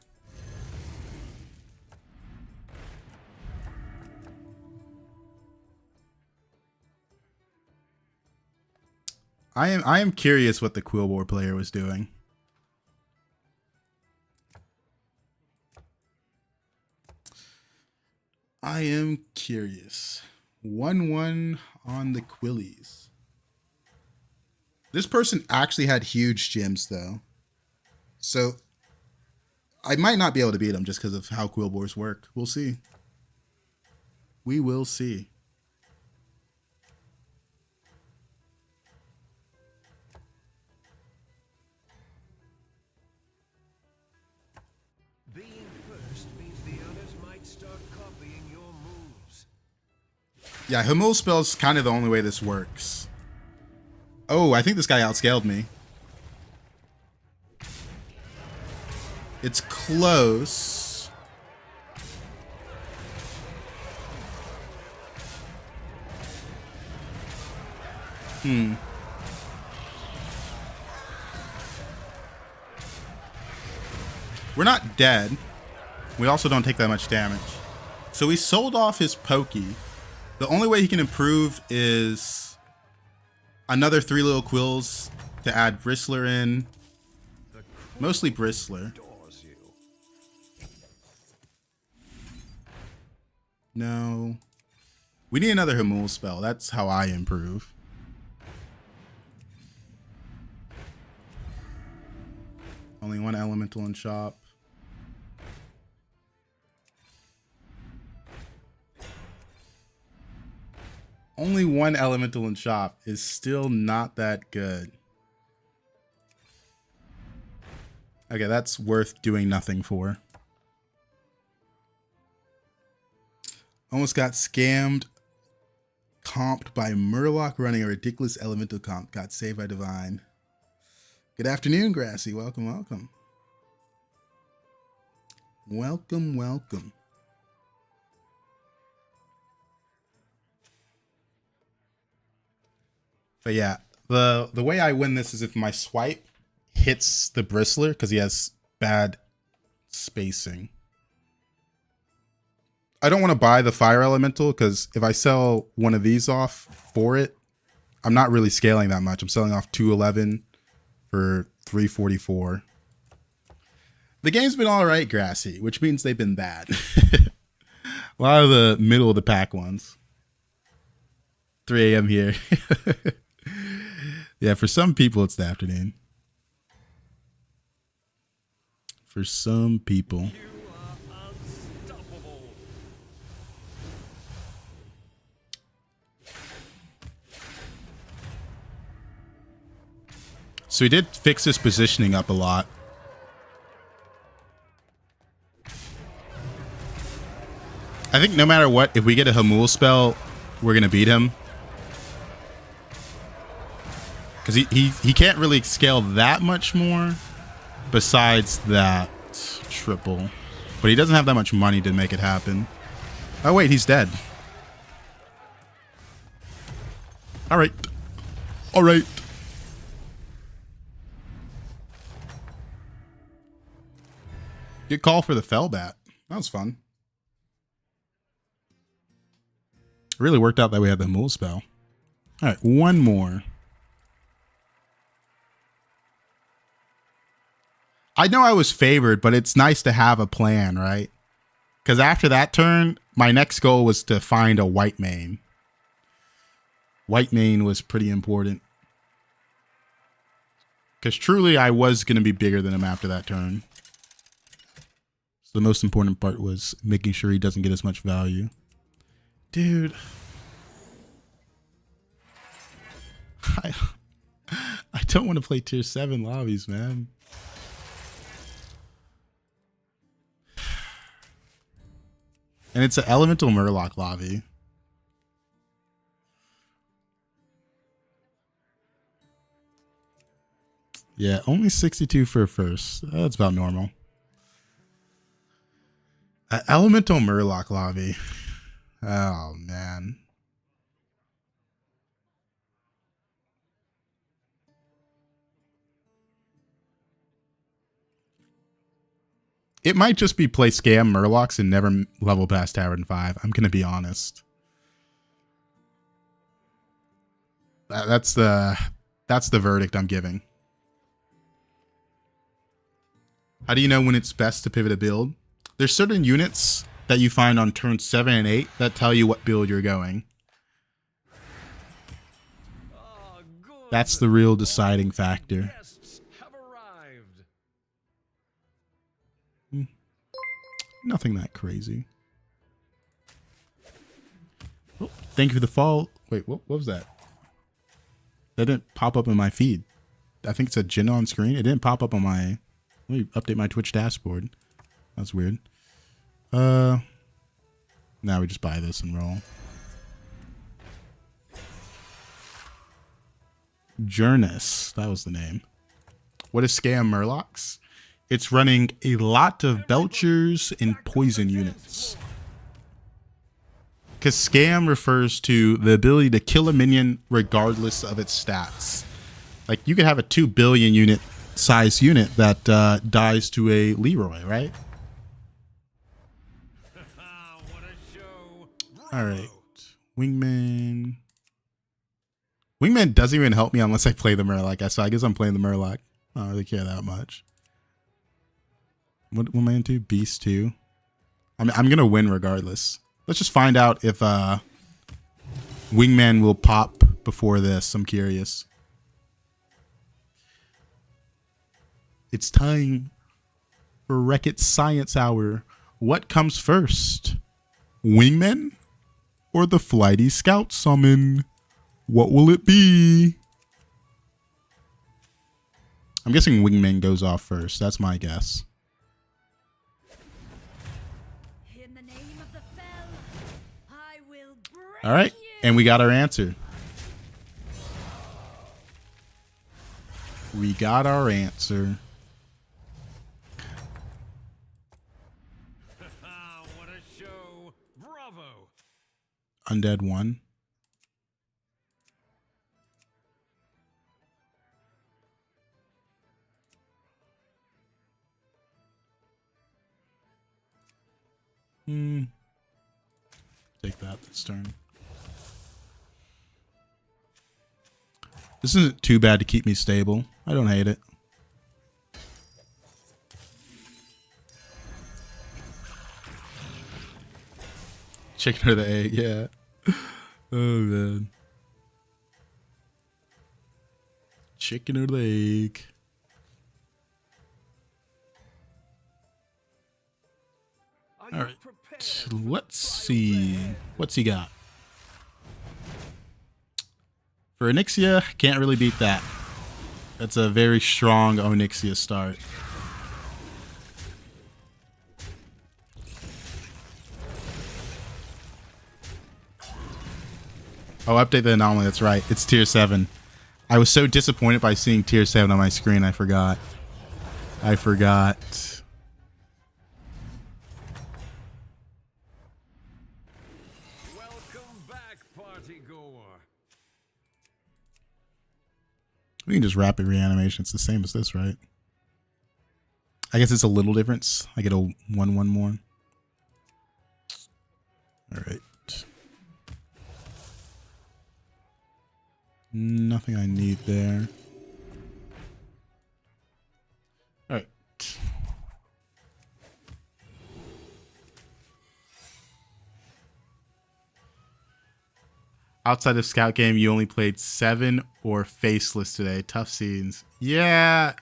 I am curious what the Quill War player was doing. I am curious. 1-1 on the Quillies. This person actually had huge gyms though. So I might not be able to beat him just because of how Quill Wars work. We'll see. We will see. Being first means the others might start copying your moves. Yeah, Hamul spell's kind of the only way this works. Oh, I think this guy outscaled me. It's close. We're not dead. We also don't take that much damage. So we sold off his Pokey. The only way he can improve is another 3 little quills to add Bristler in. Mostly Bristler. No. We need another Hamul spell. That's how I improve. Only 1 elemental in shop. Only 1 elemental in shop is still not that good. Okay, that's worth doing nothing for. Almost got scammed. Comped by Murloc running a ridiculous elemental comp. Got saved by Divine. Good afternoon, Grassy. Welcome, welcome. Welcome, welcome. But yeah, the way I win this is if my swipe hits the Bristler because he has bad spacing. I don't want to buy the Fire Elemental because if I sell one of these off for it, I'm not really scaling that much. I'm selling off 211 for 344. The game's been all right, Grassy, which means they've been bad. A lot of the middle of the pack ones. 3 a.m. here. Yeah, for some people, it's the afternoon. For some people. You are unstoppable. So he did fix his positioning up a lot. I think no matter what, if we get a Hamul spell, we're going to beat him. Because he can't really scale that much more besides that triple. But he doesn't have that much money to make it happen. Oh, wait, he's dead. All right. All right. Good call for the Fellbat. That was fun. It really worked out that we had the Hamul spell. All right, one more. I know I was favored, but it's nice to have a plan, right? Because after that turn, my next goal was to find a white mane. White mane was pretty important. Because truly, I was going to be bigger than him after that turn. So the most important part was making sure he doesn't get as much value. Dude. don't want to play tier 7 lobbies, man. And it's an elemental Murloc lobby. Yeah, only 62 for a first. That's about normal. An elemental Murloc lobby. Oh, man. It might just be play scam Murlocs and never level past Tavern 5. I'm going to be honest. That's the verdict I'm giving. How do you know when it's best to pivot a build? There's certain units that you find on turn 7 and 8 that tell you what build you're going. That's the real deciding factor. Nothing that crazy. Oh, thank you for the fall. Wait, what was that? That didn't pop up in my feed. I think it said Jin on screen. It didn't pop up on my... Let me update my Twitch dashboard. That's weird. Now we just buy this and roll. Jurnus. That was the name. What is Scam Murlocs? It's running a lot of Belchers and Poison units. Because Scam refers to the ability to kill a minion regardless of its stats. Like, you could have a 2 billion unit size unit that dies to a Leroy, right? Alright. Wingman. Wingman doesn't even help me unless I play the Murloc. So I guess I'm playing the Murloc. I don't really care that much. What am I into? Beast 2. I'm going to win regardless. Let's just find out if Wingman will pop before this. I'm curious. It's time for Wreck-It Science Hour. What comes first? Wingman or the Flighty Scout summon? What will it be? I'm guessing Wingman goes off first. That's my guess. All right, and we got our answer. We got our answer. What a show. Bravo. Undead 1. Take that this turn. This isn't too bad to keep me stable. I don't hate it. Chicken or the egg, yeah. Oh, man. Chicken or the egg. All right. Let's see. What's he got? For Onyxia, can't really beat that. That's a very strong Onyxia start. Oh, update the anomaly. That's right. It's tier 7. I was so disappointed by seeing tier 7 on my screen. I forgot. We can just rapid reanimation. It's the same as this, right? I guess it's a little difference. I get a 1/1 more. All right. Nothing I need there. All right. Outside of Scout Game, you only played 7 or Faceless today. Tough scenes. Yeah.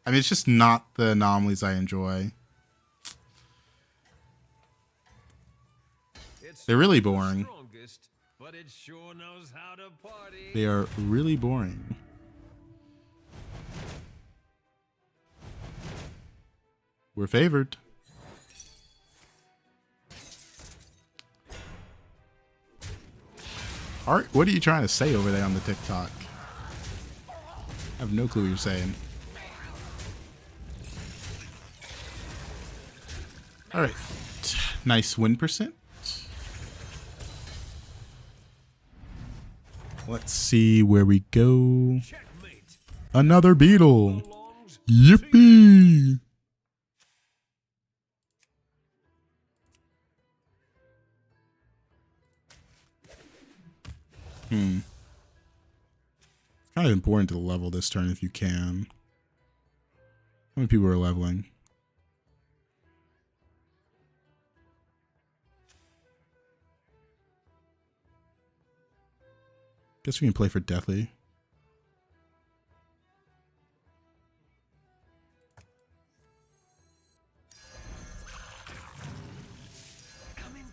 I mean, it's just not the anomalies I enjoy. They're really boring. but it sure knows how to party. They are really boring. We're favored. Art, what are you trying to say over there on the TikTok? I have no clue what you're saying. All right. Nice win percent. Let's see where we go. Checkmate. Another beetle. Belongs Yippee! It's kind of important to level this turn if you can. How many people are leveling? Guess we can play for Deathly.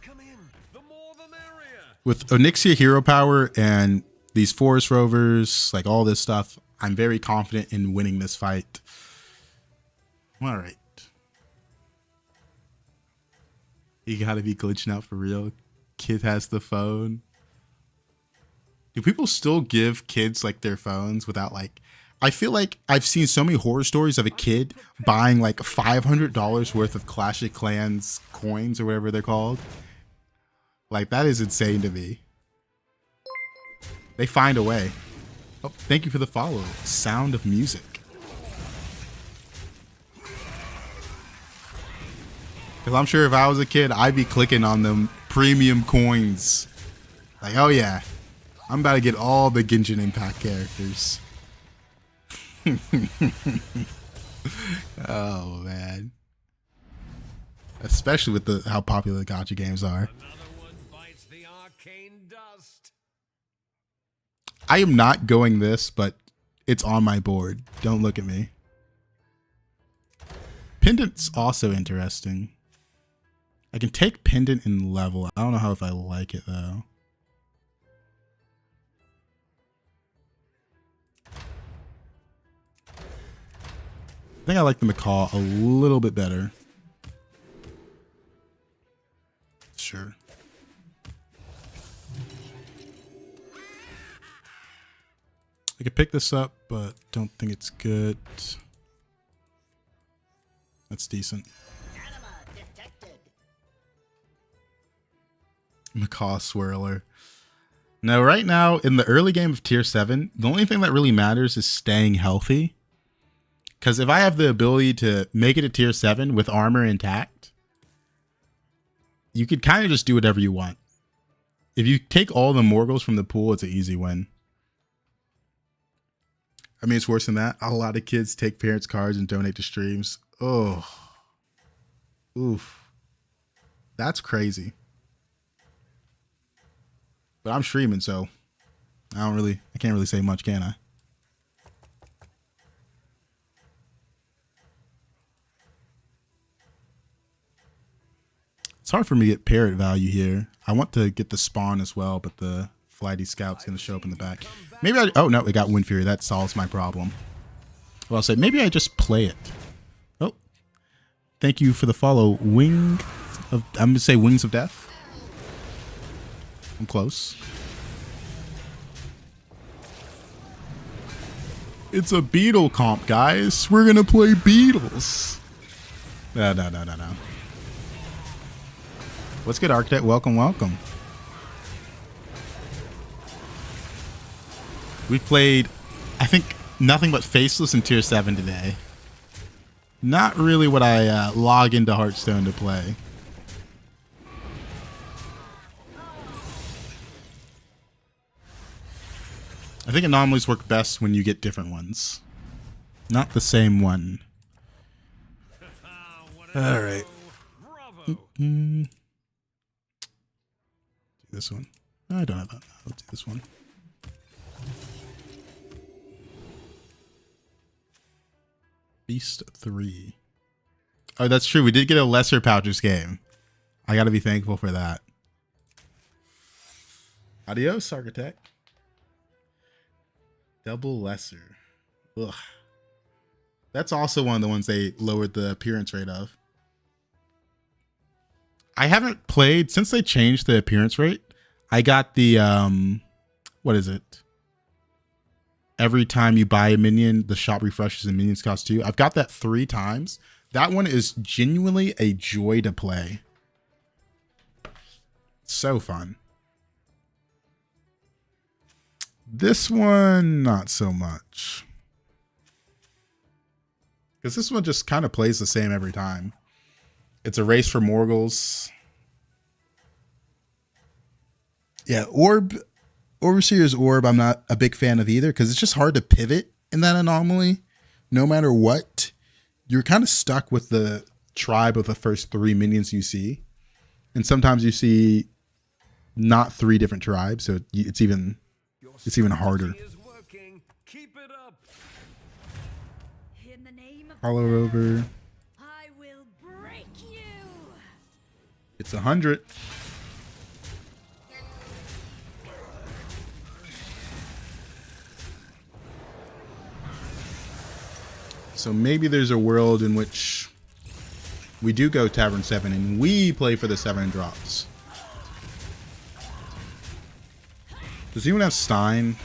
Come in. The more the merrier. With Onyxia hero power and these forest rovers, like all this stuff, I'm very confident in winning this fight. All right. You gotta be glitching out for real. Kid has the phone. Do people still give kids like their phones without like... I feel like I've seen so many horror stories of a kid buying like $500 worth of Clash of Clans coins or whatever they're called. Like, that is insane to me. They find a way. Oh, thank you for the follow. Sound of Music. Because I'm sure if I was a kid, I'd be clicking on them premium coins. Like, oh yeah. I'm about to get all the Genshin Impact characters. Oh, man. Especially with how popular the gacha games are. Another one bites the arcane dust. I am not going this, but it's on my board. Don't look at me. Pendant's also interesting. I can take Pendant and level. I don't know how if I like it, though. I think I like the Macaw a little bit better. Sure. I could pick this up, but don't think it's good. That's decent. Anima detected. Macaw Swirler. Now, right now, in the early game of Tier 7, the only thing that really matters is staying healthy. Because if I have the ability to make it a Tier 7 with armor intact, you could kind of just do whatever you want. If you take all the Morgels from the pool, it's an easy win. I mean, it's worse than that. A lot of kids take parents' cards and donate to streams. Oh. Oof. That's crazy. But I'm streaming, so I can't really say much, can I? It's hard for me to get parrot value here. I want to get the spawn as well, but the Flighty Scout's going to show up in the back. Maybe oh no, we got Wind Fury. That solves my problem. Well, I'll say maybe I just play it. Oh, thank you for the follow. I'm going to say Wings of Death. I'm close. It's a beetle comp, guys. We're going to play beetles. No. What's good, Architect? Welcome, welcome. We played, I think, nothing but Faceless in Tier 7 today. Not really what I log into Hearthstone to play. I think anomalies work best when you get different ones. Not the same one. Alright. Do this one. I don't have that. I'll do this one. Beast 3. Oh, that's true. We did get a lesser Pouches game. I gotta be thankful for that. Adios, Architect. Double Lesser. Ugh. That's also one of the ones they lowered the appearance rate of. I haven't played since they changed the appearance rate. I got the what is it? Every time you buy a minion, the shop refreshes and minions cost 2. I've got that 3 times. That one is genuinely a joy to play. So fun. This one, not so much. Because this one just kind of plays the same every time. It's a race for Morgals. Yeah, Overseer's Orb, I'm not a big fan of either, because it's just hard to pivot in that anomaly. No matter what, you're kind of stuck with the tribe of the first 3 minions you see. And sometimes you see not 3 different tribes, so it's even harder. Keep it up. In the name of Hollow Rover. I will break you. It's 100. So maybe there's a world in which we do go Tavern 7 and we play for the 7 drops. Does anyone have Stein?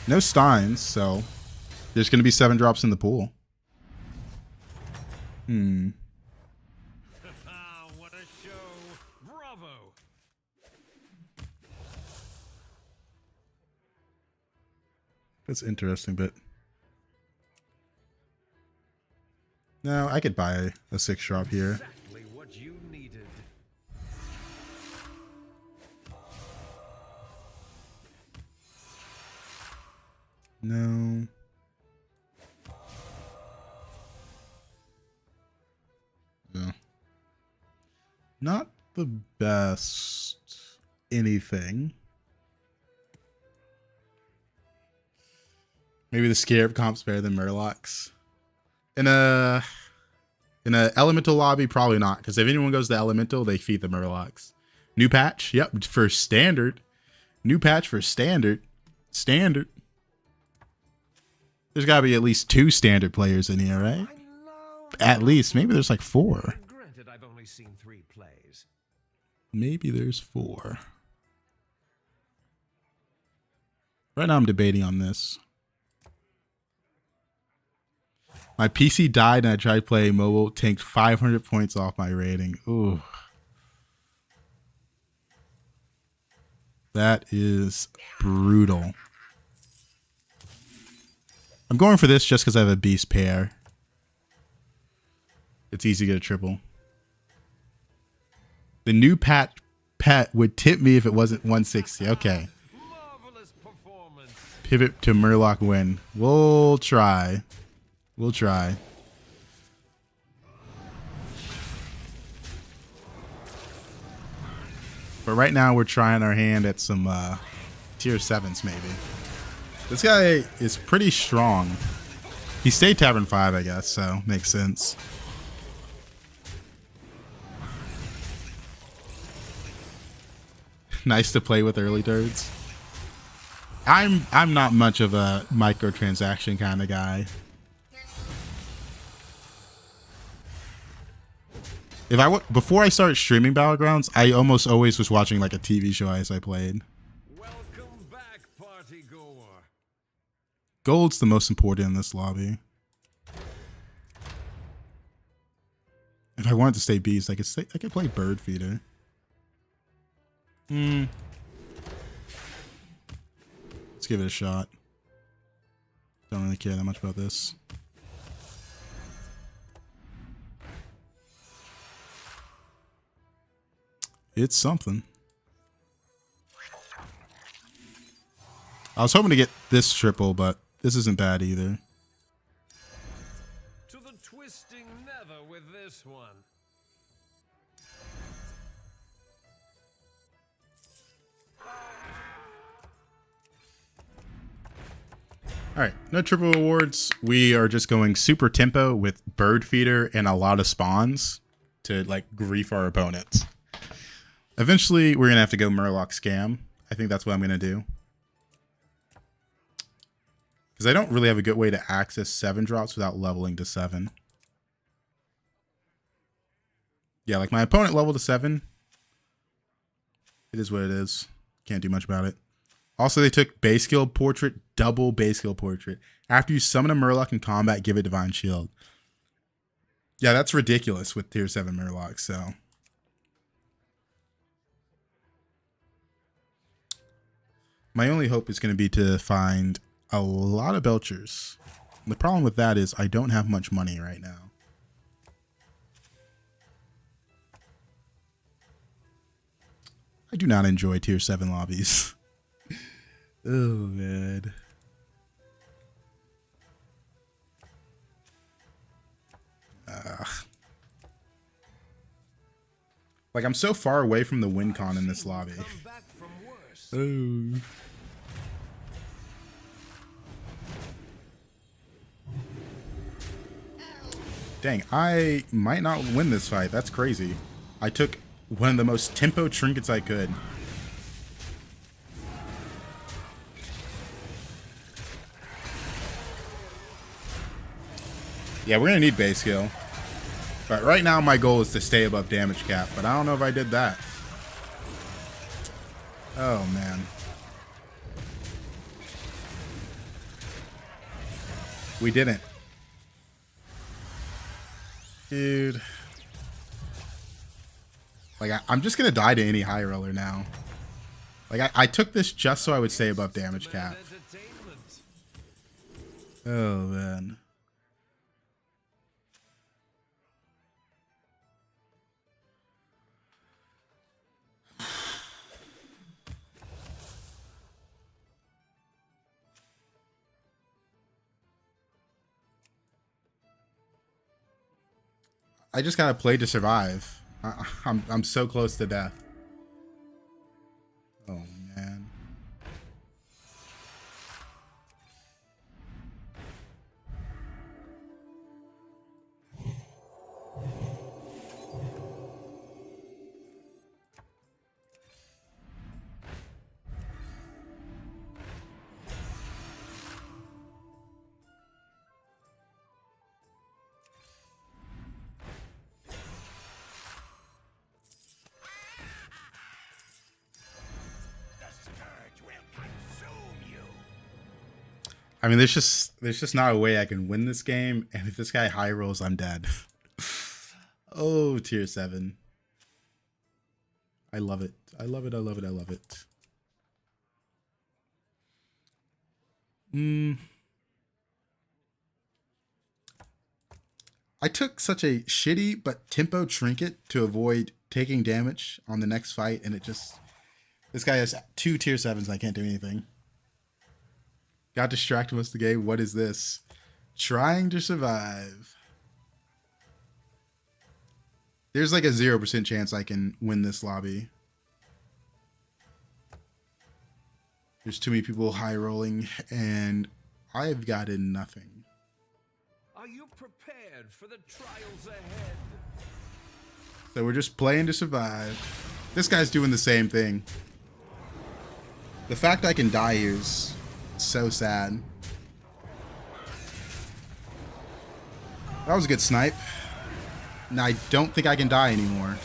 No Steins, so there's going to be 7 drops in the pool. What a show. Bravo. That's interesting, but no, I could buy a 6 drop here. Exactly what you needed. No. No. Not the best anything. Maybe the Scarab comp's better than Murlocs. In a Elemental lobby, probably not. Because if anyone goes to Elemental, they feed the Murlocs. New patch? Yep, for Standard. New patch for Standard. Standard. There's got to be at least 2 Standard players in here, right? At least. Maybe there's like 4. Granted, I've only seen 3 plays. Maybe there's 4. Right now I'm debating on this. My PC died and I tried playing mobile, tanked 500 points off my rating. Ooh. That is brutal. I'm going for this just because I have a beast pair. It's easy to get a triple. The new pet would tip me if it wasn't 160. Okay. Marvelous performance. Pivot to Murloc win. We'll try. We'll try. But right now we're trying our hand at some tier 7s maybe. This guy is pretty strong. He stayed Tavern 5, I guess, so makes sense. Nice to play with early turds. I'm not much of a microtransaction kind of guy. Before I started streaming Battlegrounds, I almost always was watching like a TV show as I played. Welcome back, party goer. Gold's the most important in this lobby. If I wanted to stay beast, I could play Bird Feeder. Let's give it a shot. Don't really care that much about this. It's something. I was hoping to get this triple, but this isn't bad either. To the twisting nether with this one. Alright, no triple rewards. We are just going super tempo with Bird Feeder and a lot of spawns to like grief our opponents. Eventually, we're going to have to go Murloc Scam. I think that's what I'm going to do. Because I don't really have a good way to access 7 drops without leveling to 7. Yeah, like my opponent leveled to 7. It is what it is. Can't do much about it. Also, they took base skill portrait, double base skill portrait. After you summon a Murloc in combat, give it Divine Shield. Yeah, that's ridiculous with tier 7 Murlocs, so. My only hope is going to be to find a lot of Belchers. The problem with that is I don't have much money right now. I do not enjoy tier 7 lobbies. Oh, man. Like, I'm so far away from the win con in this lobby. Oh. Dang, I might not win this fight. That's crazy. I took one of the most tempo trinkets I could. Yeah, we're going to need base skill. But right now my goal is to stay above damage cap. But I don't know if I did that. Oh, man. We didn't. Dude. Like, I'm just going to die to any high roller now. Like, I took this just so I would stay above damage cap. Oh, man. I just gotta play to survive. I'm so close to death. Oh man. I mean, there's just not a way I can win this game, and if this guy high rolls, I'm dead. Oh, tier 7. I love it. I love it. I love it. I love it. I took such a shitty but tempo trinket to avoid taking damage on the next fight, and it just... This guy has 2 tier 7s, I can't do anything. Got distracted most of the game. What is this? Trying to survive. There's like a 0% chance I can win this lobby. There's too many people high rolling, and I have gotten nothing. Are you prepared for the trials ahead? So we're just playing to survive. This guy's doing the same thing. The fact I can die here is so sad. That was a good snipe. Now I don't think I can die anymore.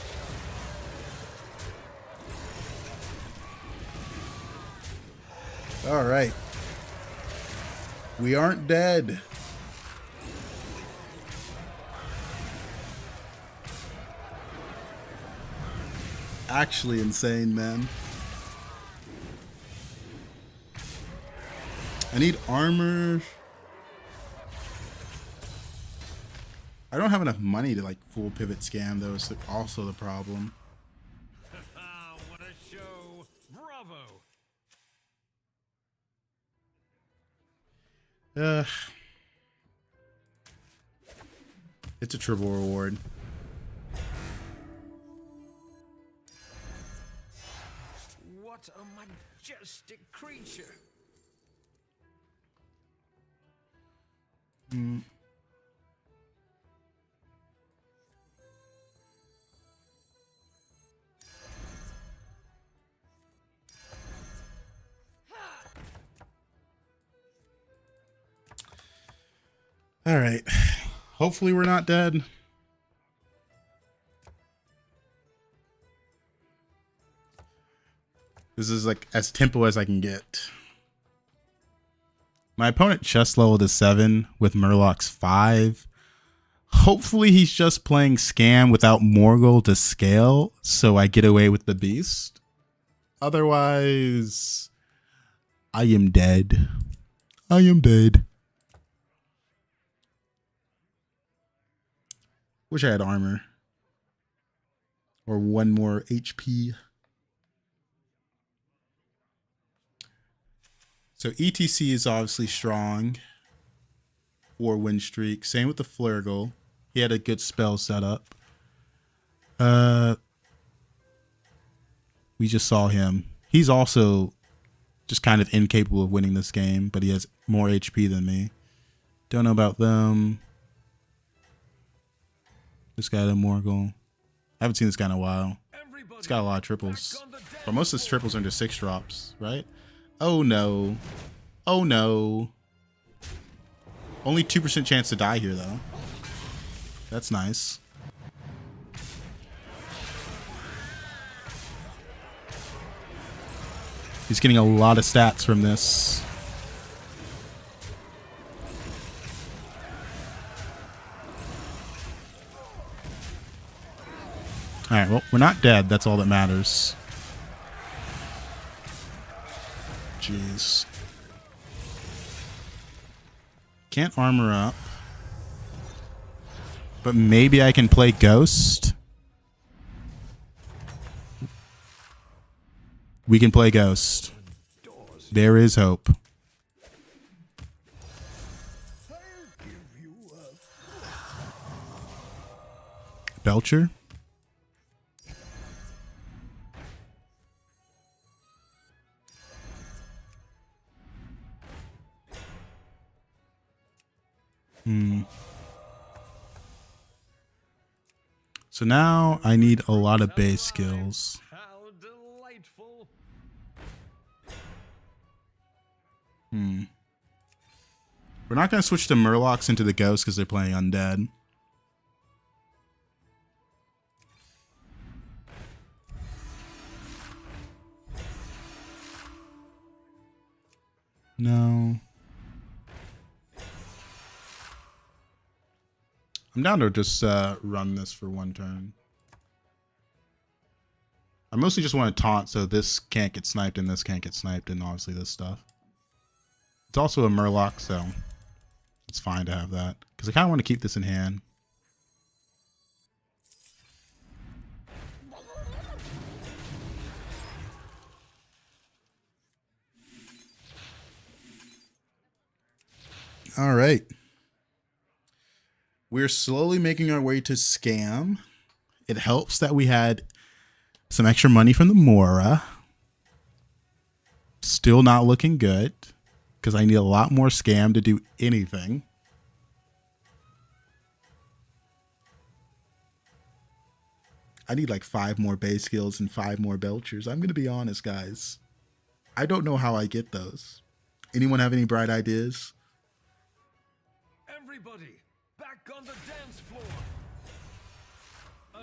All right. We aren't dead. Actually insane, man. I need armor. I don't have enough money to like full pivot scam though, is also the problem. What a show! Bravo! It's a triple reward. What a majestic creature! All right. Hopefully we're not dead. This is like as tempo as I can get. My opponent chest leveled to 7 with Murloc's 5. Hopefully he's just playing Scam without Morgul to scale, so I get away with the beast. Otherwise, I am dead. I am dead. Wish I had armor. Or 1 more HP. So ETC is obviously strong. 4 win streak. Same with the Flurgle. He had a good spell setup. We just saw him. He's also just kind of incapable of winning this game, but he has more HP than me. Don't know about them. This guy had a Morgul. I haven't seen this guy in a while. He's got a lot of triples. But most of his triples are into 6 drops, right? Oh no. Oh no. Only 2% chance to die here though. That's nice. He's getting a lot of stats from this. Alright, well, we're not dead. That's all that matters. Jeez. Can't armor up. But maybe I can play Ghost. We can play Ghost. There is hope. Belcher? So now I need a lot of base skills. How delightful. We're not going to switch to Murlocs into the Ghost because they're playing Undead. No. I'm down to just run this for 1 turn. I mostly just want to taunt so this can't get sniped and this can't get sniped and obviously this stuff. It's also a Murloc, so it's fine to have that. Because I kind of want to keep this in hand. All right. We're slowly making our way to Scam. It helps that we had some extra money from the Mora. Still not looking good because I need a lot more Scam to do anything. I need like 5 more base skills and 5 more Belchers. I'm going to be honest, guys. I don't know how I get those. Anyone have any bright ideas? Everybody, back on the dance floor. Oh.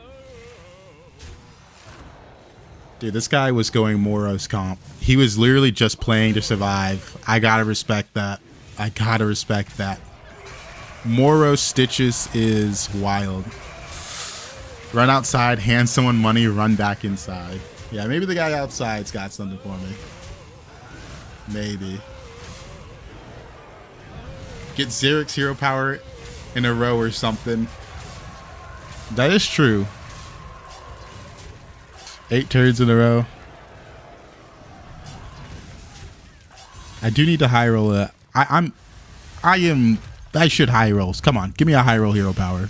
Dude, this guy was going Moros comp. He was literally just playing to survive. I gotta respect that. I gotta respect that. Moros Stitches is wild. Run outside, hand someone money, run back inside. Yeah, maybe the guy outside's got something for me. Maybe. Get Xeric's hero power in a row or something. That is true. 8 turns in a row. I do need to high roll it. I should high rolls. Come on, give me a high roll hero power.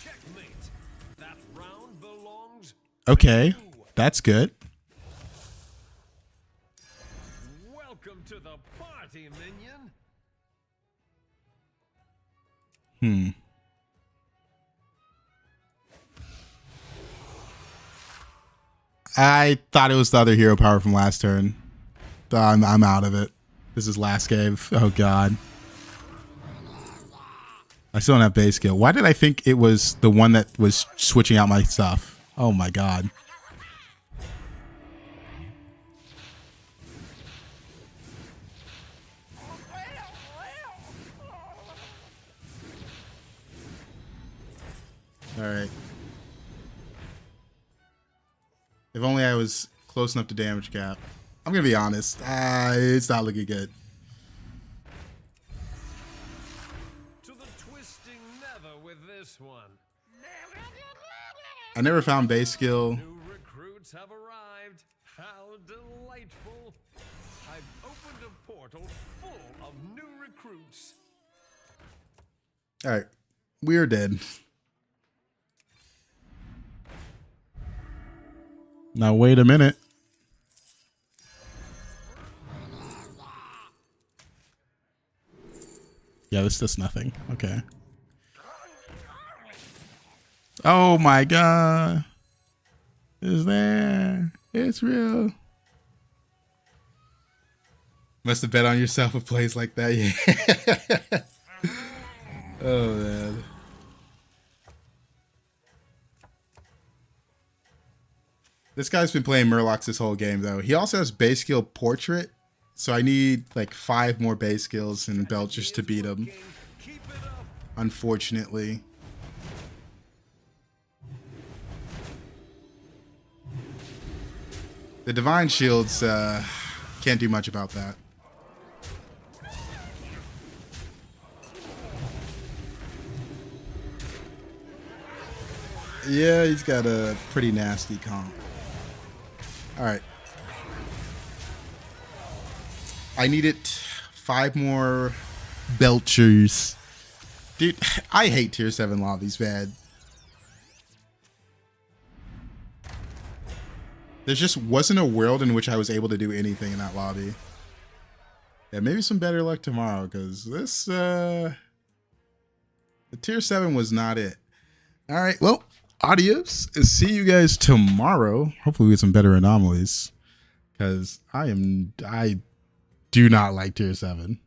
Checkmate. That round belongs. Okay, that's good. Welcome to the party, minion. I thought it was the other hero power from last turn. I'm out of it. This is last game. Oh god. I still don't have base skill. Why did I think it was the one that was switching out my stuff? Oh my god. Alright. If only I was close enough to damage cap. I'm gonna be honest. It's not looking good. To the twisting nether with this one. I never found base skill. New recruits have arrived. How delightful. I've opened a portal full of new recruits. Alright. We're dead. Now wait a minute. Yeah, this does nothing. Okay. Oh my god. It's there. It's real. Must have bet on yourself with plays like that. Yeah. Oh man. This guy's been playing Murlocs this whole game though. He also has base skill portrait. So I need like 5 more base skills and Belchers to beat him. Unfortunately. The Divine Shields can't do much about that. Yeah, he's got a pretty nasty comp. Alright. I needed 5 more Belchers. Dude, I hate tier 7 lobbies, man. There just wasn't a world in which I was able to do anything in that lobby. Yeah, maybe some better luck tomorrow, because this, the tier 7 was not it. Alright, well, adios. See you guys tomorrow. Hopefully we get some better anomalies. Because I do not like tier 7.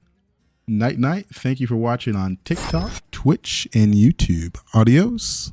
Night night. Thank you for watching on TikTok, Twitch, and YouTube. Adios.